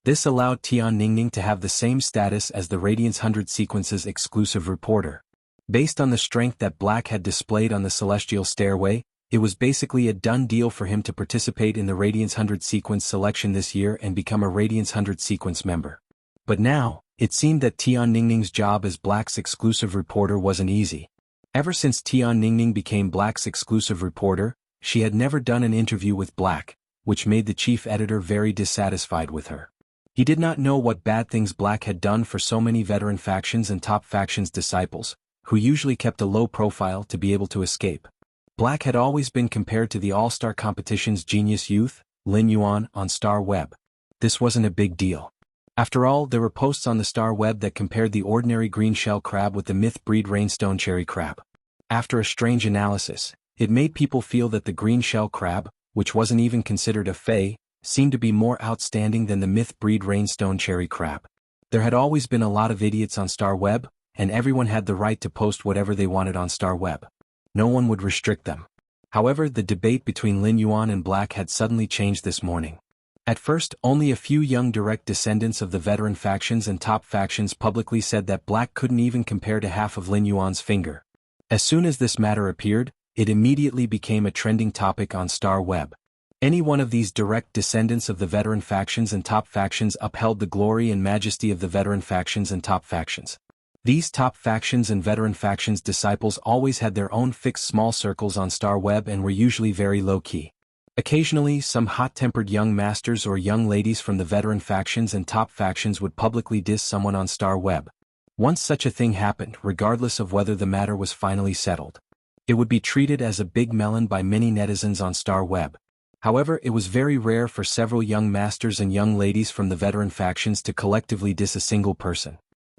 This allowed Tian Ningning to have the same status as the Radiance 100 sequence's exclusive reporter. Based on the strength that Black had displayed on the Celestial Stairway, it was basically a done deal for him to participate in the Radiance 100 sequence selection this year and become a Radiance 100 sequence member. But now, it seemed that Tian Ningning's job as Black's exclusive reporter wasn't easy. Ever since Tian Ningning became Black's exclusive reporter, she had never done an interview with Black, which made the chief editor very dissatisfied with her. He did not know what bad things Black had done for so many veteran factions and top factions' disciples, who usually kept a low profile to be able to escape. Black had always been compared to the All-Star competition's genius youth, Lin Yuan, on Star Web. This wasn't a big deal. After all, there were posts on the Star Web that compared the ordinary green shell crab with the myth breed rainstone cherry crab. After a strange analysis, it made people feel that the green shell crab, which wasn't even considered a fae, seemed to be more outstanding than the myth breed rainstone cherry crab. There had always been a lot of idiots on Star Web, and everyone had the right to post whatever they wanted on Star Web. No one would restrict them. However, the debate between Lin Yuan and Black had suddenly changed this morning. At first, only a few young direct descendants of the veteran factions and top factions publicly said that Black couldn't even compare to half of Lin Yuan's finger. As soon as this matter appeared, it immediately became a trending topic on Star Web. Any one of these direct descendants of the veteran factions and top factions upheld the glory and majesty of the veteran factions and top factions. These top factions and veteran factions disciples always had their own fixed small circles on Star Web and were usually very low-key. Occasionally, some hot-tempered young masters or young ladies from the veteran factions and top factions would publicly diss someone on Star Web. Once such a thing happened, regardless of whether the matter was finally settled, it would be treated as a big melon by many netizens on Star Web. However, it was very rare for several young masters and young ladies from the veteran factions to collectively diss a single person.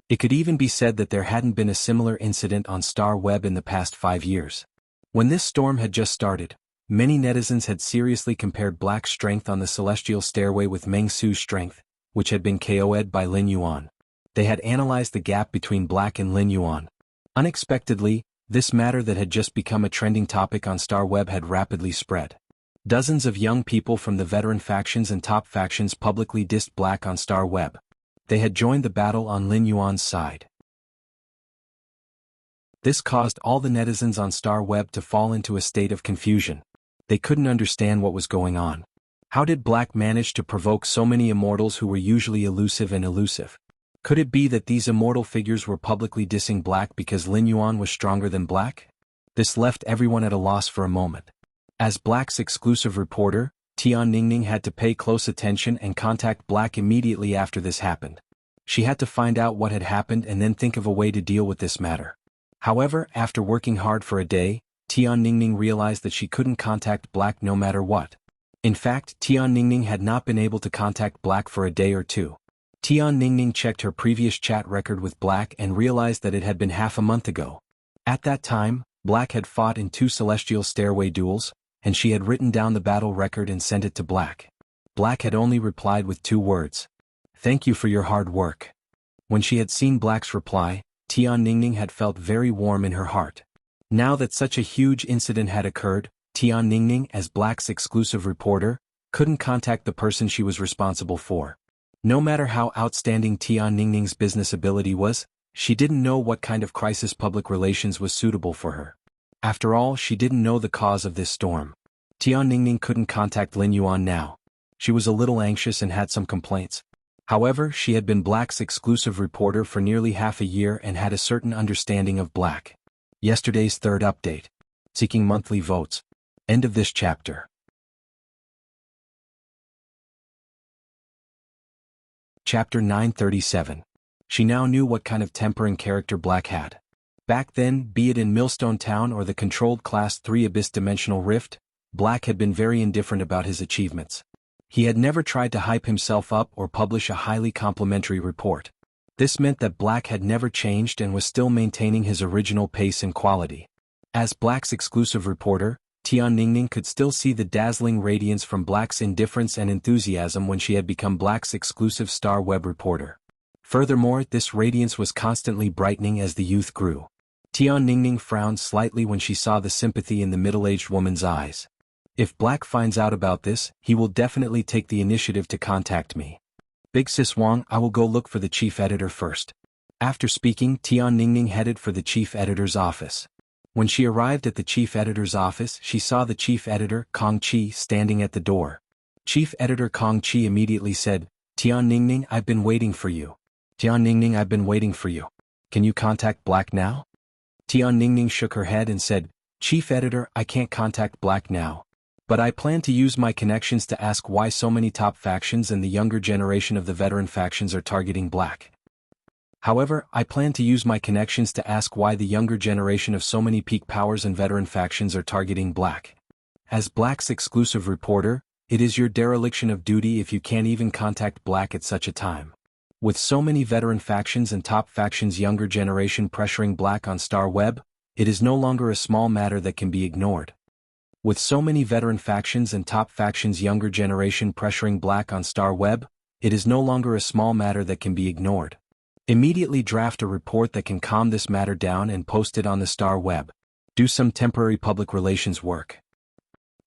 It could even be said that there hadn't been a similar incident on Star Web in the past 5 years. When this storm had just started, many netizens had seriously compared Black's strength on the Celestial Stairway with Meng Su's strength, which had been KO'd by Lin Yuan. They had analyzed the gap between Black and Lin Yuan. Unexpectedly, this matter that had just become a trending topic on Star Web had rapidly spread. Dozens of young people from the veteran factions and top factions publicly dissed Black on Star Web. They had joined the battle on Lin Yuan's side. This caused all the netizens on Star Web to fall into a state of confusion. They couldn't understand what was going on. How did Black manage to provoke so many immortals who were usually elusive and elusive? Could it be that these immortal figures were publicly dissing Black because Lin Yuan was stronger than Black? This left everyone at a loss for a moment. As Black's exclusive reporter, Tian Ningning had to pay close attention and contact Black immediately after this happened. She had to find out what had happened and then think of a way to deal with this matter. However, after working hard for a day, Tian Ningning realized that she couldn't contact Black no matter what. In fact, Tian Ningning had not been able to contact Black for a day or two. Tian Ningning checked her previous chat record with Black and realized that it had been half a month ago. At that time, Black had fought in 2 Celestial Stairway duels, and she had written down the battle record and sent it to Black. Black had only replied with 2 words. "Thank you for your hard work." When she had seen Black's reply, Tian Ningning had felt very warm in her heart. Now that such a huge incident had occurred, Tian Ningning, as Black's exclusive reporter, couldn't contact the person she was responsible for. No matter how outstanding Tian Ningning's business ability was, she didn't know what kind of crisis public relations was suitable for her. After all, she didn't know the cause of this storm. Tian Ningning couldn't contact Lin Yuan now. She was a little anxious and had some complaints. However, she had been Black's exclusive reporter for nearly half a year and had a certain understanding of Black. Yesterday's 3rd update. Seeking monthly votes. End of this chapter. Chapter 937. She now knew what kind of temper and character Black had. Back then, be it in Millstone Town or the controlled Class 3 Abyss Dimensional Rift, Black had been very indifferent about his achievements. He had never tried to hype himself up or publish a highly complimentary report. This meant that Black had never changed and was still maintaining his original pace and quality. As Black's exclusive reporter, Tian Ningning could still see the dazzling radiance from Black's indifference and enthusiasm when she had become Black's exclusive Star Web reporter. Furthermore, this radiance was constantly brightening as the youth grew. Tian Ningning frowned slightly when she saw the sympathy in the middle-aged woman's eyes. If Black finds out about this, he will definitely take the initiative to contact me. Big Sis Wang, I will go look for the chief editor first. After speaking, Tian Ningning headed for the chief editor's office. When she arrived at the chief editor's office, she saw the chief editor, Kong Chi, standing at the door. Chief editor Kong Chi immediately said, "Tian Ningning, I've been waiting for you. Tian Ningning, I've been waiting for you. Can you contact Black now?" Tian Ningning shook her head and said, "Chief editor, I can't contact Black now. But I plan to use my connections to ask why so many top factions and the younger generation of the veteran factions are targeting Black. However, I plan to use my connections to ask why the younger generation of so many peak powers and veteran factions are targeting Black. As Black's exclusive reporter, it is your dereliction of duty if you can't even contact Black at such a time. With so many veteran factions and top factions younger generation pressuring Black on Star Web, it is no longer a small matter that can be ignored. With so many veteran factions and top factions younger generation pressuring Black on Star Web, it is no longer a small matter that can be ignored. Immediately draft a report that can calm this matter down and post it on the Star Web. Do some temporary public relations work.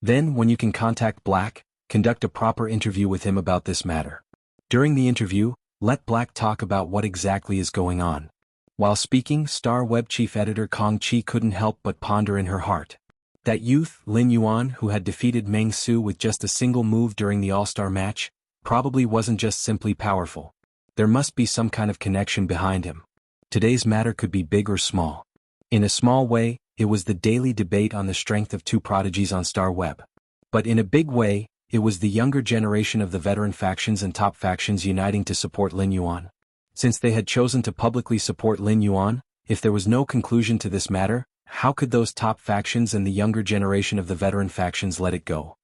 Then, when you can contact Black, conduct a proper interview with him about this matter. During the interview, let Black talk about what exactly is going on. While speaking, Star Web chief editor Kong Chi couldn't help but ponder in her heart. That youth, Lin Yuan, who had defeated Meng Su with just a single move during the All-Star match, probably wasn't just simply powerful. There must be some kind of connection behind him. Today's matter could be big or small. In a small way, it was the daily debate on the strength of two prodigies on Star Web. But in a big way, it was the younger generation of the veteran factions and top factions uniting to support Lin Yuan. Since they had chosen to publicly support Lin Yuan, if there was no conclusion to this matter, how could those top factions and the younger generation of the veteran factions let it go?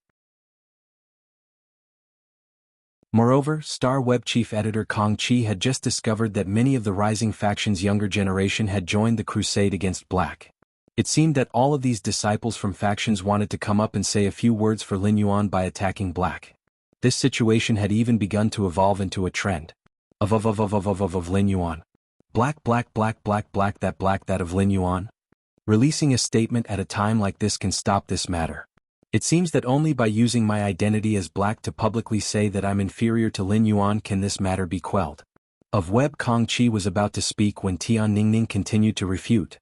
Moreover, Star Web chief editor Kong Chi had just discovered that many of the rising factions' younger generation had joined the crusade against Black. It seemed that all of these disciples from factions wanted to come up and say a few words for Lin Yuan by attacking Black. This situation had even begun to evolve into a trend. Of Lin Yuan. Black that of Lin Yuan. Releasing a statement at a time like this can stop this matter. It seems that only by using my identity as Black to publicly say that I'm inferior to Lin Yuan can this matter be quelled. Of Web Kong Chi was about to speak when Tian Ningning continued to refute.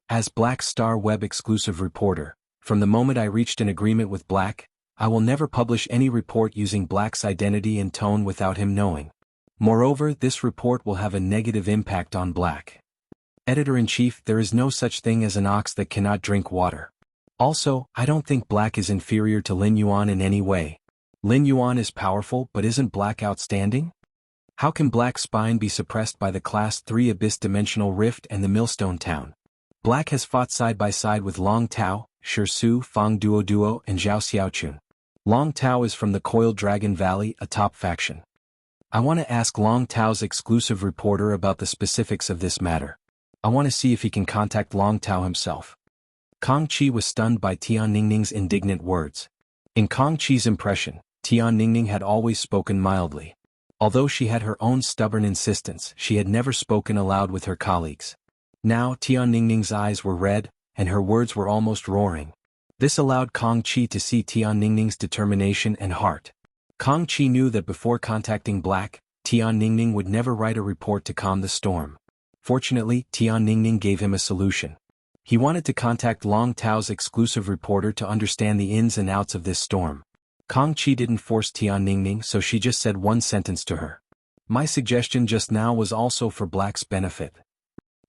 As Black Star Web exclusive reporter, from the moment I reached an agreement with Black, I will never publish any report using Black's identity and tone without him knowing. Moreover, this report will have a negative impact on Black. Editor-in-Chief, there is no such thing as an ox that cannot drink water. Also, I don't think Black is inferior to Lin Yuan in any way. Lin Yuan is powerful, but isn't Black outstanding? How can Black's spine be suppressed by the Class 3 Abyss Dimensional Rift and the Millstone Town? Black has fought side by side with Long Tao, Shi Su, Fang Duo, and Zhao Xiaochun. Long Tao is from the Coiled Dragon Valley, a top faction. I want to ask Long Tao's exclusive reporter about the specifics of this matter. I want to see if he can contact Long Tao himself. Kong Chi was stunned by Tian Ningning's indignant words. In Kong Chi's impression, Tian Ningning had always spoken mildly. Although she had her own stubborn insistence, she had never spoken aloud with her colleagues. Now Tian Ningning's eyes were red, and her words were almost roaring. This allowed Kong Chi to see Tian Ningning's determination and heart. Kong Chi knew that before contacting Black, Tian Ningning would never write a report to calm the storm. Fortunately, Tian Ningning gave him a solution. He wanted to contact Long Tao's exclusive reporter to understand the ins and outs of this storm. Kong Chi didn't force Tian Ningning, so she just said one sentence to her. My suggestion just now was also for Black's benefit.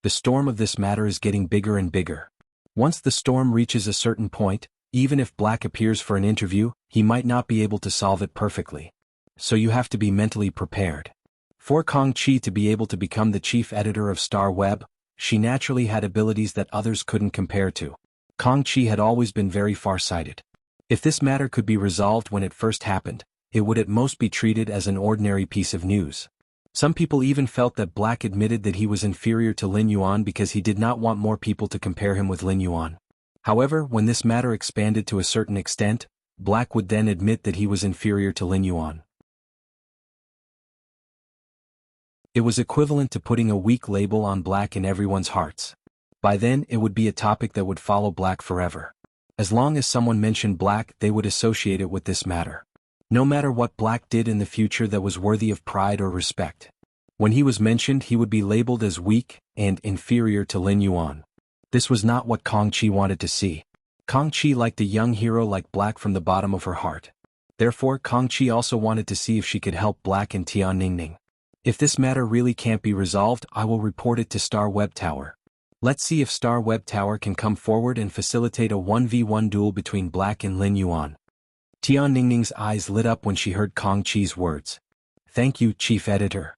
The storm of this matter is getting bigger and bigger. Once the storm reaches a certain point, even if Black appears for an interview, he might not be able to solve it perfectly. So you have to be mentally prepared. For Kong Chi to be able to become the chief editor of Star Web, she naturally had abilities that others couldn't compare to. Kong Chi had always been very far-sighted. If this matter could be resolved when it first happened, it would at most be treated as an ordinary piece of news. Some people even felt that Black admitted that he was inferior to Lin Yuan because he did not want more people to compare him with Lin Yuan. However, when this matter expanded to a certain extent, Black would then admit that he was inferior to Lin Yuan. It was equivalent to putting a weak label on Black in everyone's hearts. By then, it would be a topic that would follow Black forever. As long as someone mentioned Black, they would associate it with this matter. No matter what Black did in the future that was worthy of pride or respect. When he was mentioned, he would be labeled as weak and inferior to Lin Yuan. This was not what Kong Chi wanted to see. Kong Chi liked a young hero like Black from the bottom of her heart. Therefore, Kong Chi also wanted to see if she could help Black and Tian Ningning. If this matter really can't be resolved, I will report it to Star Web Tower. Let's see if Star Web Tower can come forward and facilitate a 1v1 duel between Black and Lin Yuan. Tian Ningning's eyes lit up when she heard Kong Chi's words. Thank you, Chief Editor.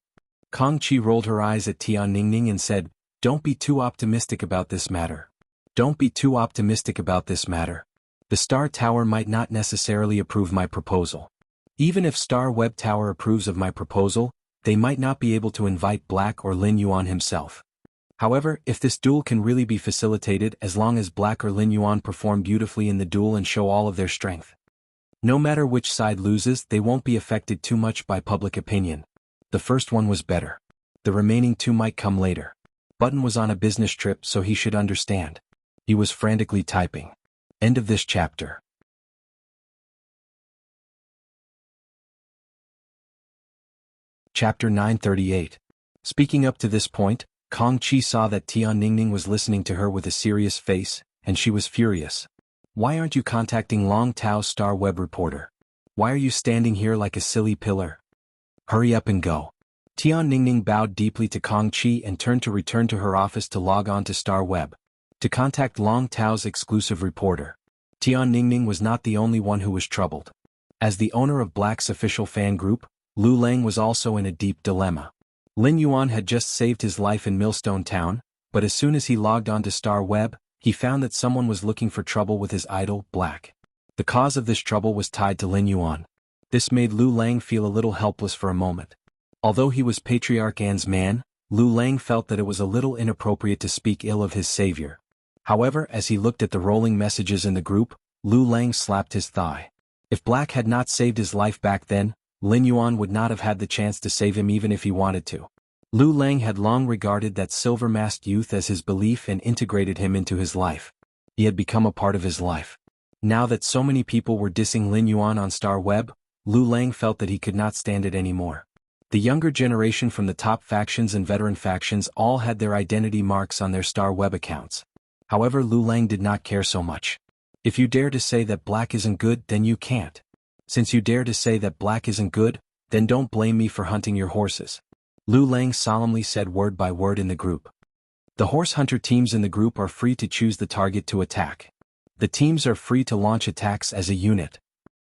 Kong Chi rolled her eyes at Tian Ningning and said, Don't be too optimistic about this matter. Don't be too optimistic about this matter. The Star Tower might not necessarily approve my proposal. Even if Star Web Tower approves of my proposal, they might not be able to invite Black or Lin Yuan himself. However, if this duel can really be facilitated as long as Black or Lin Yuan perform beautifully in the duel and show all of their strength. No matter which side loses, they won't be affected too much by public opinion. The first one was better. The remaining two might come later. Button was on a business trip, so he should understand. He was frantically typing. End of this chapter. Chapter 938. Speaking up to this point, Kong Chi saw that Tian Ningning was listening to her with a serious face, and she was furious. Why aren't you contacting Long Tao's star web reporter? Why are you standing here like a silly pillar? Hurry up and go. Tian Ningning bowed deeply to Kong Chi and turned to return to her office to log on to Star Web, to contact Long Tao's exclusive reporter. Tian Ningning was not the only one who was troubled. As the owner of Black's official fan group, Lu Lang was also in a deep dilemma. Lin Yuan had just saved his life in Millstone Town, but as soon as he logged on to Star Web, he found that someone was looking for trouble with his idol, Black. The cause of this trouble was tied to Lin Yuan. This made Lu Lang feel a little helpless for a moment. Although he was Patriarch An's man, Lu Lang felt that it was a little inappropriate to speak ill of his savior. However, as he looked at the rolling messages in the group, Lu Lang slapped his thigh. If Black had not saved his life back then, Lin Yuan would not have had the chance to save him even if he wanted to. Lu Lang had long regarded that silver-masked youth as his belief and integrated him into his life. He had become a part of his life. Now that so many people were dissing Lin Yuan on Star Web, Lu Lang felt that he could not stand it anymore. The younger generation from the top factions and veteran factions all had their identity marks on their Star Web accounts. However, Lu Lang did not care so much. If you dare to say that Black isn't good, then you can't. Since you dare to say that Black isn't good, then don't blame me for hunting your horses. Lu Lang solemnly said word by word in the group. The horse hunter teams in the group are free to choose the target to attack. The teams are free to launch attacks as a unit.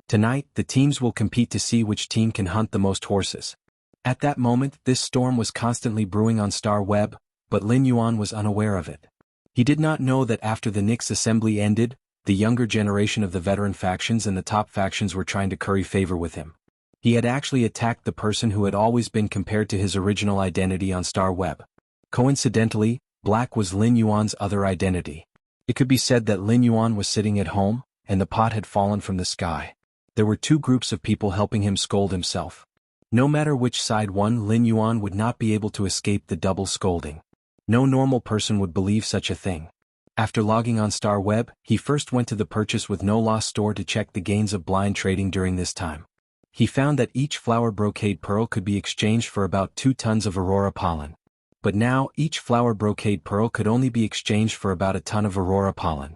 Tonight, the teams will compete to see which team can hunt the most horses. At that moment, this storm was constantly brewing on Star Web, but Lin Yuan was unaware of it. He did not know that after the Nix assembly ended, the younger generation of the veteran factions and the top factions were trying to curry favor with him. He had actually attacked the person who had always been compared to his original identity on Star Web. Coincidentally, Black was Lin Yuan's other identity. It could be said that Lin Yuan was sitting at home, and the pot had fallen from the sky. There were two groups of people helping him scold himself. No matter which side won, Lin Yuan would not be able to escape the double scolding. No normal person would believe such a thing. After logging on Star Web, he first went to the Purchase with No Loss store to check the gains of blind trading during this time. He found that each flower brocade pearl could be exchanged for about 2 tons of aurora pollen. But now, each flower brocade pearl could only be exchanged for about 1 ton of aurora pollen.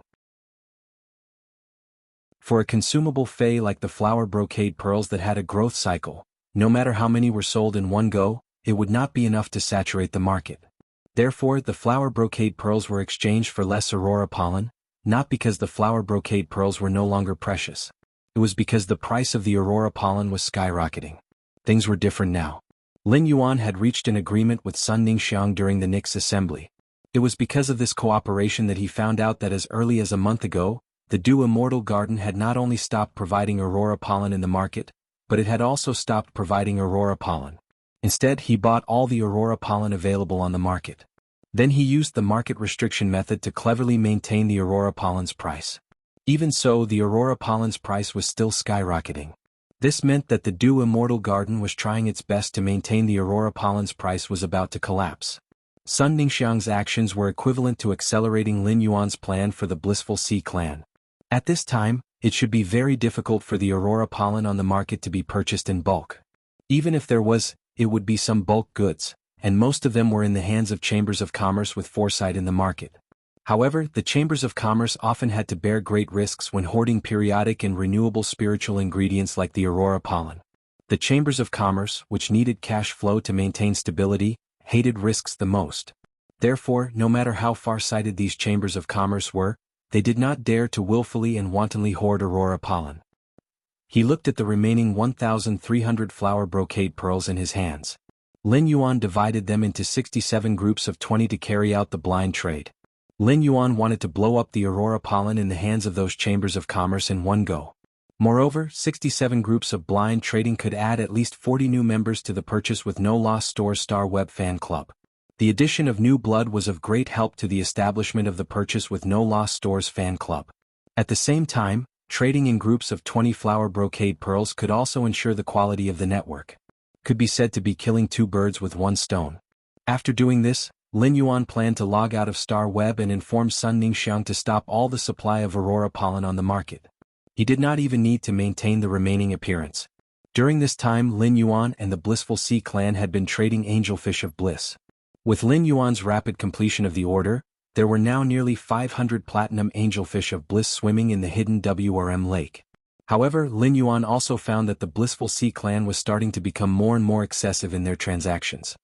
For a consumable fey like the flower brocade pearls that had a growth cycle, no matter how many were sold in one go, it would not be enough to saturate the market. Therefore, the flower brocade pearls were exchanged for less aurora pollen, not because the flower brocade pearls were no longer precious. It was because the price of the aurora pollen was skyrocketing. Things were different now. Lin Yuan had reached an agreement with Sun Ningxiang during the Nix assembly. It was because of this cooperation that he found out that as early as a month ago, the Dew Immortal Garden had not only stopped providing aurora pollen in the market, but it had also stopped providing aurora pollen. Instead, he bought all the aurora pollen available on the market. Then he used the market restriction method to cleverly maintain the aurora pollen's price. Even so, the aurora pollen's price was still skyrocketing. This meant that the Dew Immortal Garden was trying its best to maintain the aurora pollen's price was about to collapse. Sun Ningxiang's actions were equivalent to accelerating Lin Yuan's plan for the Blissful Sea clan. At this time, it should be very difficult for the aurora pollen on the market to be purchased in bulk. Even if there was, it would be some bulk goods, and most of them were in the hands of chambers of commerce with foresight in the market. However, the chambers of commerce often had to bear great risks when hoarding periodic and renewable spiritual ingredients like the aurora pollen. The chambers of commerce, which needed cash flow to maintain stability, hated risks the most. Therefore, no matter how far-sighted these chambers of commerce were, they did not dare to willfully and wantonly hoard aurora pollen. He looked at the remaining 1,300 flower brocade pearls in his hands. Lin Yuan divided them into 67 groups of 20 to carry out the blind trade. Lin Yuan wanted to blow up the aurora pollen in the hands of those chambers of commerce in one go. Moreover, 67 groups of blind trading could add at least 40 new members to the Purchase with No Loss Store's Star Web fan club. The addition of new blood was of great help to the establishment of the Purchase with No Loss Store's fan club. At the same time, trading in groups of 20 flower brocade pearls could also ensure the quality of the network. Could be said to be killing 2 birds with 1 stone. After doing this, Lin Yuan planned to log out of Star Web and inform Sun Ningxiang to stop all the supply of aurora pollen on the market. He did not even need to maintain the remaining appearance. During this time Lin Yuan and the Blissful Sea clan had been trading angelfish of bliss. With Lin Yuan's rapid completion of the order, there were now nearly 500 platinum angelfish of bliss swimming in the hidden WRM lake. However, Lin Yuan also found that the Blissful Sea clan was starting to become more and more excessive in their transactions.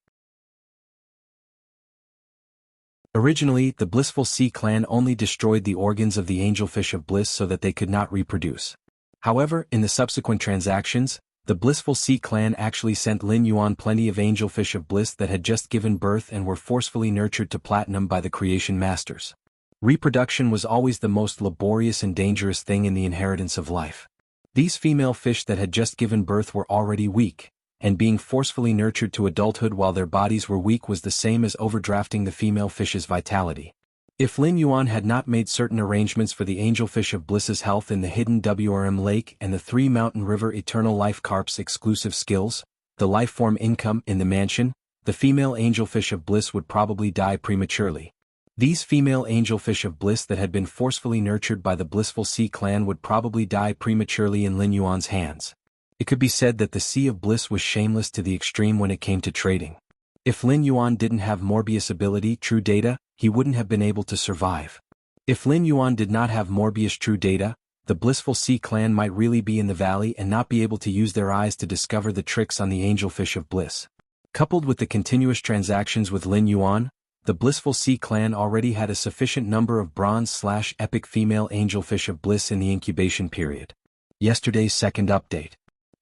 Originally, the Blissful Sea clan only destroyed the organs of the angelfish of bliss so that they could not reproduce. However, in the subsequent transactions, the Blissful Sea clan actually sent Lin Yuan plenty of angelfish of bliss that had just given birth and were forcefully nurtured to platinum by the creation masters. Reproduction was always the most laborious and dangerous thing in the inheritance of life. These female fish that had just given birth were already weak, and being forcefully nurtured to adulthood while their bodies were weak was the same as overdrafting the female fish's vitality. If Lin Yuan had not made certain arrangements for the angelfish of bliss's health in the hidden WRM lake and the 3 Mountain River Eternal Life Carp's exclusive skills, the lifeform income in the mansion, the female angelfish of bliss would probably die prematurely. These female angelfish of bliss that had been forcefully nurtured by the Blissful Sea clan would probably die prematurely in Lin Yuan's hands. It could be said that the Sea of Bliss was shameless to the extreme when it came to trading. If Lin Yuan didn't have Morbius ability, true data, he wouldn't have been able to survive. If Lin Yuan did not have Morbius true data, the Blissful Sea clan might really be in the valley and not be able to use their eyes to discover the tricks on the angelfish of bliss. Coupled with the continuous transactions with Lin Yuan, the Blissful Sea clan already had a sufficient number of bronze/epic female angelfish of bliss in the incubation period. Yesterday's second update.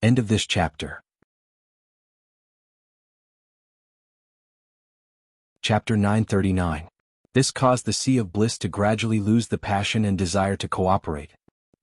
End of this chapter. Chapter 939. This caused the Sea of Bliss to gradually lose the passion and desire to cooperate.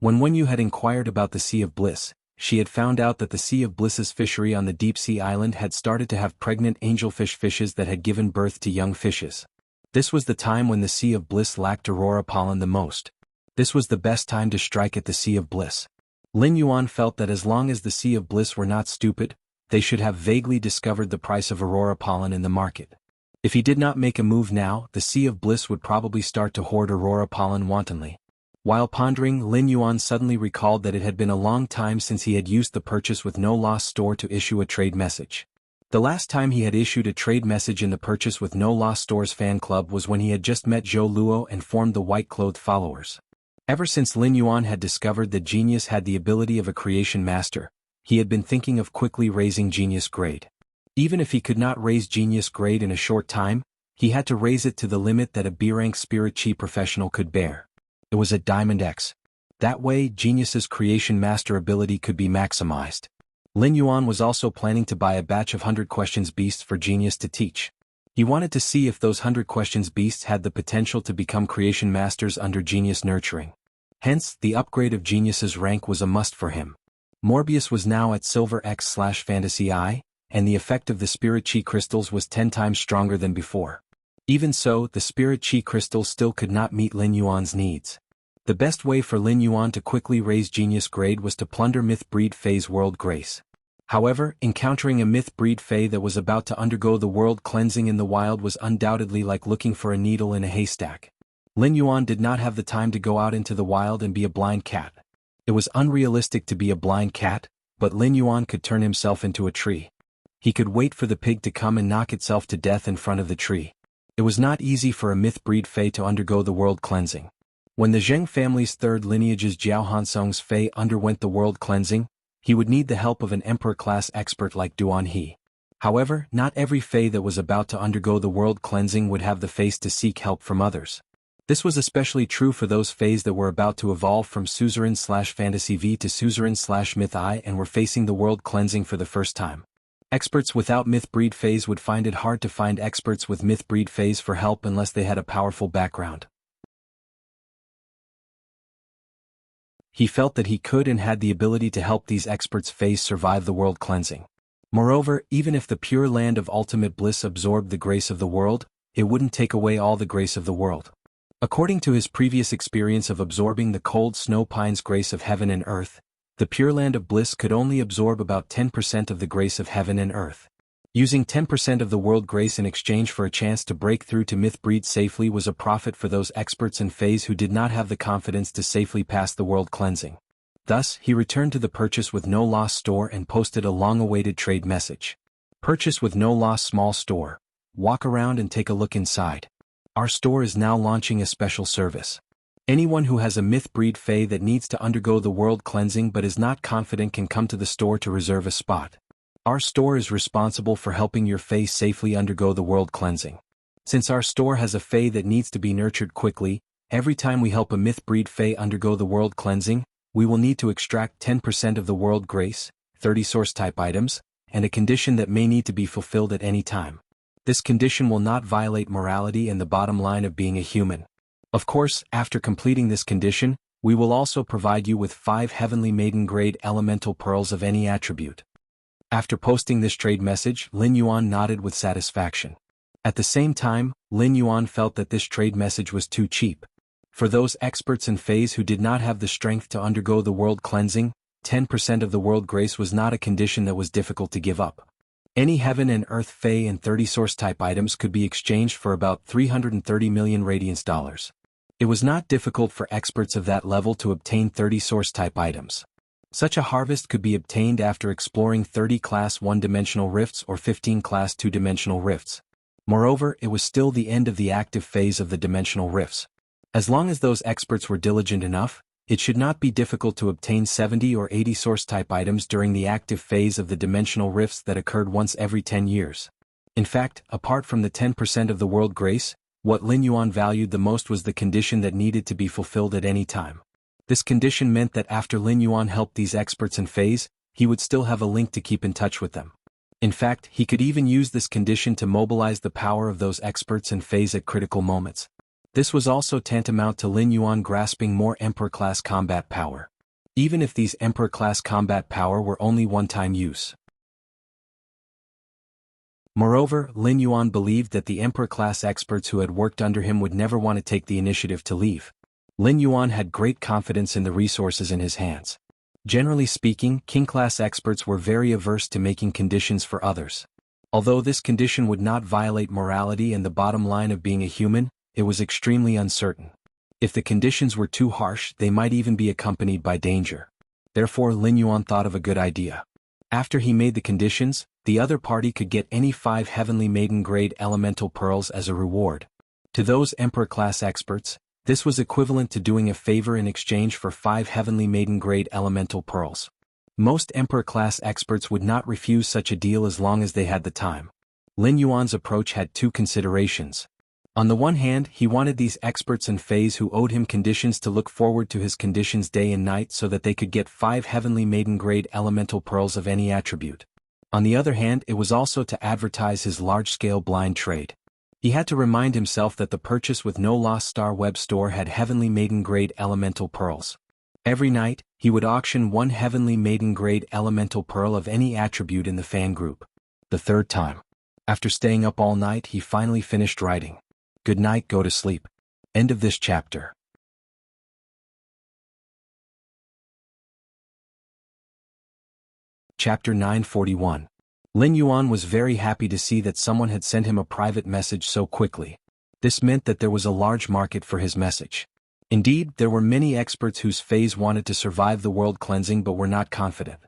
When Wenyu had inquired about the Sea of Bliss, she had found out that the Sea of Bliss's fishery on the deep-sea island had started to have pregnant angelfish fishes that had given birth to young fishes. This was the time when the Sea of Bliss lacked aurora pollen the most. This was the best time to strike at the Sea of Bliss. Lin Yuan felt that as long as the Sea of Bliss were not stupid, they should have vaguely discovered the price of aurora pollen in the market. If he did not make a move now, the Sea of Bliss would probably start to hoard aurora pollen wantonly. While pondering, Lin Yuan suddenly recalled that it had been a long time since he had used the Purchase with No Loss store to issue a trade message. The last time he had issued a trade message in the Purchase with No Loss store's fan club was when he had just met Zhou Luo and formed the white-clothed followers. Ever since Lin Yuan had discovered that Genius had the ability of a creation master, he had been thinking of quickly raising Genius grade. Even if he could not raise Genius grade in a short time, he had to raise it to the limit that a B-rank Spirit Chi professional could bear. It was at Diamond X. That way, Genius's creation master ability could be maximized. Lin Yuan was also planning to buy a batch of 100 questions beasts for Genius to teach. He wanted to see if those 100 questions beasts had the potential to become creation masters under Genius nurturing. Hence, the upgrade of Genius's rank was a must for him. Morbius was now at Silver X/Fantasy I, and the effect of the Spirit Chi crystals was 10 times stronger than before. Even so, the Spirit Chi crystals still could not meet Lin Yuan's needs. The best way for Lin Yuan to quickly raise Genius grade was to plunder Myth Breed Fae's world grace. However, encountering a Myth Breed Fae that was about to undergo the world cleansing in the wild was undoubtedly like looking for a needle in a haystack. Lin Yuan did not have the time to go out into the wild and be a blind cat. It was unrealistic to be a blind cat, but Lin Yuan could turn himself into a tree. He could wait for the pig to come and knock itself to death in front of the tree. It was not easy for a Myth Breed Fae to undergo the world cleansing. When the Zheng family's third lineage's Jiao Hansong's Fae underwent the world cleansing, he would need the help of an Emperor-class expert like Duan He. However, not every Fae that was about to undergo the world cleansing would have the face to seek help from others. This was especially true for those Faes that were about to evolve from Suzerain/Fantasy V to Suzerain/Myth I and were facing the world cleansing for the first time. Experts without Myth Breed Faes would find it hard to find experts with Myth Breed Faes for help unless they had a powerful background. He felt that he could and had the ability to help these experts' Faes survive the world cleansing. Moreover, even if the pure land of ultimate bliss absorbed the grace of the world, it wouldn't take away all the grace of the world. According to his previous experience of absorbing the cold snow pine's grace of heaven and earth, the Pure Land of Bliss could only absorb about 10% of the grace of heaven and earth. Using 10% of the world grace in exchange for a chance to break through to Myth Breed safely was a profit for those experts and Faes who did not have the confidence to safely pass the world cleansing. Thus, he returned to the Purchase with No Loss store and posted a long-awaited trade message. Purchase with No Loss small store. Walk around and take a look inside. Our store is now launching a special service. Anyone who has a myth breed fae that needs to undergo the world cleansing but is not confident can come to the store to reserve a spot. Our store is responsible for helping your fae safely undergo the world cleansing. Since our store has a fae that needs to be nurtured quickly, every time we help a myth breed fae undergo the world cleansing, we will need to extract 10% of the world grace, 30 source type items, and a condition that may need to be fulfilled at any time. This condition will not violate morality and the bottom line of being a human. Of course, after completing this condition, we will also provide you with 5 Heavenly Maiden grade elemental pearls of any attribute. After posting this trade message, Lin Yuan nodded with satisfaction. At the same time, Lin Yuan felt that this trade message was too cheap. For those experts and fays who did not have the strength to undergo the world cleansing, 10% of the world grace was not a condition that was difficult to give up. Any heaven and earth fae and 30 source type items could be exchanged for about 330 million radiance dollars. It was not difficult for experts of that level to obtain 30 source type items. Such a harvest could be obtained after exploring 30 class 1-dimensional rifts or 15 class 2-dimensional rifts. Moreover, it was still the end of the active phase of the dimensional rifts. As long as those experts were diligent enough, it should not be difficult to obtain 70 or 80 source type items during the active phase of the dimensional rifts that occurred once every 10 years. In fact, apart from the 10% of the world grace, what Lin Yuan valued the most was the condition that needed to be fulfilled at any time. This condition meant that after Lin Yuan helped these experts and fays, he would still have a link to keep in touch with them. In fact, he could even use this condition to mobilize the power of those experts and fays at critical moments. This was also tantamount to Lin Yuan grasping more Emperor-class combat power. Even if these Emperor-class combat power were only one-time use. Moreover, Lin Yuan believed that the Emperor-class experts who had worked under him would never want to take the initiative to leave. Lin Yuan had great confidence in the resources in his hands. Generally speaking, King-class experts were very averse to making conditions for others. Although this condition would not violate morality and the bottom line of being a human, it was extremely uncertain. If the conditions were too harsh, they might even be accompanied by danger. Therefore, Lin Yuan thought of a good idea. After he made the conditions, the other party could get any 5 Heavenly Maiden grade elemental pearls as a reward. To those Emperor-class experts, this was equivalent to doing a favor in exchange for 5 Heavenly Maiden grade elemental pearls. Most Emperor-class experts would not refuse such a deal as long as they had the time. Lin Yuan's approach had 2 considerations. On the one hand, he wanted these experts and fays who owed him conditions to look forward to his conditions day and night so that they could get 5 Heavenly Maiden grade elemental pearls of any attribute. On the other hand, it was also to advertise his large-scale blind trade. He had to remind himself that the Purchase with No Loss Star web store had Heavenly Maiden grade elemental pearls. Every night, he would auction 1 Heavenly Maiden grade elemental pearl of any attribute in the fan group. The third time. After staying up all night, he finally finished writing. Good night, go to sleep. End of this chapter. Chapter 941. Lin Yuan was very happy to see that someone had sent him a private message so quickly. This meant that there was a large market for his message. Indeed, there were many experts whose fays wanted to survive the world cleansing but were not confident.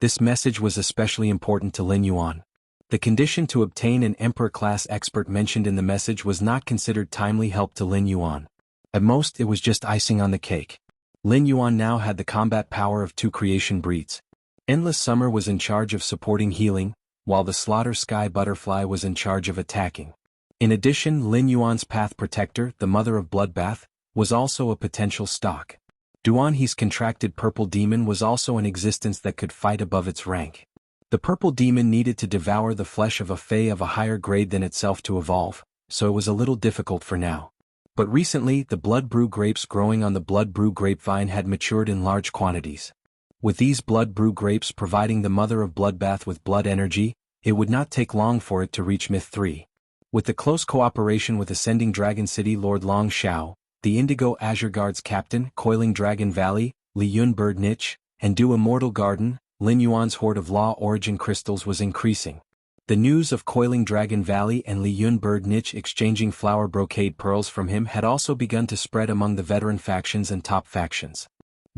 This message was especially important to Lin Yuan. The condition to obtain an Emperor-class expert mentioned in the message was not considered timely help to Lin Yuan. At most, it was just icing on the cake. Lin Yuan now had the combat power of 2 creation breeds. Endless Summer was in charge of supporting healing, while the Slaughter Sky Butterfly was in charge of attacking. In addition, Lin Yuan's Path Protector, the Mother of Bloodbath, was also a potential stock. Duan He's contracted Purple Demon was also an existence that could fight above its rank. The Purple Demon needed to devour the flesh of a fae of a higher grade than itself to evolve, so it was a little difficult for now. But recently, the Blood Brew grapes growing on the Blood Brew grapevine had matured in large quantities. With these Blood Brew grapes providing the Mother of Bloodbath with blood energy, it would not take long for it to reach Myth 3. With the close cooperation with Ascending Dragon City Lord Long Xiao, the Indigo Azure Guard's captain, Coiling Dragon Valley, Li Yun Bird Niche, and Du Immortal Garden, Lin Yuan's hoard of Law Origin crystals was increasing. The news of Coiling Dragon Valley and Li Yun Bird Niche exchanging flower brocade pearls from him had also begun to spread among the veteran factions and top factions.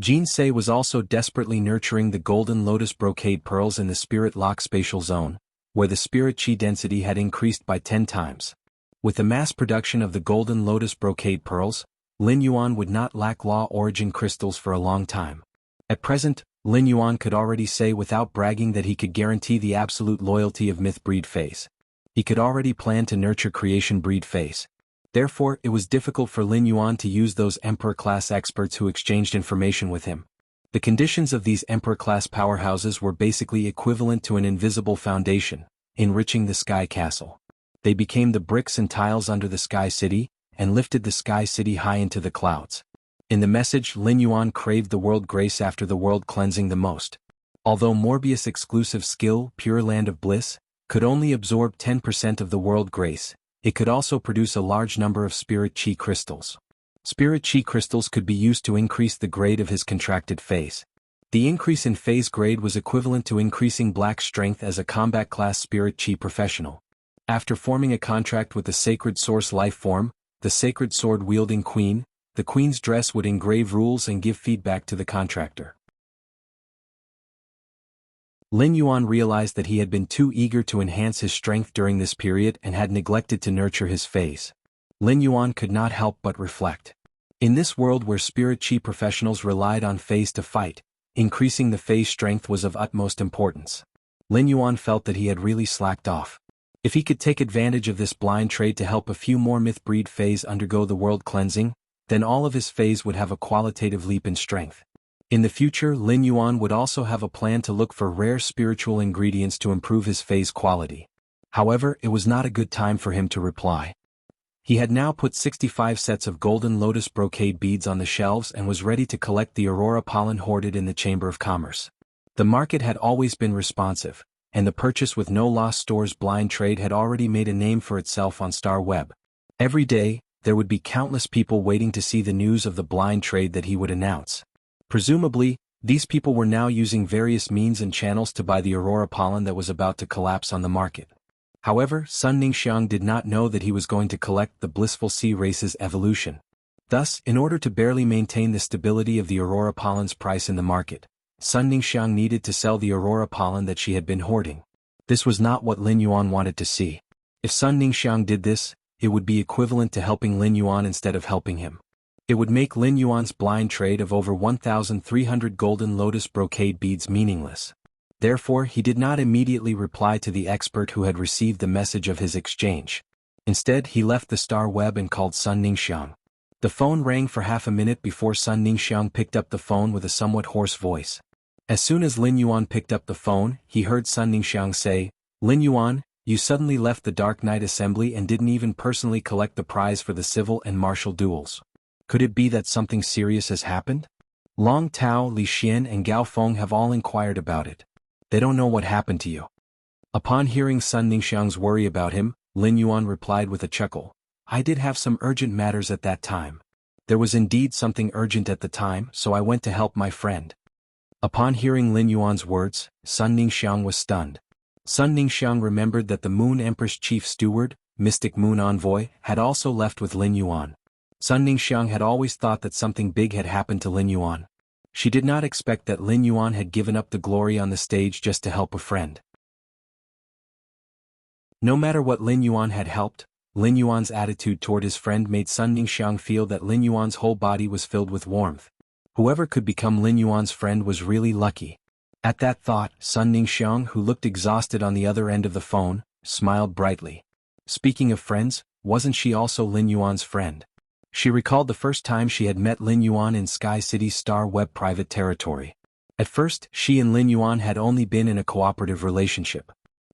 Jinsei was also desperately nurturing the golden lotus brocade pearls in the spirit lock spatial zone, where the spirit chi density had increased by 10 times. With the mass production of the golden lotus brocade pearls, Lin Yuan would not lack law origin crystals for a long time. At present, Lin Yuan could already say without bragging that he could guarantee the absolute loyalty of myth breed phase. He could already plan to nurture creation breed phase. Therefore, it was difficult for Lin Yuan to use those Emperor-class experts who exchanged information with him. The conditions of these Emperor-class powerhouses were basically equivalent to an invisible foundation, enriching the Sky Castle. They became the bricks and tiles under the Sky City, and lifted the Sky City high into the clouds. In the message, Lin Yuan craved the world grace after the world cleansing the most. Although Morbius' exclusive skill, Pure Land of Bliss, could only absorb 10% of the world grace, it could also produce a large number of spirit chi crystals. Spirit chi crystals could be used to increase the grade of his contracted phase. The increase in phase grade was equivalent to increasing black strength as a combat class spirit chi professional. After forming a contract with the sacred source life form, the sacred sword-wielding queen, the queen's dress would engrave rules and give feedback to the contractor. Lin Yuan realized that he had been too eager to enhance his strength during this period and had neglected to nurture his phase. Lin Yuan could not help but reflect. In this world where spirit chi professionals relied on phase to fight, increasing the phase strength was of utmost importance. Lin Yuan felt that he had really slacked off. If he could take advantage of this blind trade to help a few more myth breed phase undergo the world cleansing, then all of his phase would have a qualitative leap in strength. In the future, Lin Yuan would also have a plan to look for rare spiritual ingredients to improve his phase quality. However, it was not a good time for him to reply. He had now put 65 sets of golden lotus brocade beads on the shelves and was ready to collect the aurora pollen hoarded in the Chamber of Commerce. The market had always been responsive, and the purchase with no loss stores blind trade had already made a name for itself on Star Web. Every day, there would be countless people waiting to see the news of the blind trade that he would announce. Presumably, these people were now using various means and channels to buy the aurora pollen that was about to collapse on the market. However, Sun Ningxiang did not know that he was going to collect the blissful sea race's evolution. Thus, in order to barely maintain the stability of the aurora pollen's price in the market, Sun Ningxiang needed to sell the aurora pollen that she had been hoarding. This was not what Lin Yuan wanted to see. If Sun Ningxiang did this, it would be equivalent to helping Lin Yuan instead of helping him. It would make Lin Yuan's blind trade of over 1,300 golden lotus brocade beads meaningless. Therefore, he did not immediately reply to the expert who had received the message of his exchange. Instead, he left the Star Web and called Sun Ningxiang. The phone rang for half a minute before Sun Ningxiang picked up the phone with a somewhat hoarse voice. As soon as Lin Yuan picked up the phone, he heard Sun Ningxiang say, "Lin Yuan, you suddenly left the Dark Knight Assembly and didn't even personally collect the prize for the civil and martial duels. Could it be that something serious has happened? Long Tao, Li Xian and Gao Feng have all inquired about it. They don't know what happened to you." Upon hearing Sun Ningxiang's worry about him, Lin Yuan replied with a chuckle, "I did have some urgent matters at that time. There was indeed something urgent at the time, so I went to help my friend." Upon hearing Lin Yuan's words, Sun Ningxiang was stunned. Sun Ningxiang remembered that the Moon Empress Chief Steward, Mystic Moon Envoy, had also left with Lin Yuan. Sun Ningxiang had always thought that something big had happened to Lin Yuan. She did not expect that Lin Yuan had given up the glory on the stage just to help a friend. No matter what Lin Yuan had helped, Lin Yuan's attitude toward his friend made Sun Ningxiang feel that Lin Yuan's whole body was filled with warmth. Whoever could become Lin Yuan's friend was really lucky. At that thought, Sun Ningxiang, who looked exhausted on the other end of the phone, smiled brightly. Speaking of friends, wasn't she also Lin Yuan's friend? She recalled the first time she had met Lin Yuan in Sky City's Star Web private territory. At first, she and Lin Yuan had only been in a cooperative relationship.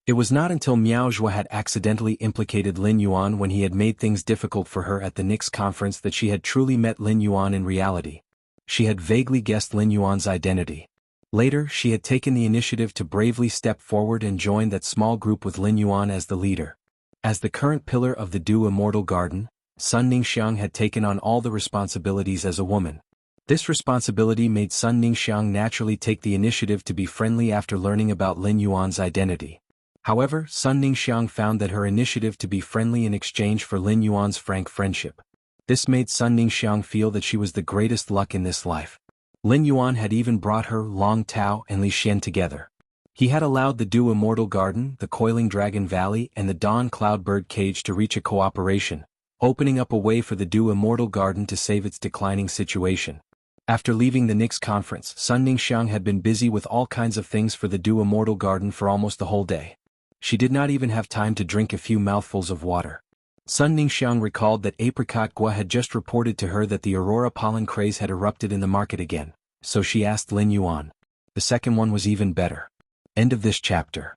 It was not until Miao Zhuo had accidentally implicated Lin Yuan when he had made things difficult for her at the Nix conference that she had truly met Lin Yuan in reality. She had vaguely guessed Lin Yuan's identity. Later, she had taken the initiative to bravely step forward and join that small group with Lin Yuan as the leader. As the current pillar of the Du Immortal Garden, Sun Ningxiang had taken on all the responsibilities as a woman. This responsibility made Sun Ningxiang naturally take the initiative to be friendly after learning about Lin Yuan's identity. However, Sun Ningxiang found that her initiative to be friendly in exchange for Lin Yuan's frank friendship. This made Sun Ningxiang feel that she was the greatest luck in this life. Lin Yuan had even brought her Long Tao and Li Xian together. He had allowed the Dew Immortal Garden, the Coiling Dragon Valley and the Dawn Cloudbird Cage to reach a cooperation, opening up a way for the Dew Immortal Garden to save its declining situation. After leaving the Nix conference, Sun Ningxiang had been busy with all kinds of things for the Dew Immortal Garden for almost the whole day. She did not even have time to drink a few mouthfuls of water. Sun Ningxiang recalled that Apricot Gua had just reported to her that the Aurora pollen craze had erupted in the market again, so she asked Lin Yuan. The second one was even better. End of this chapter.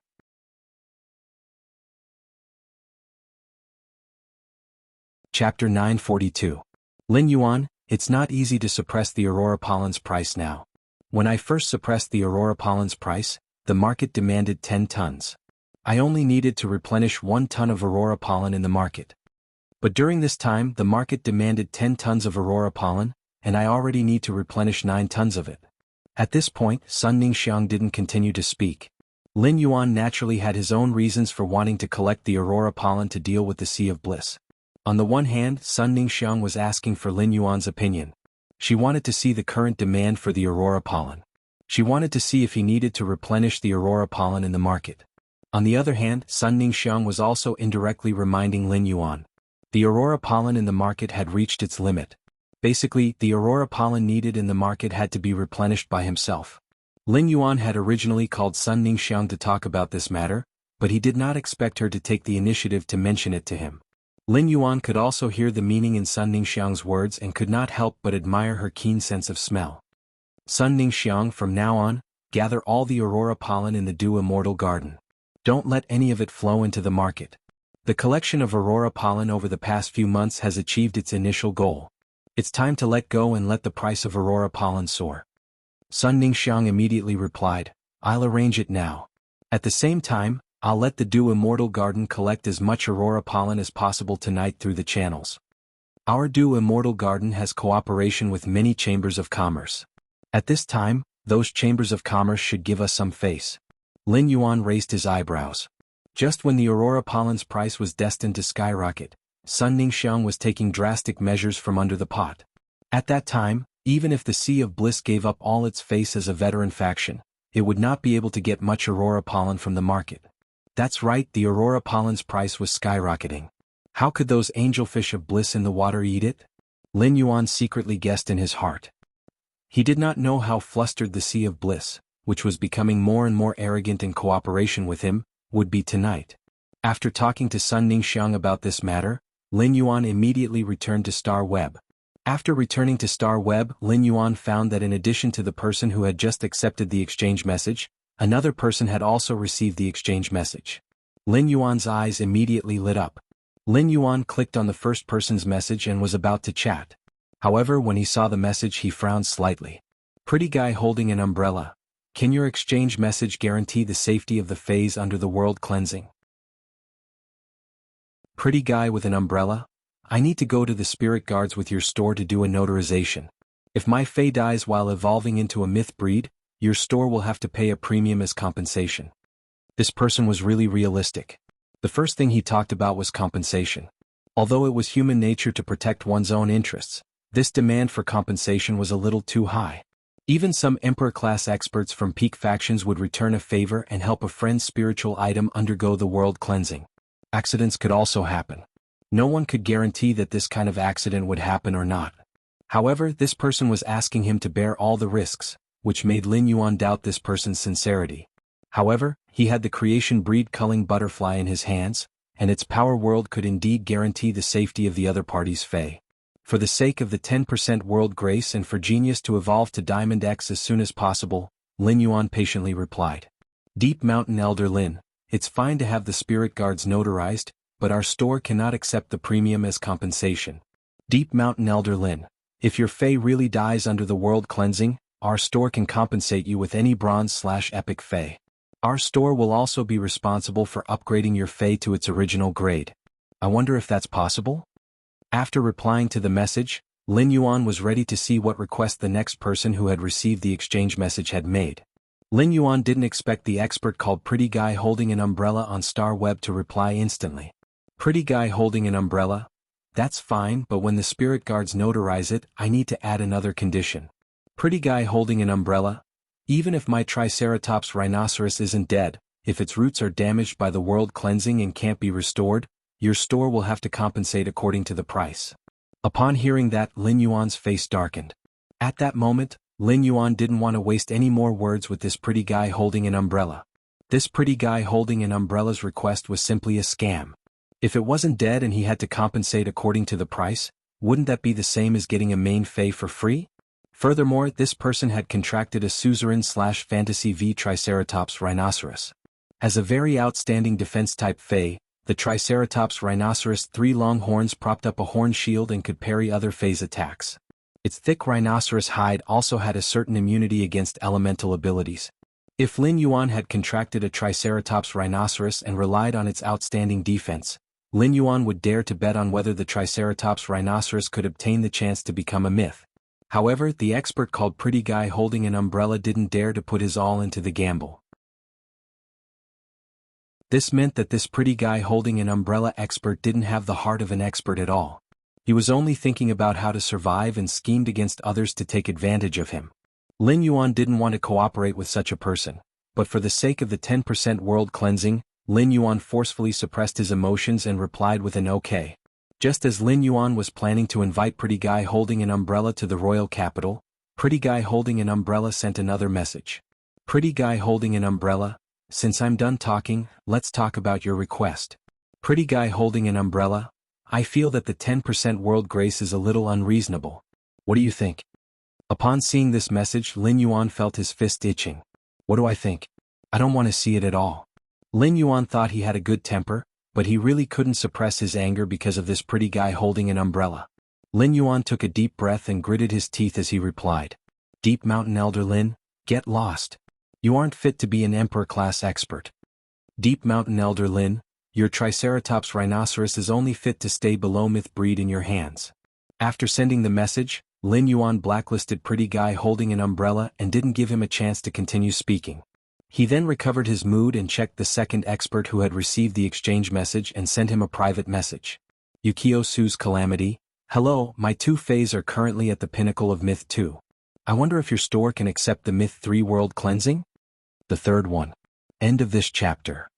Chapter 942. Lin Yuan, it's not easy to suppress the Aurora pollen's price now. When I first suppressed the Aurora pollen's price, the market demanded 10 tons. I only needed to replenish 1 ton of Aurora pollen in the market. But during this time the market demanded 10 tons of Aurora pollen, and I already need to replenish 9 tons of it. At this point, Sun Ningxiang didn't continue to speak. Lin Yuan naturally had his own reasons for wanting to collect the Aurora pollen to deal with the Sea of Bliss. On the one hand, Sun Ningxiang was asking for Lin Yuan's opinion. She wanted to see the current demand for the Aurora pollen. She wanted to see if he needed to replenish the Aurora pollen in the market. On the other hand, Sun Ningxiang was also indirectly reminding Lin Yuan. The Aurora pollen in the market had reached its limit. Basically, the Aurora pollen needed in the market had to be replenished by himself. Lin Yuan had originally called Sun Ningxiang to talk about this matter, but he did not expect her to take the initiative to mention it to him. Lin Yuan could also hear the meaning in Sun Ningxiang's words and could not help but admire her keen sense of smell. Sun Ningxiang, from now on, gather all the Aurora pollen in the Dew Immortal Garden. Don't let any of it flow into the market. The collection of Aurora pollen over the past few months has achieved its initial goal. It's time to let go and let the price of Aurora pollen soar. Sun Ningxiang immediately replied, I'll arrange it now. At the same time, I'll let the Dew Immortal Garden collect as much Aurora pollen as possible tonight through the channels. Our Dew Immortal Garden has cooperation with many chambers of commerce. At this time, those chambers of commerce should give us some face. Lin Yuan raised his eyebrows. Just when the Aurora pollen's price was destined to skyrocket, Sun Ningxiang was taking drastic measures from under the pot. At that time, even if the Sea of Bliss gave up all its face as a veteran faction, it would not be able to get much Aurora pollen from the market. That's right, the Aurora pollen's price was skyrocketing. How could those angelfish of bliss in the water eat it? Lin Yuan secretly guessed in his heart. He did not know how flustered the Sea of Bliss, which was becoming more and more arrogant in cooperation with him, would be tonight. After talking to Sun Ningxiang about this matter, Lin Yuan immediately returned to Star Web. After returning to Star Web, Lin Yuan found that in addition to the person who had just accepted the exchange message, another person had also received the exchange message. Lin Yuan's eyes immediately lit up. Lin Yuan clicked on the first person's message and was about to chat. However, when he saw the message he frowned slightly. Pretty guy holding an umbrella. Can your exchange message guarantee the safety of the phase under the world cleansing? Pretty guy with an umbrella? I need to go to the spirit guards with your store to do a notarization. If my fae dies while evolving into a myth breed, your store will have to pay a premium as compensation. This person was really realistic. The first thing he talked about was compensation. Although it was human nature to protect one's own interests, this demand for compensation was a little too high. Even some Emperor-class experts from peak factions would return a favor and help a friend's spiritual item undergo the world cleansing. Accidents could also happen. No one could guarantee that this kind of accident would happen or not. However, this person was asking him to bear all the risks, which made Lin Yuan doubt this person's sincerity. However, he had the creation breed culling butterfly in his hands, and its power world could indeed guarantee the safety of the other party's fae. For the sake of the 10% world grace and for genius to evolve to Diamond X as soon as possible, Lin Yuan patiently replied. Deep Mountain Elder Lin, it's fine to have the spirit guards notarized, but our store cannot accept the premium as compensation. Deep Mountain Elder Lin, if your fae really dies under the world cleansing, our store can compensate you with any bronze/epic fae. Our store will also be responsible for upgrading your fae to its original grade. I wonder if that's possible? After replying to the message, Lin Yuan was ready to see what request the next person who had received the exchange message had made. Lin Yuan didn't expect the expert called Pretty Guy holding an umbrella on Star Web to reply instantly. Pretty Guy holding an umbrella? That's fine, but when the spirit guards notarize it, I need to add another condition. Pretty guy holding an umbrella? Even if my Triceratops rhinoceros isn't dead, if its roots are damaged by the world cleansing and can't be restored, your store will have to compensate according to the price. Upon hearing that, Lin Yuan's face darkened. At that moment, Lin Yuan didn't want to waste any more words with this pretty guy holding an umbrella. This pretty guy holding an umbrella's request was simply a scam. If it wasn't dead and he had to compensate according to the price, wouldn't that be the same as getting a main fey for free? Furthermore, this person had contracted a suzerain/fantasy V Triceratops rhinoceros. As a very outstanding defense-type fey, the Triceratops rhinoceros' 3 long horns propped up a horn shield and could parry other phase attacks. Its thick rhinoceros hide also had a certain immunity against elemental abilities. If Lin Yuan had contracted a Triceratops rhinoceros and relied on its outstanding defense, Lin Yuan would dare to bet on whether the Triceratops rhinoceros could obtain the chance to become a myth. However, the expert called Pretty Guy holding an umbrella didn't dare to put his all into the gamble. This meant that this pretty guy holding an umbrella expert didn't have the heart of an expert at all. He was only thinking about how to survive and schemed against others to take advantage of him. Lin Yuan didn't want to cooperate with such a person, but for the sake of the 10% world cleansing, Lin Yuan forcefully suppressed his emotions and replied with an okay. Just as Lin Yuan was planning to invite Pretty Guy holding an umbrella to the royal capital, Pretty Guy holding an umbrella sent another message. Pretty Guy holding an umbrella, since I'm done talking, let's talk about your request. Pretty Guy holding an umbrella, I feel that the 10% world grace is a little unreasonable. What do you think? Upon seeing this message, Lin Yuan felt his fist itching. What do I think? I don't want to see it at all. Lin Yuan thought he had a good temper, but he really couldn't suppress his anger because of this pretty guy holding an umbrella. Lin Yuan took a deep breath and gritted his teeth as he replied. Deep Mountain Elder Lin, get lost. You aren't fit to be an Emperor-class expert. Deep Mountain Elder Lin, your Triceratops rhinoceros is only fit to stay below myth breed in your hands. After sending the message, Lin Yuan blacklisted Pretty Guy holding an umbrella and didn't give him a chance to continue speaking. He then recovered his mood and checked the second expert who had received the exchange message and sent him a private message. Yukio Su's Calamity, hello, my 2 fays are currently at the pinnacle of Myth 2. I wonder if your store can accept the Myth 3 world cleansing? The third one. End of this chapter.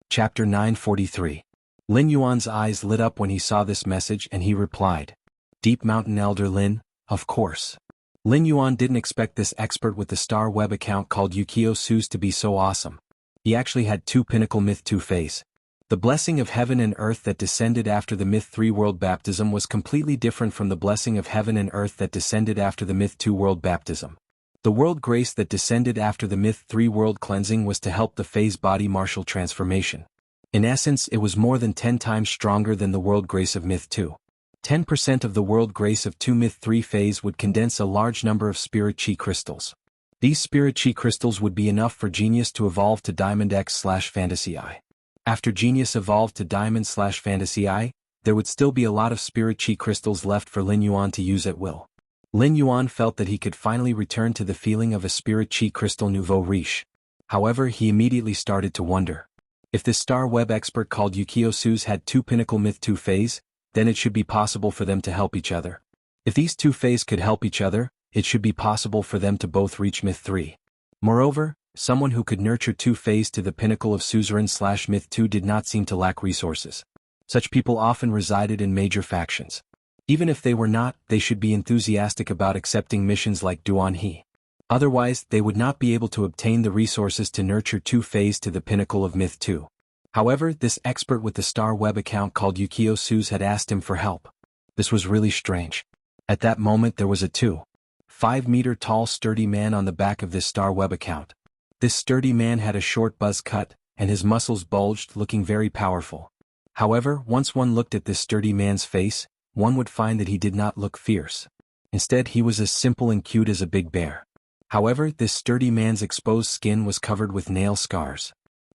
Chapter 943. Lin Yuan's eyes lit up when he saw this message and he replied. Deep Mountain Elder Lin, of course. Lin Yuan didn't expect this expert with the star web account called Yukio Su's to be so awesome. He actually had 2 pinnacle Myth 2 fays. The blessing of heaven and earth that descended after the Myth 3 world baptism was completely different from the blessing of heaven and earth that descended after the Myth 2 world baptism. The world grace that descended after the Myth 3 world cleansing was to help the phase body martial transformation. In essence, it was more than 10 times stronger than the world grace of Myth 2. 10% of the world grace of 2 Myth 3 phase would condense a large number of Spirit Chi crystals. These Spirit Chi crystals would be enough for Genius to evolve to Diamond X/Fantasy I. After Genius evolved to Diamond/Fantasy I, there would still be a lot of Spirit Chi crystals left for Lin Yuan to use at will. Lin Yuan felt that he could finally return to the feeling of a Spirit Chi crystal nouveau riche. However, he immediately started to wonder. If this star web expert called Yukio Su's had 2 pinnacle Myth 2 phase, then it should be possible for them to help each other. If these 2 fays could help each other, it should be possible for them to both reach Myth 3. Moreover, someone who could nurture 2 fays to the pinnacle of Suzerain/Myth 2 did not seem to lack resources. Such people often resided in major factions. Even if they were not, they should be enthusiastic about accepting missions like Duan He. Otherwise, they would not be able to obtain the resources to nurture 2 fays to the pinnacle of Myth 2. However, this expert with the star web account called Yukio Su's had asked him for help. This was really strange. At that moment there was a 2.5-meter tall sturdy man on the back of this star web account. This sturdy man had a short buzz cut, and his muscles bulged, looking very powerful. However, once one looked at this sturdy man's face, one would find that he did not look fierce. Instead, he was as simple and cute as a big bear. However, this sturdy man's exposed skin was covered with nail scars.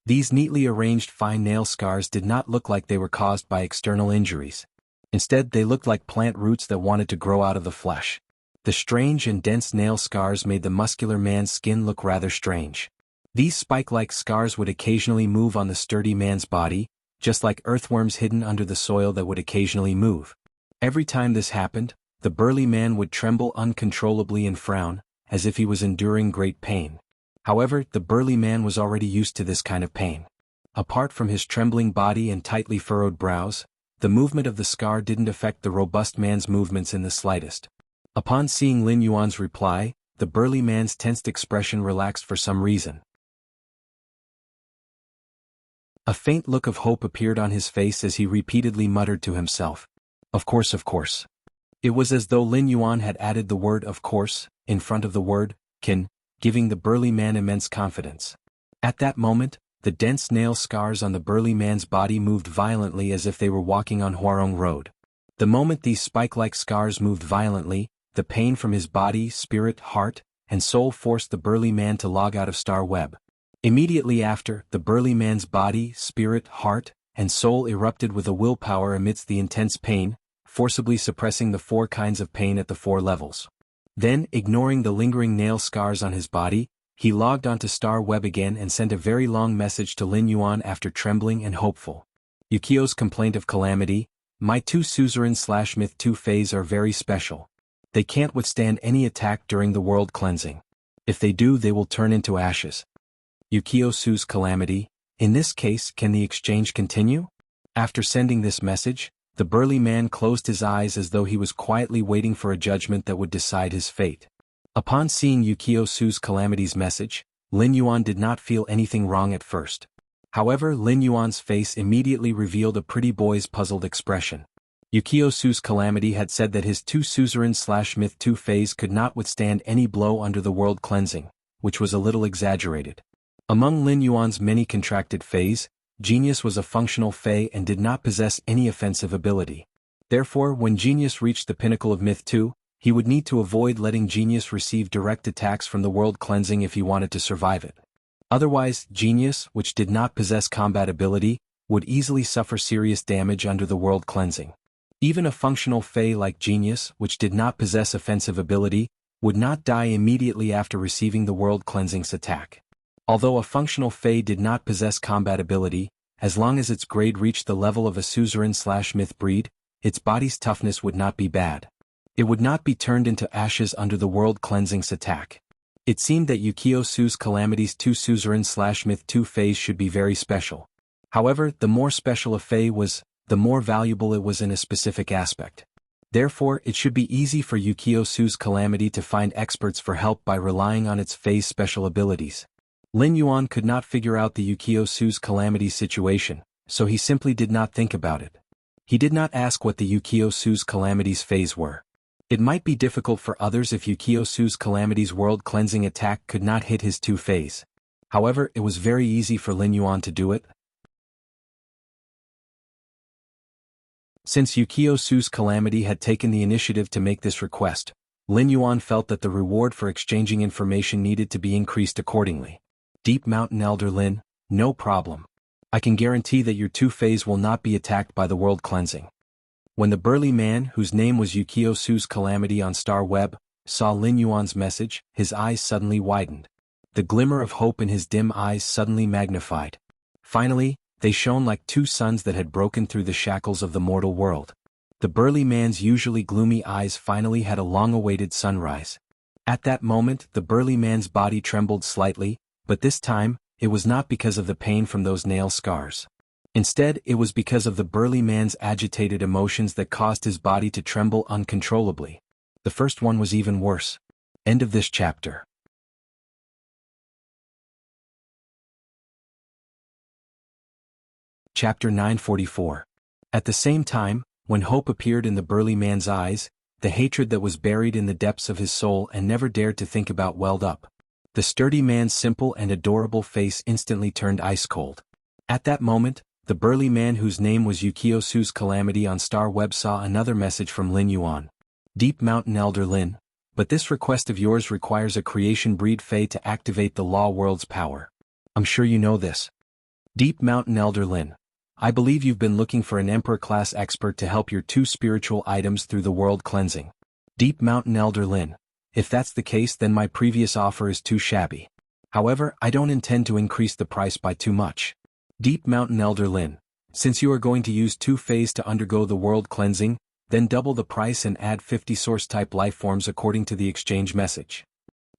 These neatly arranged fine nail scars did not look like they were caused by external injuries. Instead, they looked like plant roots that wanted to grow out of the flesh. The strange and dense nail scars made the muscular man's skin look rather strange. These spike-like scars would occasionally move on the sturdy man's body, just like earthworms hidden under the soil that would occasionally move. Every time this happened, the burly man would tremble uncontrollably and frown, as if he was enduring great pain. However, the burly man was already used to this kind of pain. Apart from his trembling body and tightly furrowed brows, the movement of the scar didn't affect the robust man's movements in the slightest. Upon seeing Lin Yuan's reply, the burly man's tensed expression relaxed for some reason. A faint look of hope appeared on his face as he repeatedly muttered to himself, "Of course, of course." It was as though Lin Yuan had added the word "of course" in front of the word "can," giving the burly man immense confidence. At that moment, the dense nail scars on the burly man's body moved violently as if they were walking on Huarong Road. The moment these spike-like scars moved violently, the pain from his body, spirit, heart, and soul forced the burly man to log out of Star Web. Immediately after, the burly man's body, spirit, heart, and soul erupted with a willpower amidst the intense pain, forcibly suppressing the 4 kinds of pain at the 4 levels. Then, ignoring the lingering nail scars on his body, he logged onto Star Web again and sent a very long message to Lin Yuan after trembling and hopeful. Yukio's complaint of calamity: "My 2 suzerain/myth 2 phase are very special. They can't withstand any attack during the world cleansing. If they do, they will turn into ashes." Yukio Su's calamity: "In this case, can the exchange continue?" After sending this message, the burly man closed his eyes as though he was quietly waiting for a judgment that would decide his fate. Upon seeing Yukio Su's calamity's message, Lin Yuan did not feel anything wrong at first. However, Lin Yuan's face immediately revealed a pretty boy's puzzled expression. Yukio Su's calamity had said that his 2 suzerain/myth 2 phase could not withstand any blow under the world cleansing, which was a little exaggerated. Among Lin Yuan's many contracted phase, Genius was a functional Fey and did not possess any offensive ability. Therefore, when Genius reached the pinnacle of Myth 2, he would need to avoid letting Genius receive direct attacks from the world cleansing if he wanted to survive it. Otherwise, Genius, which did not possess combat ability, would easily suffer serious damage under the world cleansing. Even a functional Fey like Genius, which did not possess offensive ability, would not die immediately after receiving the world cleansing's attack. Although a functional Fey did not possess combat ability, as long as its grade reached the level of a suzerain/myth breed, its body's toughness would not be bad. It would not be turned into ashes under the world cleansing's attack. It seemed that Yukio Su's calamity's 2 suzerain/myth 2 phase should be very special. However, the more special a Fey was, the more valuable it was in a specific aspect. Therefore, it should be easy for Yukio Su's calamity to find experts for help by relying on its Fey's special abilities. Lin Yuan could not figure out the Yukio Su's calamity situation, so he simply did not think about it. He did not ask what the Yukio Su's calamity's phase were. It might be difficult for others if Yukio Su's calamity's world cleansing attack could not hit his 2 phase. However, it was very easy for Lin Yuan to do it. Since Yukio Su's calamity had taken the initiative to make this request, Lin Yuan felt that the reward for exchanging information needed to be increased accordingly. Deep Mountain Elder Lin, no problem. I can guarantee that your 2 phase will not be attacked by the world cleansing. When the burly man, whose name was Yukio Su's calamity on Star Web, saw Lin Yuan's message, his eyes suddenly widened. The glimmer of hope in his dim eyes suddenly magnified. Finally, they shone like 2 suns that had broken through the shackles of the mortal world. The burly man's usually gloomy eyes finally had a long-awaited sunrise. At that moment, the burly man's body trembled slightly, but this time, it was not because of the pain from those nail scars. Instead, it was because of the burly man's agitated emotions that caused his body to tremble uncontrollably. The first one was even worse. End of this chapter. Chapter 944. At the same time, when hope appeared in the burly man's eyes, the hatred that was buried in the depths of his soul and never dared to think about welled up. The sturdy man's simple and adorable face instantly turned ice-cold. At that moment, the burly man whose name was Yukio Su's calamity on Star Web saw another message from Lin Yuan. Deep Mountain Elder Lin, but this request of yours requires a creation breed Fey to activate the Law World's power. I'm sure you know this. Deep Mountain Elder Lin, I believe you've been looking for an Emperor-class expert to help your 2 spiritual items through the world cleansing. Deep Mountain Elder Lin, if that's the case, then my previous offer is too shabby. However, I don't intend to increase the price by too much. Deep Mountain Elder Lin, since you are going to use 2 phase to undergo the world cleansing, then double the price and add 50 source-type lifeforms according to the exchange message.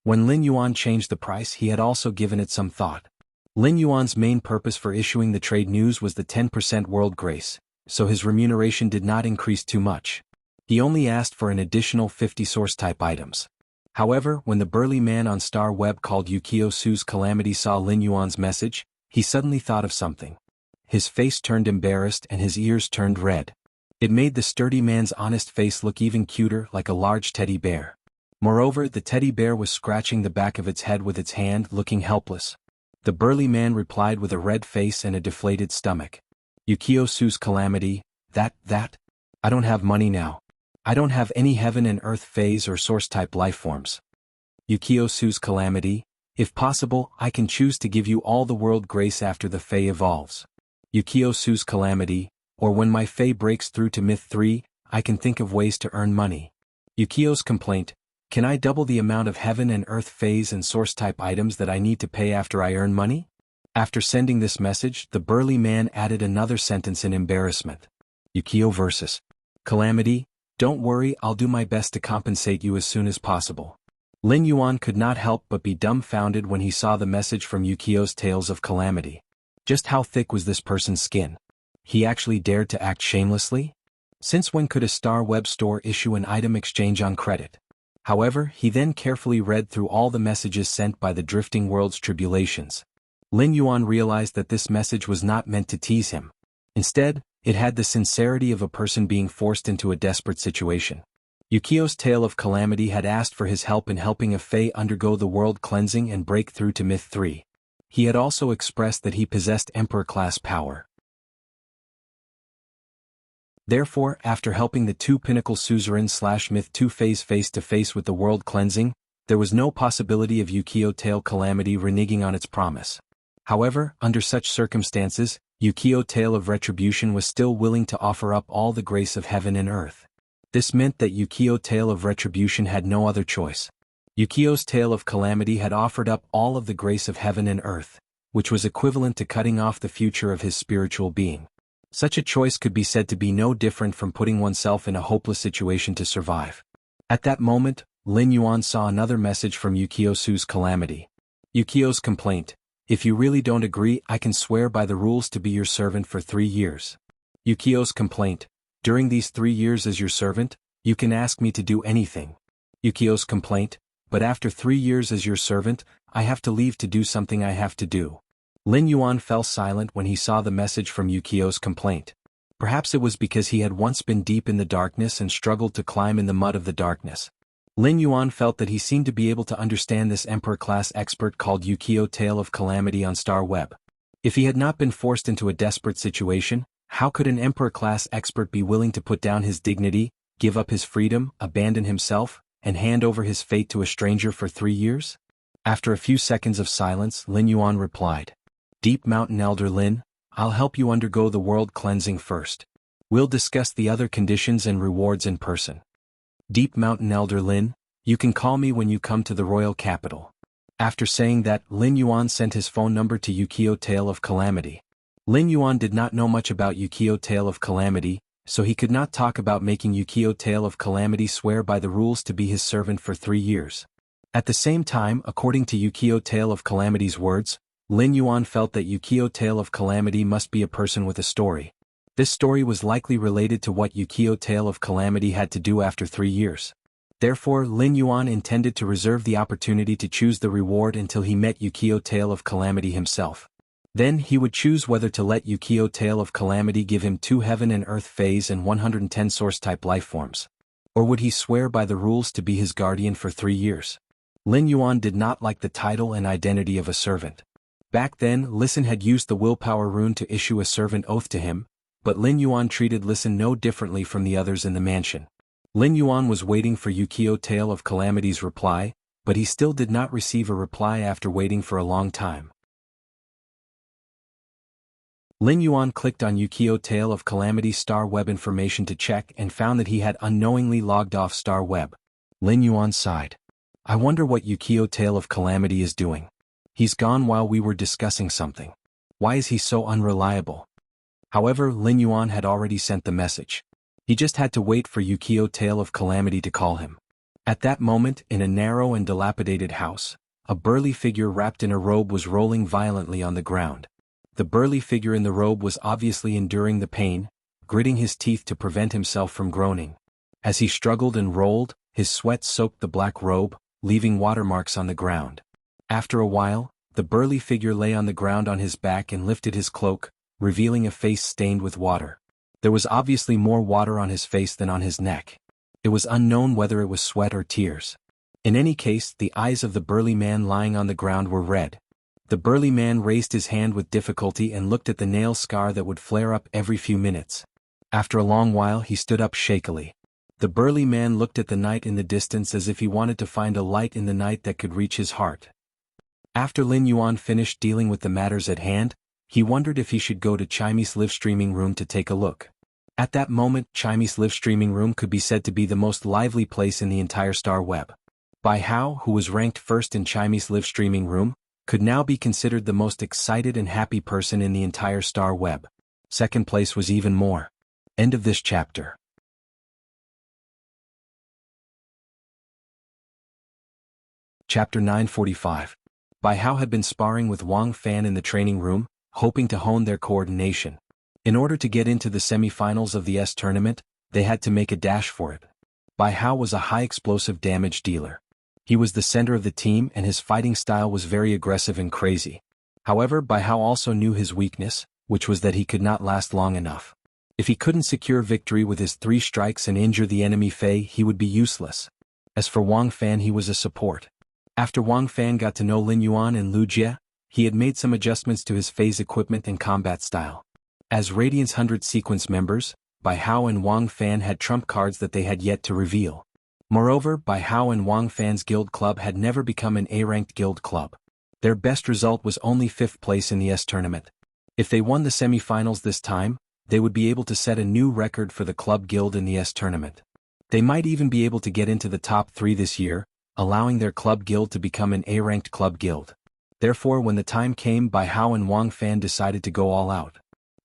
When Lin Yuan changed the price, he had also given it some thought. Lin Yuan's main purpose for issuing the trade news was the 10% world grace, so his remuneration did not increase too much. He only asked for an additional 50 source-type items. However, when the burly man on Star Web called Yukio Su's Calamity saw Lin Yuan's message, he suddenly thought of something. His face turned embarrassed and his ears turned red. It made the sturdy man's honest face look even cuter, like a large teddy bear. Moreover, the teddy bear was scratching the back of its head with its hand, looking helpless. The burly man replied with a red face and a deflated stomach. Yukio Su's Calamity, that? I don't have money now. I don't have any heaven and earth phase or source-type lifeforms. Yukio Su's Calamity, if possible, I can choose to give you all the world grace after the Fae evolves. Yukio Su's Calamity, or when my Fae breaks through to Myth 3, I can think of ways to earn money. Yukio's complaint, can I double the amount of heaven and earth phase and source-type items that I need to pay after I earn money? After sending this message, the burly man added another sentence in embarrassment. Yukio versus Calamity, don't worry, I'll do my best to compensate you as soon as possible. Lin Yuan could not help but be dumbfounded when he saw the message from Yukio's Tales of Calamity. Just how thick was this person's skin? He actually dared to act shamelessly? Since when could a Star Web store issue an item exchange on credit? However, he then carefully read through all the messages sent by the Drifting World's tribulations. Lin Yuan realized that this message was not meant to tease him. Instead, it had the sincerity of a person being forced into a desperate situation. Yukio's Tale of Calamity had asked for his help in helping a Fae undergo the world cleansing and break through to Myth 3. He had also expressed that he possessed Emperor-class power. Therefore, after helping the two Pinnacle Suzerain/Myth 2 Faes face-to-face with the world cleansing, there was no possibility of Yukio Tale Calamity reneging on its promise. However, under such circumstances, Yukio Tale of Retribution was still willing to offer up all the grace of heaven and earth. This meant that Yukio Tale of Retribution had no other choice. Yukio's Tale of Calamity had offered up all of the grace of heaven and earth, which was equivalent to cutting off the future of his spiritual being. Such a choice could be said to be no different from putting oneself in a hopeless situation to survive. At that moment, Lin Yuan saw another message from Yukio Su's Calamity. Yukio's complaint, if you really don't agree, I can swear by the rules to be your servant for 3 years. Yukio's complaint, during these 3 years as your servant, you can ask me to do anything. Yukio's complaint, but after 3 years as your servant, I have to leave to do something I have to do. Lin Yuan fell silent when he saw the message from Yukio's complaint. Perhaps it was because he had once been deep in the darkness and struggled to climb in the mud of the darkness. Lin Yuan felt that he seemed to be able to understand this Emperor-class expert called Yukio Tale of Calamity on Star Web. If he had not been forced into a desperate situation, how could an Emperor-class expert be willing to put down his dignity, give up his freedom, abandon himself, and hand over his fate to a stranger for 3 years? After a few seconds of silence, Lin Yuan replied, Deep Mountain Elder Lin, I'll help you undergo the world cleansing first. We'll discuss the other conditions and rewards in person. Deep Mountain Elder Lin, you can call me when you come to the royal capital. After saying that, Lin Yuan sent his phone number to Yukio Tale of Calamity. Lin Yuan did not know much about Yukio Tale of Calamity, so he could not talk about making Yukio Tale of Calamity swear by the rules to be his servant for 3 years. At the same time, according to Yukio Tale of Calamity's words, Lin Yuan felt that Yukio Tale of Calamity must be a person with a story. This story was likely related to what Yukio Tale of Calamity had to do after 3 years. Therefore, Lin Yuan intended to reserve the opportunity to choose the reward until he met Yukio Tale of Calamity himself. Then he would choose whether to let Yukio Tale of Calamity give him 2 heaven and earth phase and 110 source-type lifeforms. Or would he swear by the rules to be his guardian for 3 years? Lin Yuan did not like the title and identity of a servant. Back then, Listen had used the willpower rune to issue a servant oath to him, but Lin Yuan treated Listen no differently from the others in the mansion. Lin Yuan was waiting for Yukio Tale of Calamity's reply, but he still did not receive a reply after waiting for a long time. Lin Yuan clicked on Yukio Tale of Calamity's Star Web information to check and found that he had unknowingly logged off Star Web. Lin Yuan sighed. I wonder what Yukio Tale of Calamity is doing. He's gone while we were discussing something. Why is he so unreliable? However, Lin Yuan had already sent the message. He just had to wait for Yukio Tale of Calamity to call him. At that moment, in a narrow and dilapidated house, a burly figure wrapped in a robe was rolling violently on the ground. The burly figure in the robe was obviously enduring the pain, gritting his teeth to prevent himself from groaning. As he struggled and rolled, his sweat soaked the black robe, leaving watermarks on the ground. After a while, the burly figure lay on the ground on his back and lifted his cloak, revealing a face stained with water. There was obviously more water on his face than on his neck. It was unknown whether it was sweat or tears. In any case, the eyes of the burly man lying on the ground were red. The burly man raised his hand with difficulty and looked at the nail scar that would flare up every few minutes. After a long while he stood up shakily. The burly man looked at the night in the distance as if he wanted to find a light in the night that could reach his heart. After Lin Yuan finished dealing with the matters at hand, he wondered if he should go to Chimy's live streaming room to take a look. At that moment, Chimy's live streaming room could be said to be the most lively place in the entire star web. Bai Hao, who was ranked first in Chimy's live streaming room, could now be considered the most excited and happy person in the entire star web. Second place was even more. End of this chapter. Chapter 945. Bai Hao had been sparring with Wang Fan in the training room, hoping to hone their coordination. In order to get into the semi-finals of the S tournament, they had to make a dash for it. Bai Hao was a high explosive damage dealer. He was the center of the team and his fighting style was very aggressive and crazy. However, Bai Hao also knew his weakness, which was that he could not last long enough. If he couldn't secure victory with his 3 strikes and injure the enemy Fei, he would be useless. As for Wang Fan, he was a support. After Wang Fan got to know Lin Yuan and Lu Jie, he had made some adjustments to his Fei's equipment and combat style. As Radiance 100 sequence members, Bai Hao and Wang Fan had trump cards that they had yet to reveal. Moreover, Bai Hao and Wang Fan's guild club had never become an A-ranked guild club. Their best result was only 5th place in the S tournament. If they won the semi-finals this time, they would be able to set a new record for the club guild in the S tournament. They might even be able to get into the top 3 this year, allowing their club guild to become an A-ranked club guild. Therefore, when the time came, Bai Hao and Wang Fan decided to go all out.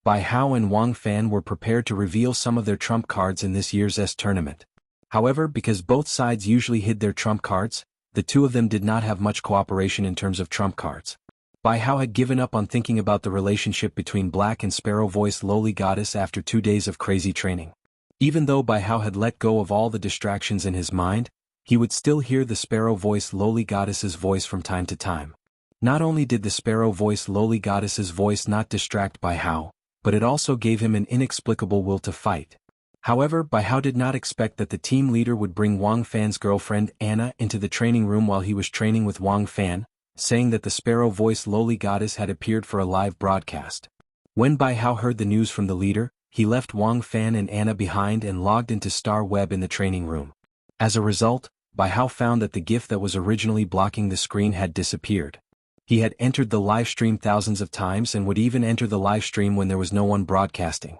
Bai Hao and Wang Fan were prepared to reveal some of their trump cards in this year's S tournament. However, because both sides usually hid their trump cards, the two of them did not have much cooperation in terms of trump cards. Bai Hao had given up on thinking about the relationship between Black and Sparrow Voice Lowly Goddess after 2 days of crazy training. Even though Bai Hao had let go of all the distractions in his mind, he would still hear the Sparrow Voice Lowly Goddess's voice from time to time. Not only did the Sparrow Voice Lowly Goddess's voice not distract Bai Hao, but it also gave him an inexplicable will to fight. However, Bai Hao did not expect that the team leader would bring Wang Fan's girlfriend Anna into the training room while he was training with Wang Fan, saying that the Sparrow Voice Lowly Goddess had appeared for a live broadcast. When Bai Hao heard the news from the leader, he left Wang Fan and Anna behind and logged into Star Web in the training room. As a result, Bai Hao found that the GIF that was originally blocking the screen had disappeared. He had entered the live stream thousands of times and would even enter the live stream when there was no one broadcasting.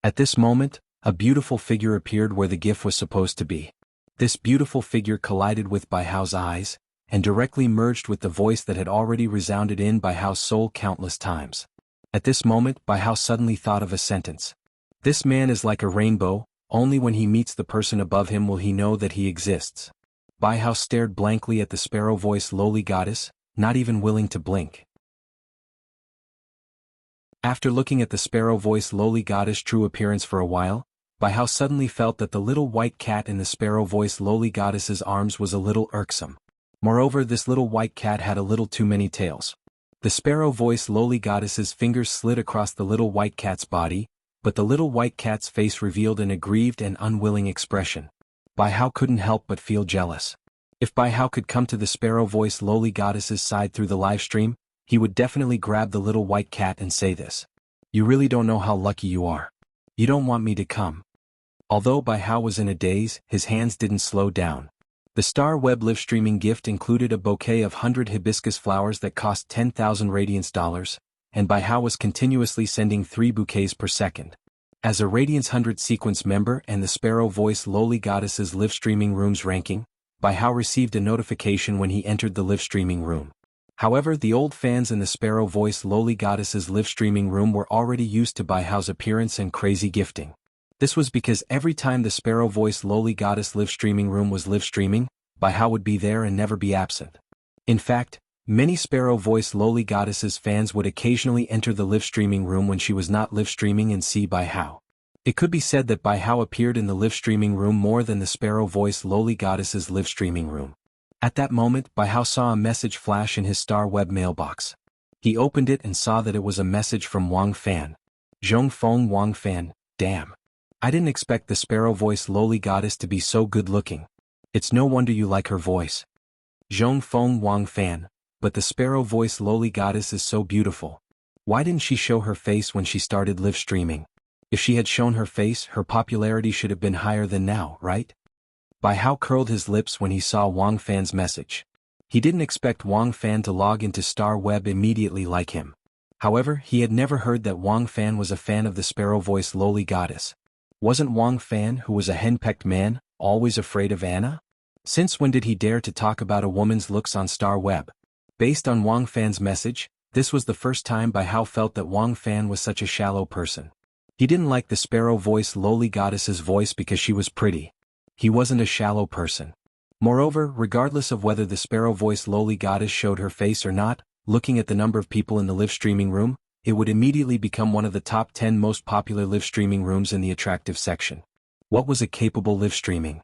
At this moment, a beautiful figure appeared where the GIF was supposed to be. This beautiful figure collided with Bai Hao's eyes, and directly merged with the voice that had already resounded in Bai Hao's soul countless times. At this moment, Bai Hao suddenly thought of a sentence. This man is like a rainbow, only when he meets the person above him will he know that he exists. Bai Hao stared blankly at the Sparrow Voice Lowly Goddess, not even willing to blink. After looking at the Sparrow Voice Lowly Goddess' true appearance for a while, Bai Hao suddenly felt that the little white cat in the Sparrow Voice Lowly Goddess's arms was a little irksome. Moreover, this little white cat had a little too many tails. The Sparrow Voice Lowly Goddess's fingers slid across the little white cat's body, but the little white cat's face revealed an aggrieved and unwilling expression. Bai Hao couldn't help but feel jealous. If Bai Hao could come to the Sparrow Voice Lowly Goddess's side through the live stream, he would definitely grab the little white cat and say this. You really don't know how lucky you are. You don't want me to come. Although Bai Hao was in a daze, his hands didn't slow down. The Star Web live streaming gift included a bouquet of 100 hibiscus flowers that cost 10,000 Radiance dollars, and Bai Hao was continuously sending 3 bouquets per second. As a Radiance 100 sequence member and the Sparrow Voice Lowly Goddess's live streaming room's ranking, Bai Hao received a notification when he entered the live streaming room. However, the old fans in the Sparrow Voice Lowly Goddess's live streaming room were already used to Bai Hao's appearance and crazy gifting. This was because every time the sparrow-voiced lowly goddess live streaming room was live streaming, Bai Hao would be there and never be absent. In fact, many sparrow-voiced lowly goddesses fans would occasionally enter the live streaming room when she was not live streaming and see Bai Hao. It could be said that Bai Hao appeared in the live streaming room more than the sparrow-voiced lowly goddess's live streaming room. At that moment, Bai Hao saw a message flash in his star web mailbox. He opened it and saw that it was a message from Wang Fan. Zhong Feng Wang Fan, damn. I didn't expect the sparrow-voiced lowly goddess to be so good-looking. It's no wonder you like her voice. Zhong Feng Wang Fan, but the sparrow-voiced lowly goddess is so beautiful. Why didn't she show her face when she started live streaming? If she had shown her face, her popularity should have been higher than now, right? Bai Hao curled his lips when he saw Wang Fan's message. He didn't expect Wang Fan to log into Star Web immediately like him. However, he had never heard that Wang Fan was a fan of the sparrow-voiced lowly goddess. Wasn't Wang Fan, who was a henpecked man, always afraid of Anna? Since when did he dare to talk about a woman's looks on Star Web? Based on Wang Fan's message, this was the first time Bai Hao felt that Wang Fan was such a shallow person. He didn't like the sparrow-voiced lowly goddess's voice because she was pretty. He wasn't a shallow person. Moreover, regardless of whether the sparrow-voiced lowly goddess showed her face or not, looking at the number of people in the live streaming room, it would immediately become one of the top 10 most popular live streaming rooms in the attractive section. What was a capable live streaming?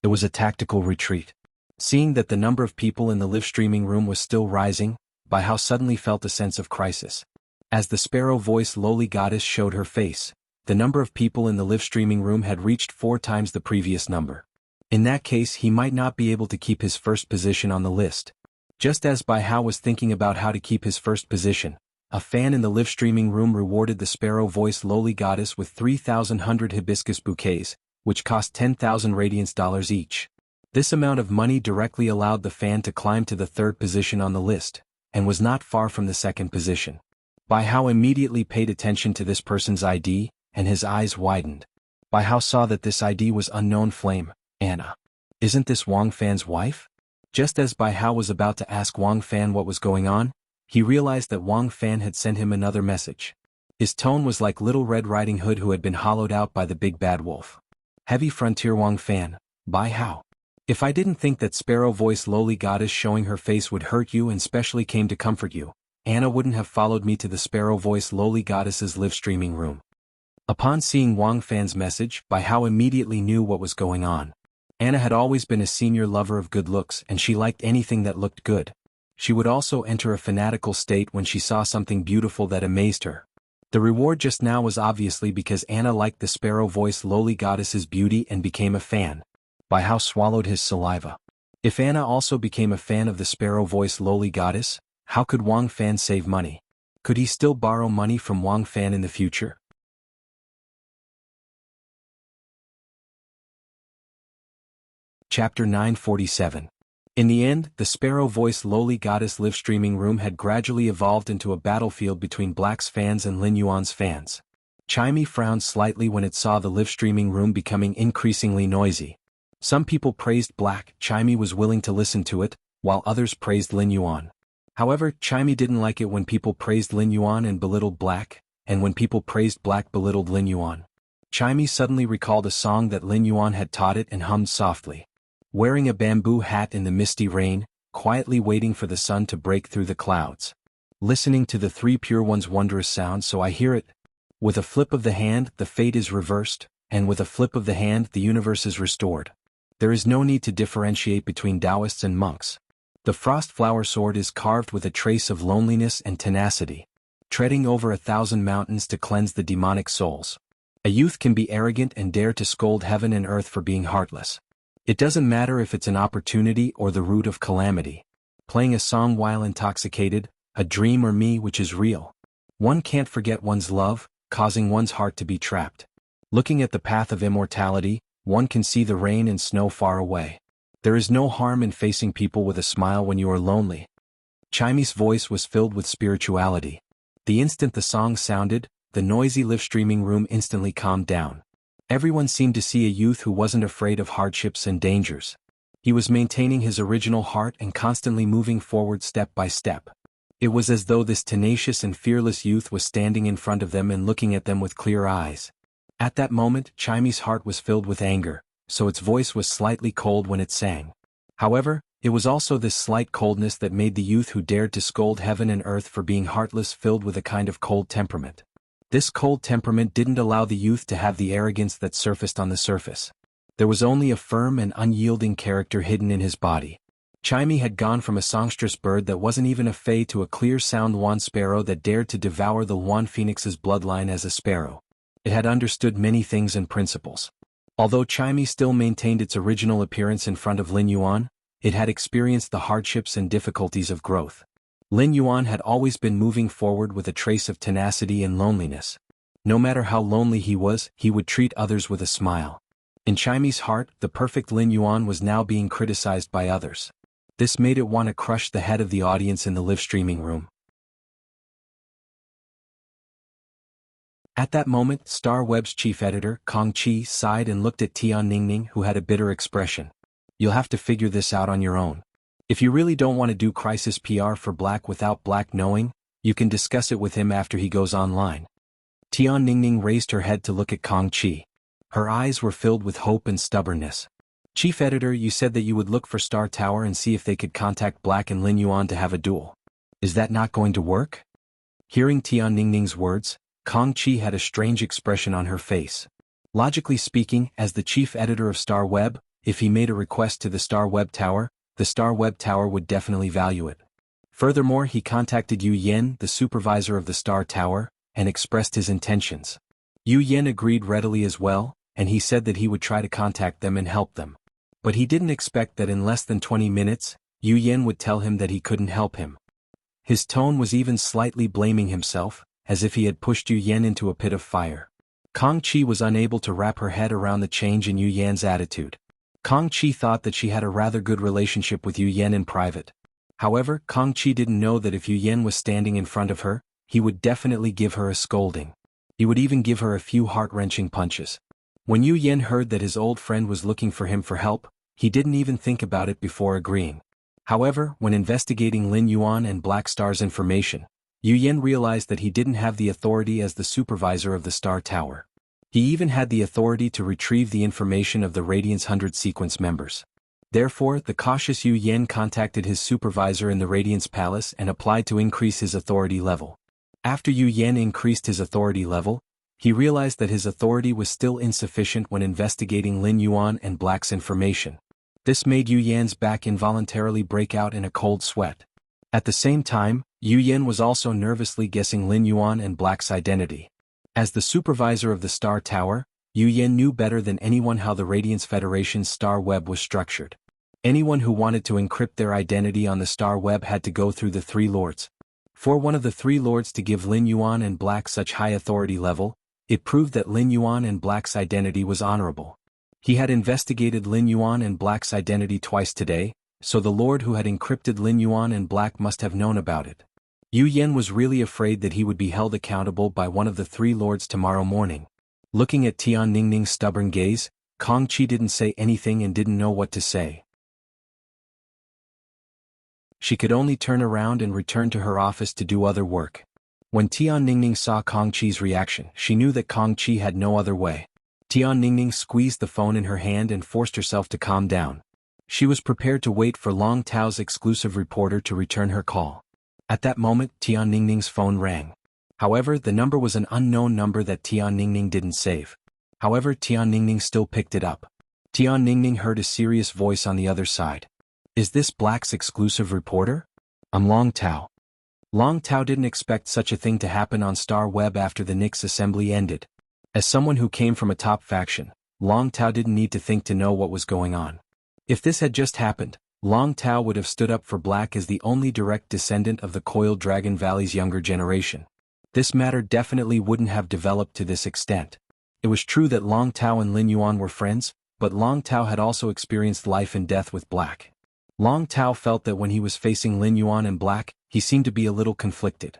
It was a tactical retreat. Seeing that the number of people in the live streaming room was still rising, Bai Hao suddenly felt a sense of crisis. As the sparrow-voiced lowly goddess showed her face, the number of people in the live streaming room had reached 4 times the previous number. In that case, he might not be able to keep his first position on the list. Just as Bai Hao was thinking about how to keep his first position, a fan in the live streaming room rewarded the sparrow-voiced lowly goddess with 3,100 hibiscus bouquets, which cost 10,000 radiance dollars each. This amount of money directly allowed the fan to climb to the 3rd position on the list, and was not far from the 2nd position. Bai Hao immediately paid attention to this person's ID, and his eyes widened. Bai Hao saw that this ID was Unknown Flame, Anna. Isn't this Wang Fan's wife? Just as Bai Hao was about to ask Wang Fan what was going on, he realized that Wang Fan had sent him another message. His tone was like Little Red Riding Hood who had been hollowed out by the big bad wolf. Heavy Frontier Wang Fan, Bai Hao. If I didn't think that sparrow-voiced lowly goddess showing her face would hurt you and specially came to comfort you, Anna wouldn't have followed me to the sparrow-voiced lowly goddess's live streaming room. Upon seeing Wang Fan's message, Bai Hao immediately knew what was going on. Anna had always been a senior lover of good looks and she liked anything that looked good. She would also enter a fanatical state when she saw something beautiful that amazed her. The reward just now was obviously because Anna liked the sparrow-voiced lowly goddess's beauty and became a fan. Bai Hao swallowed his saliva. If Anna also became a fan of the sparrow-voiced lowly goddess, how could Wang Fan save money? Could he still borrow money from Wang Fan in the future? Chapter 947. In the end, the sparrow-voiced lowly goddess live streaming room had gradually evolved into a battlefield between Black's fans and Lin Yuan's fans. Chimey frowned slightly when it saw the live streaming room becoming increasingly noisy. Some people praised Black, Chimey was willing to listen to it, while others praised Lin Yuan. However, Chimey didn't like it when people praised Lin Yuan and belittled Black, and when people praised Black belittled Lin Yuan. Chimey suddenly recalled a song that Lin Yuan had taught it and hummed softly. Wearing a bamboo hat in the misty rain, quietly waiting for the sun to break through the clouds. Listening to the 3 pure ones' wondrous sound so I hear it. With a flip of the hand, the fate is reversed, and with a flip of the hand the universe is restored. There is no need to differentiate between Taoists and monks. The frost flower sword is carved with a trace of loneliness and tenacity. Treading over 1,000 mountains to cleanse the demonic souls. A youth can be arrogant and dare to scold heaven and earth for being heartless. It doesn't matter if it's an opportunity or the root of calamity. Playing a song while intoxicated, a dream or me which is real. One can't forget one's love, causing one's heart to be trapped. Looking at the path of immortality, one can see the rain and snow far away. There is no harm in facing people with a smile when you are lonely. Chimey's voice was filled with spirituality. The instant the song sounded, the noisy live streaming room instantly calmed down. Everyone seemed to see a youth who wasn't afraid of hardships and dangers. He was maintaining his original heart and constantly moving forward step by step. It was as though this tenacious and fearless youth was standing in front of them and looking at them with clear eyes. At that moment, Chimy's heart was filled with anger, so its voice was slightly cold when it sang. However, it was also this slight coldness that made the youth who dared to scold heaven and earth for being heartless filled with a kind of cold temperament. This cold temperament didn't allow the youth to have the arrogance that surfaced on the surface. There was only a firm and unyielding character hidden in his body. Chimy had gone from a songstress bird that wasn't even a fay to a clear-sound Yuan sparrow that dared to devour the Yuan phoenix's bloodline as a sparrow. It had understood many things and principles. Although Chimy still maintained its original appearance in front of Lin Yuan, it had experienced the hardships and difficulties of growth. Lin Yuan had always been moving forward with a trace of tenacity and loneliness. No matter how lonely he would treat others with a smile. In Chimy's heart, the perfect Lin Yuan was now being criticized by others. This made it want to crush the head of the audience in the live streaming room. At that moment, Star Web's chief editor, Kong Chi, sighed and looked at Tian Ningning, who had a bitter expression. You'll have to figure this out on your own. If you really don't want to do crisis PR for Black without Black knowing, you can discuss it with him after he goes online. Tian Ningning raised her head to look at Kong Chi. Her eyes were filled with hope and stubbornness. Chief editor, you said that you would look for Star Tower and see if they could contact Black and Lin Yuan to have a duel. Is that not going to work? Hearing Tian Ningning's words, Kong Chi had a strange expression on her face. Logically speaking, as the chief editor of Star Web, if he made a request to the Star Web Tower, the Star Web Tower would definitely value it. Furthermore, he contacted Yu Yen, the supervisor of the Star Tower, and expressed his intentions. Yu Yen agreed readily as well, and he said that he would try to contact them and help them. But he didn't expect that in less than 20 minutes, Yu Yen would tell him that he couldn't help him. His tone was even slightly blaming himself, as if he had pushed Yu Yen into a pit of fire. Kong Chi was unable to wrap her head around the change in Yu Yan's attitude. Kong Chi thought that she had a rather good relationship with Yu Yen in private. However, Kong Chi didn't know that if Yu Yen was standing in front of her, he would definitely give her a scolding. He would even give her a few heart-wrenching punches. When Yu Yen heard that his old friend was looking for him for help, he didn't even think about it before agreeing. However, when investigating Lin Yuan and Black Star's information, Yu Yen realized that he didn't have the authority as the supervisor of the Star Tower. He even had the authority to retrieve the information of the Radiance 100 sequence members. Therefore, the cautious Yu Yen contacted his supervisor in the Radiance Palace and applied to increase his authority level. After Yu Yen increased his authority level, he realized that his authority was still insufficient when investigating Lin Yuan and Black's information. This made Yu Yan's back involuntarily break out in a cold sweat. At the same time, Yu Yen was also nervously guessing Lin Yuan and Black's identity. As the supervisor of the Star Tower, Yu Yen knew better than anyone how the Radiance Federation's Star Web was structured. Anyone who wanted to encrypt their identity on the Star Web had to go through the Three Lords. For one of the Three Lords to give Lin Yuan and Black such high authority level, it proved that Lin Yuan and Black's identity was honorable. He had investigated Lin Yuan and Black's identity twice today, so the Lord who had encrypted Lin Yuan and Black must have known about it. Yu Yen was really afraid that he would be held accountable by one of the Three Lords tomorrow morning. Looking at Tian Ningning's stubborn gaze, Kong Chi didn't say anything and didn't know what to say. She could only turn around and return to her office to do other work. When Tian Ningning saw Kong Chi's reaction, she knew that Kong Chi had no other way. Tian Ningning squeezed the phone in her hand and forced herself to calm down. She was prepared to wait for Long Tao's exclusive reporter to return her call. At that moment, Tian Ningning's phone rang. However, the number was an unknown number that Tian Ningning didn't save. However, Tian Ningning still picked it up. Tian Ningning heard a serious voice on the other side. Is this Black's exclusive reporter? I'm Long Tao. Long Tao didn't expect such a thing to happen on Star Web after the Nix assembly ended. As someone who came from a top faction, Long Tao didn't need to think to know what was going on. If this had just happened, Long Tao would have stood up for Black as the only direct descendant of the Coiled Dragon Valley's younger generation. This matter definitely wouldn't have developed to this extent. It was true that Long Tao and Lin Yuan were friends, but Long Tao had also experienced life and death with Black. Long Tao felt that when he was facing Lin Yuan and Black, he seemed to be a little conflicted.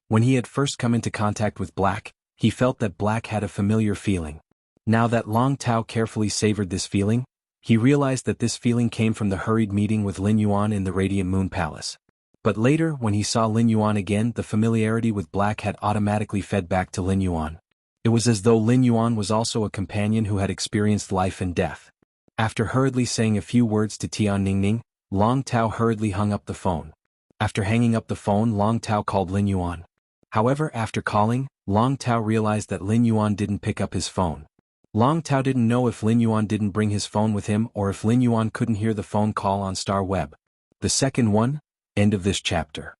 When he had first come into contact with Black, he felt that Black had a familiar feeling. Now that Long Tao carefully savored this feeling, he realized that this feeling came from the hurried meeting with Lin Yuan in the Radiant Moon Palace. But later, when he saw Lin Yuan again, the familiarity with Black had automatically fed back to Lin Yuan. It was as though Lin Yuan was also a companion who had experienced life and death. After hurriedly saying a few words to Tian Ningning, Long Tao hurriedly hung up the phone. After hanging up the phone, Long Tao called Lin Yuan. However, after calling, Long Tao realized that Lin Yuan didn't pick up his phone. Long Tao didn't know if Lin Yuan didn't bring his phone with him or if Lin Yuan couldn't hear the phone call on Star Web. The second one. End of this chapter.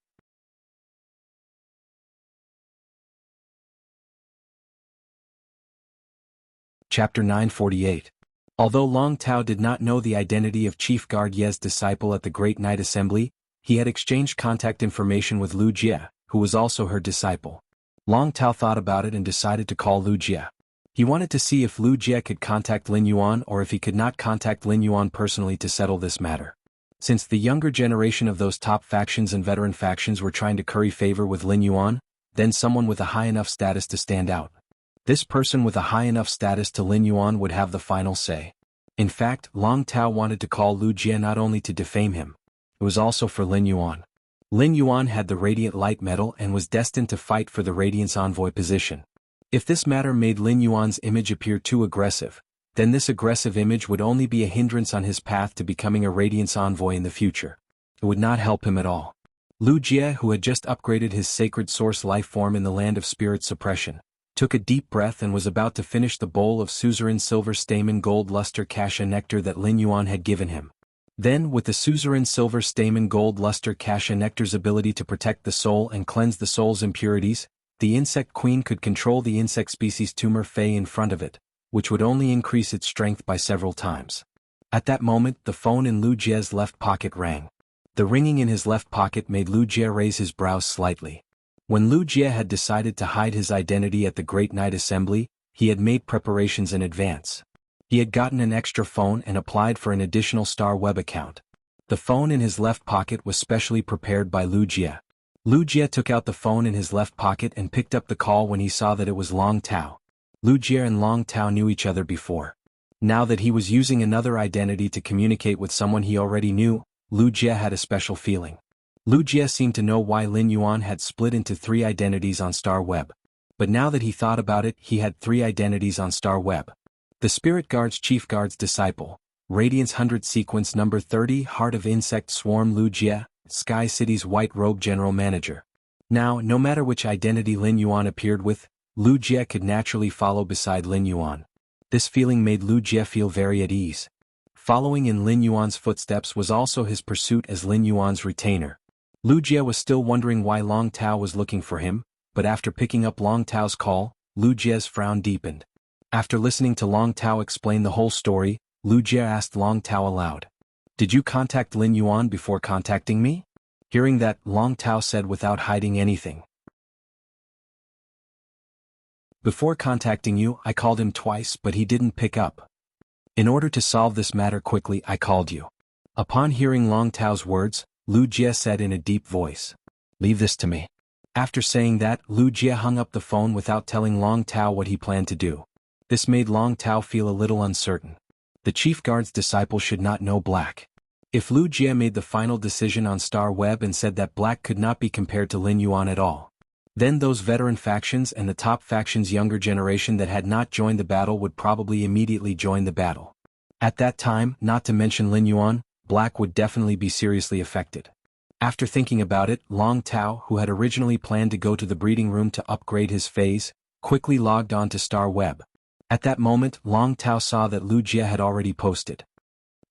Chapter 948. Although Long Tao did not know the identity of Chief Guard Ye's disciple at the Great Night Assembly, he had exchanged contact information with Lu Jie, who was also her disciple. Long Tao thought about it and decided to call Lu Jie. He wanted to see if Lu Jie could contact Lin Yuan or if he could not contact Lin Yuan personally to settle this matter. Since the younger generation of those top factions and veteran factions were trying to curry favor with Lin Yuan, then someone with a high enough status to stand out. This person with a high enough status to Lin Yuan would have the final say. In fact, Long Tao wanted to call Lu Jie not only to defame him. It was also for Lin Yuan. Lin Yuan had the Radiant Light Medal and was destined to fight for the Radiance Envoy position. If this matter made Lin Yuan's image appear too aggressive, then this aggressive image would only be a hindrance on his path to becoming a Radiance Envoy in the future. It would not help him at all. Lu Jie, who had just upgraded his sacred source life form in the land of spirit suppression, took a deep breath and was about to finish the bowl of suzerain silver stamen gold luster cassia nectar that Lin Yuan had given him. Then, with the suzerain silver stamen gold luster cassia nectar's ability to protect the soul and cleanse the soul's impurities, the insect queen could control the insect species tumor Fey in front of it, which would only increase its strength by several times. At that moment, the phone in Lu Jie's left pocket rang. The ringing in his left pocket made Lu Jie raise his brows slightly. When Lu Jie had decided to hide his identity at the Great Night Assembly, he had made preparations in advance. He had gotten an extra phone and applied for an additional Star Web account. The phone in his left pocket was specially prepared by Lu Jie. Lu Jie took out the phone in his left pocket and picked up the call when he saw that it was Long Tao. Lu Jie and Long Tao knew each other before. Now that he was using another identity to communicate with someone he already knew, Lu Jie had a special feeling. Lu Jie seemed to know why Lin Yuan had split into 3 identities on Star Web. But now that he thought about it, he had 3 identities on Star Web. The Spirit Guard's Chief Guard's disciple, Radiance 100 Sequence Number 30 Heart of Insect Swarm Lu Jie, Sky City's White Robe General Manager. Now, no matter which identity Lin Yuan appeared with, Lu Jie could naturally follow beside Lin Yuan. This feeling made Lu Jie feel very at ease. Following in Lin Yuan's footsteps was also his pursuit as Lin Yuan's retainer. Lu Jie was still wondering why Long Tao was looking for him, but after picking up Long Tao's call, Lu Jie's frown deepened. After listening to Long Tao explain the whole story, Lu Jie asked Long Tao aloud, "Did you contact Lin Yuan before contacting me?" Hearing that, Long Tao said without hiding anything, "Before contacting you, I called him twice but he didn't pick up. In order to solve this matter quickly, I called you." Upon hearing Long Tao's words, Lu Jie said in a deep voice, "Leave this to me." After saying that, Lu Jie hung up the phone without telling Long Tao what he planned to do. This made Long Tao feel a little uncertain. The Chief Guard's disciple should not know Black. If Lu Jie made the final decision on Star Web and said that Black could not be compared to Lin Yuan at all, then those veteran factions and the top faction's younger generation that had not joined the battle would probably immediately join the battle. At that time, not to mention Lin Yuan, Black would definitely be seriously affected. After thinking about it, Long Tao, who had originally planned to go to the breeding room to upgrade his phase, quickly logged on to Star Web. At that moment, Long Tao saw that Lu Jie had already posted,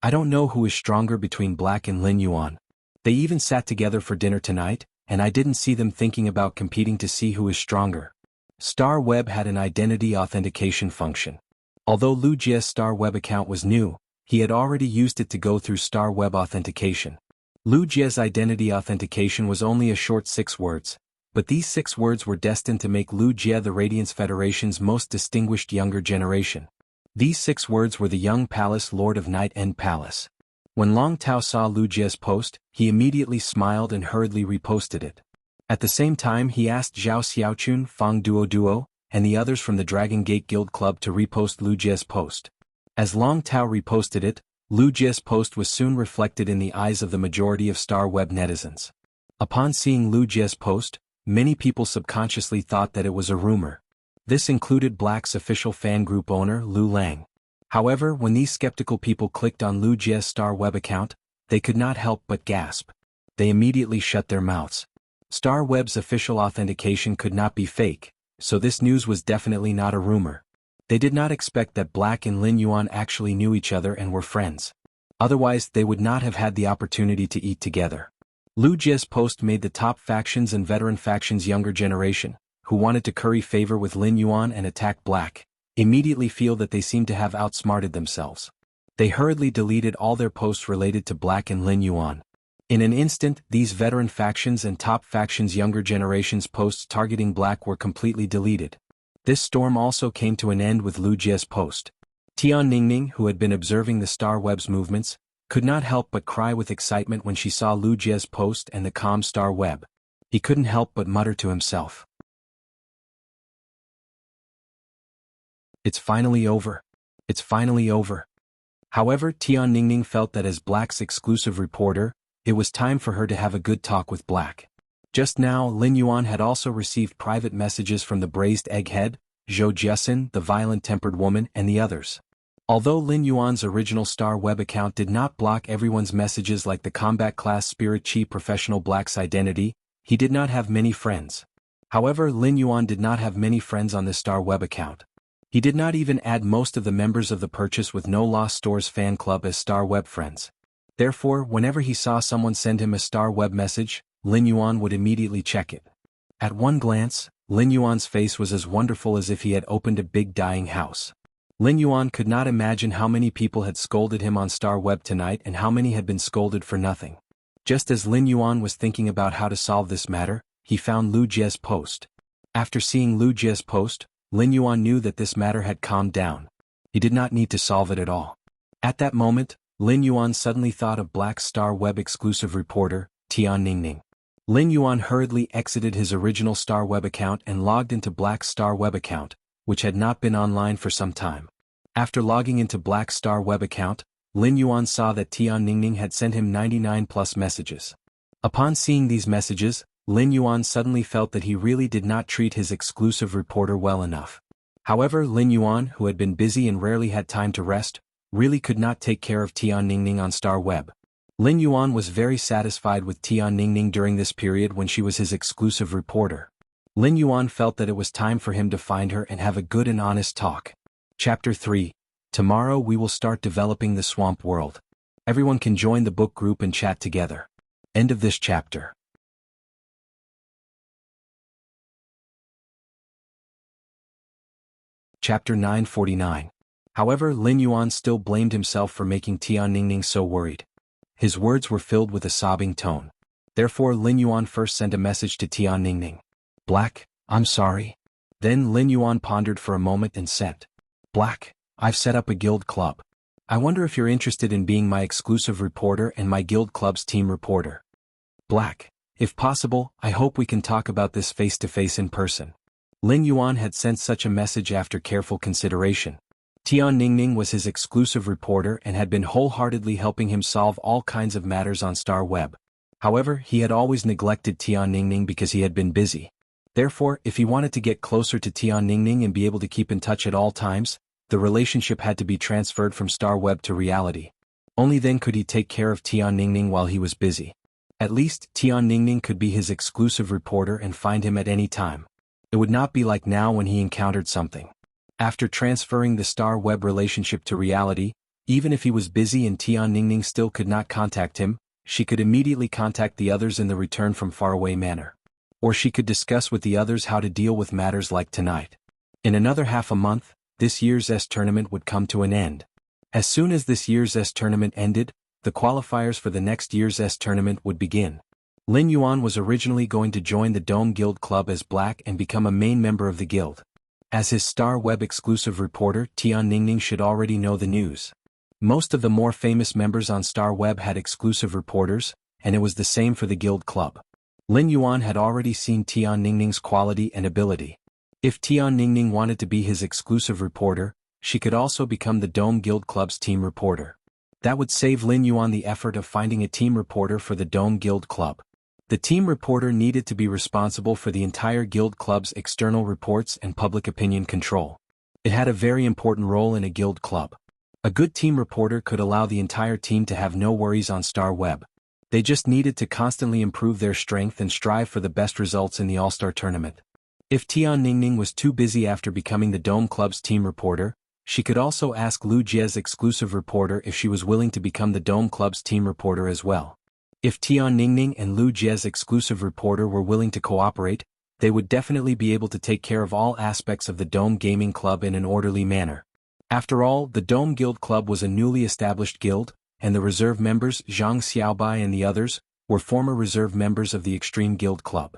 "I don't know who is stronger between Black and Lin Yuan. They even sat together for dinner tonight, and I didn't see them thinking about competing to see who is stronger." Star Web had an identity authentication function. Although Lu Jie's Star Web account was new, he had already used it to go through Star Web authentication. Lu Jie's identity authentication was only a short 6 words, but these 6 words were destined to make Lu Jie the Radiance Federation's most distinguished younger generation. These 6 words were the Young Palace Lord of Night End Palace. When Long Tao saw Lu Jie's post, he immediately smiled and hurriedly reposted it. At the same time, he asked Zhao Xiaochun, Fang Duo, and the others from the Dragon Gate Guild Club to repost Lu Jie's post. As Long Tao reposted it, Lu Jie's post was soon reflected in the eyes of the majority of Star Web netizens. Upon seeing Lu Jie's post, many people subconsciously thought that it was a rumor. This included Black's official fan group owner Lu Lang. However, when these skeptical people clicked on Lu Jie's Star Web account, they could not help but gasp. They immediately shut their mouths. Star Web's official authentication could not be fake, so this news was definitely not a rumor. They did not expect that Black and Lin Yuan actually knew each other and were friends. Otherwise, they would not have had the opportunity to eat together. Lu Jie's post made the top factions and veteran factions' younger generation, who wanted to curry favor with Lin Yuan and attack Black, immediately feel that they seemed to have outsmarted themselves. They hurriedly deleted all their posts related to Black and Lin Yuan. In an instant, these veteran factions and top factions' younger generation's posts targeting Black were completely deleted. This storm also came to an end with Lu Jie's post. Tian Ningning, who had been observing the Star Web's movements, could not help but cry with excitement when she saw Lu Jie's post and the calm Star Web. He couldn't help but mutter to himself, "It's finally over. It's finally over." However, Tian Ningning felt that as Black's exclusive reporter, it was time for her to have a good talk with Black. Just now, Lin Yuan had also received private messages from the braised egghead, Zhou Jiasin, the violent-tempered woman, and the others. Although Lin Yuan's original Star Web account did not block everyone's messages like the combat class Spirit Chi professional Black's identity, he did not have many friends. However, Lin Yuan did not have many friends on this Star Web account. He did not even add most of the members of the Purchase with No Lost Stores fan club as Star Web friends. Therefore, whenever he saw someone send him a Star Web message, Lin Yuan would immediately check it. At one glance, Lin Yuan's face was as wonderful as if he had opened a big dying house. Lin Yuan could not imagine how many people had scolded him on Star Web tonight and how many had been scolded for nothing. Just as Lin Yuan was thinking about how to solve this matter, he found Lu Jie's post. After seeing Lu Jie's post, Lin Yuan knew that this matter had calmed down. He did not need to solve it at all. At that moment, Lin Yuan suddenly thought of Black's Star Web exclusive reporter, Tian Ningning. Lin Yuan hurriedly exited his original Star Web account and logged into Black's Star Web account, which had not been online for some time. After logging into Black's Star Web account, Lin Yuan saw that Tian Ningning had sent him 99+ messages. Upon seeing these messages, Lin Yuan suddenly felt that he really did not treat his exclusive reporter well enough. However, Lin Yuan, who had been busy and rarely had time to rest, really could not take care of Tian Ningning on Star Web. Lin Yuan was very satisfied with Tian Ningning during this period when she was his exclusive reporter. Lin Yuan felt that it was time for him to find her and have a good and honest talk. Chapter 3. Tomorrow we will start developing the swamp world. Everyone can join the book group and chat together. End of this chapter. Chapter 949. However, Lin Yuan still blamed himself for making Tian Ningning so worried. His words were filled with a sobbing tone. Therefore, Lin Yuan first sent a message to Tian Ningning. "Black, I'm sorry." Then Lin Yuan pondered for a moment and sent, "Black, I've set up a guild club. I wonder if you're interested in being my exclusive reporter and my guild club's team reporter. Black, if possible, I hope we can talk about this face-to-face in person." Lin Yuan had sent such a message after careful consideration. Tian Ningning was his exclusive reporter and had been wholeheartedly helping him solve all kinds of matters on Star Web. However, he had always neglected Tian Ningning because he had been busy. Therefore, if he wanted to get closer to Tian Ningning and be able to keep in touch at all times, the relationship had to be transferred from Star Web to reality. Only then could he take care of Tian Ningning while he was busy. At least, Tian Ningning could be his exclusive reporter and find him at any time. It would not be like now when he encountered something. After transferring the Star Web relationship to reality, even if he was busy and Tian Ningning still could not contact him, she could immediately contact the others in the return from faraway manner. Or she could discuss with the others how to deal with matters like tonight. In another half a month, this year's S tournament would come to an end. As soon as this year's S tournament ended, the qualifiers for the next year's S tournament would begin. Lin Yuan was originally going to join the Dome Guild Club as Black and become a main member of the guild. As his Star Web exclusive reporter, Tian Ningning should already know the news. Most of the more famous members on Star Web had exclusive reporters, and it was the same for the guild club. Lin Yuan had already seen Tian Ningning's quality and ability. If Tian Ningning wanted to be his exclusive reporter, she could also become the Dome Guild Club's team reporter. That would save Lin Yuan the effort of finding a team reporter for the Dome Guild Club. The team reporter needed to be responsible for the entire guild club's external reports and public opinion control. It had a very important role in a guild club. A good team reporter could allow the entire team to have no worries on Star Web. They just needed to constantly improve their strength and strive for the best results in the All-Star tournament. If Tian Ningning was too busy after becoming the Dome Club's team reporter, she could also ask Lu Jie's exclusive reporter if she was willing to become the Dome Club's team reporter as well. If Tian Ningning and Lu Jie's exclusive reporter were willing to cooperate, they would definitely be able to take care of all aspects of the Dome Gaming Club in an orderly manner. After all, the Dome Guild Club was a newly established guild, and the reserve members, Zhang Xiaobai and the others, were former reserve members of the Extreme Guild Club.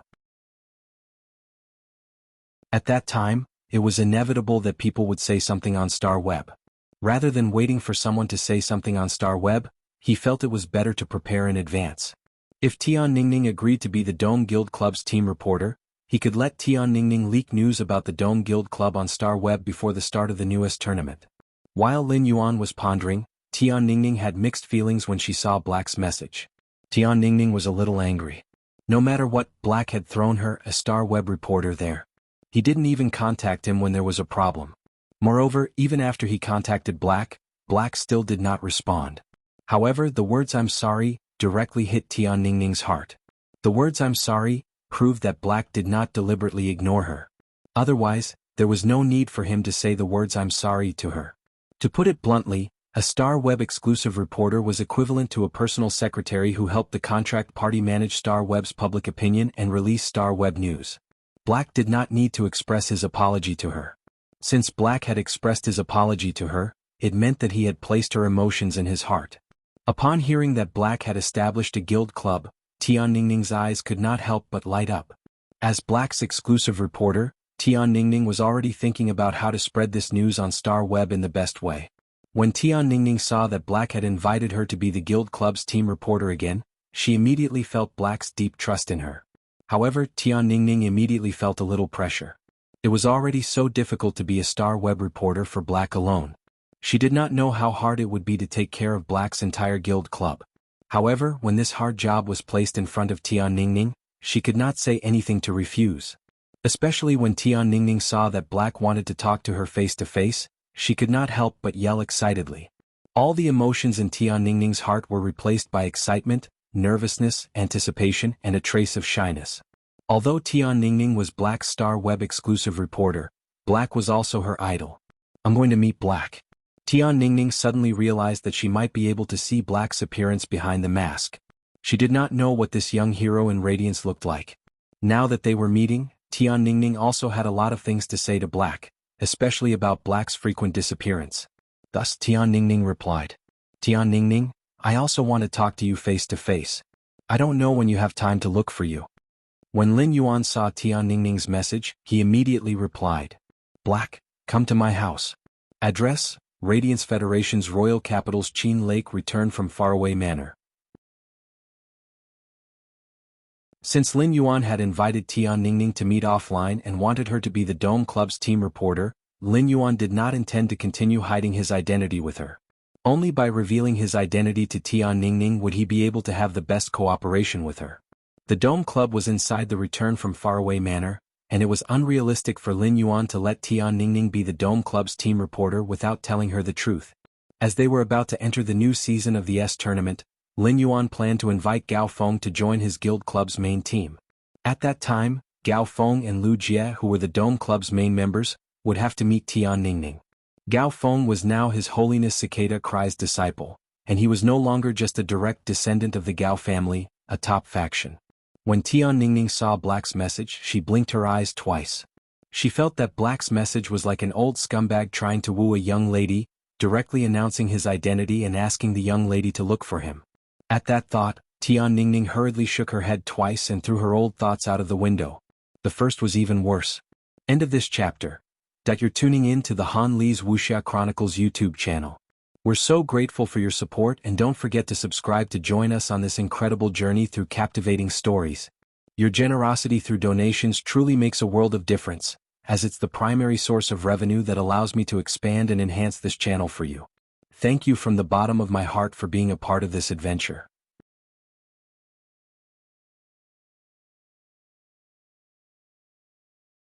At that time, it was inevitable that people would say something on Star Web. Rather than waiting for someone to say something on Star Web, he felt it was better to prepare in advance. If Tian Ningning agreed to be the Dome Guild Club's team reporter, he could let Tian Ningning leak news about the Dome Guild Club on Star Web before the start of the newest tournament. While Lin Yuan was pondering, Tian Ningning had mixed feelings when she saw Black's message. Tian Ningning was a little angry. No matter what, Black had thrown her, a Star Web reporter, there. He didn't even contact him when there was a problem. Moreover, even after he contacted Black, Black still did not respond. However, the words "I'm sorry" directly hit Tian Ningning's heart. The words "I'm sorry" proved that Black did not deliberately ignore her. Otherwise, there was no need for him to say the words "I'm sorry" to her. To put it bluntly, a Star Web exclusive reporter was equivalent to a personal secretary who helped the contract party manage Star Web's public opinion and release Star Web news. Black did not need to express his apology to her. Since Black had expressed his apology to her, it meant that he had placed her emotions in his heart. Upon hearing that Black had established a guild club, Tian Ningning's eyes could not help but light up. As Black's exclusive reporter, Tian Ningning was already thinking about how to spread this news on Star Web in the best way. When Tian Ningning saw that Black had invited her to be the guild club's team reporter again, she immediately felt Black's deep trust in her. However, Tian Ningning immediately felt a little pressure. It was already so difficult to be a Star Web reporter for Black alone. She did not know how hard it would be to take care of Black's entire guild club. However, when this hard job was placed in front of Tian Ningning, she could not say anything to refuse. Especially when Tian Ningning saw that Black wanted to talk to her face to face, she could not help but yell excitedly. All the emotions in Tian Ningning's heart were replaced by excitement, nervousness, anticipation, and a trace of shyness. Although Tian Ningning was Black's Star Web exclusive reporter, Black was also her idol. "I'm going to meet Black." Tian Ningning suddenly realized that she might be able to see Black's appearance behind the mask. She did not know what this young hero in radiance looked like. Now that they were meeting, Tian Ningning also had a lot of things to say to Black, especially about Black's frequent disappearance. Thus Tian Ningning replied, "Tian Ningning, I also want to talk to you face to face. I don't know when you have time to look for you." When Lin Yuan saw Tian Ningning's message, he immediately replied, "Black, come to my house. Address, Radiance Federation's royal capital's Qin Lake, return from faraway manor." Since Lin Yuan had invited Tian Ningning to meet offline and wanted her to be the Dome Club's team reporter, Lin Yuan did not intend to continue hiding his identity with her. Only by revealing his identity to Tian Ningning would he be able to have the best cooperation with her. The Dome Club was inside the return from faraway manor, and it was unrealistic for Lin Yuan to let Tian Ningning be the Dome Club's team reporter without telling her the truth. As they were about to enter the new season of the S tournament, Lin Yuan planned to invite Gao Feng to join his guild club's main team. At that time, Gao Feng and Lu Jie, who were the Dome Club's main members, would have to meet Tian Ningning. Gao Feng was now His Holiness Cicada Cry's disciple, and he was no longer just a direct descendant of the Gao family, a top faction. When Tian Ningning saw Black's message, she blinked her eyes twice. She felt that Black's message was like an old scumbag trying to woo a young lady, directly announcing his identity and asking the young lady to look for him. At that thought, Tian Ningning hurriedly shook her head twice and threw her old thoughts out of the window. The first was even worse. End of this chapter. You're tuning in to the Han Li's Wuxia Chronicles YouTube channel. We're so grateful for your support, and don't forget to subscribe to join us on this incredible journey through captivating stories. Your generosity through donations truly makes a world of difference, as it's the primary source of revenue that allows me to expand and enhance this channel for you. Thank you from the bottom of my heart for being a part of this adventure.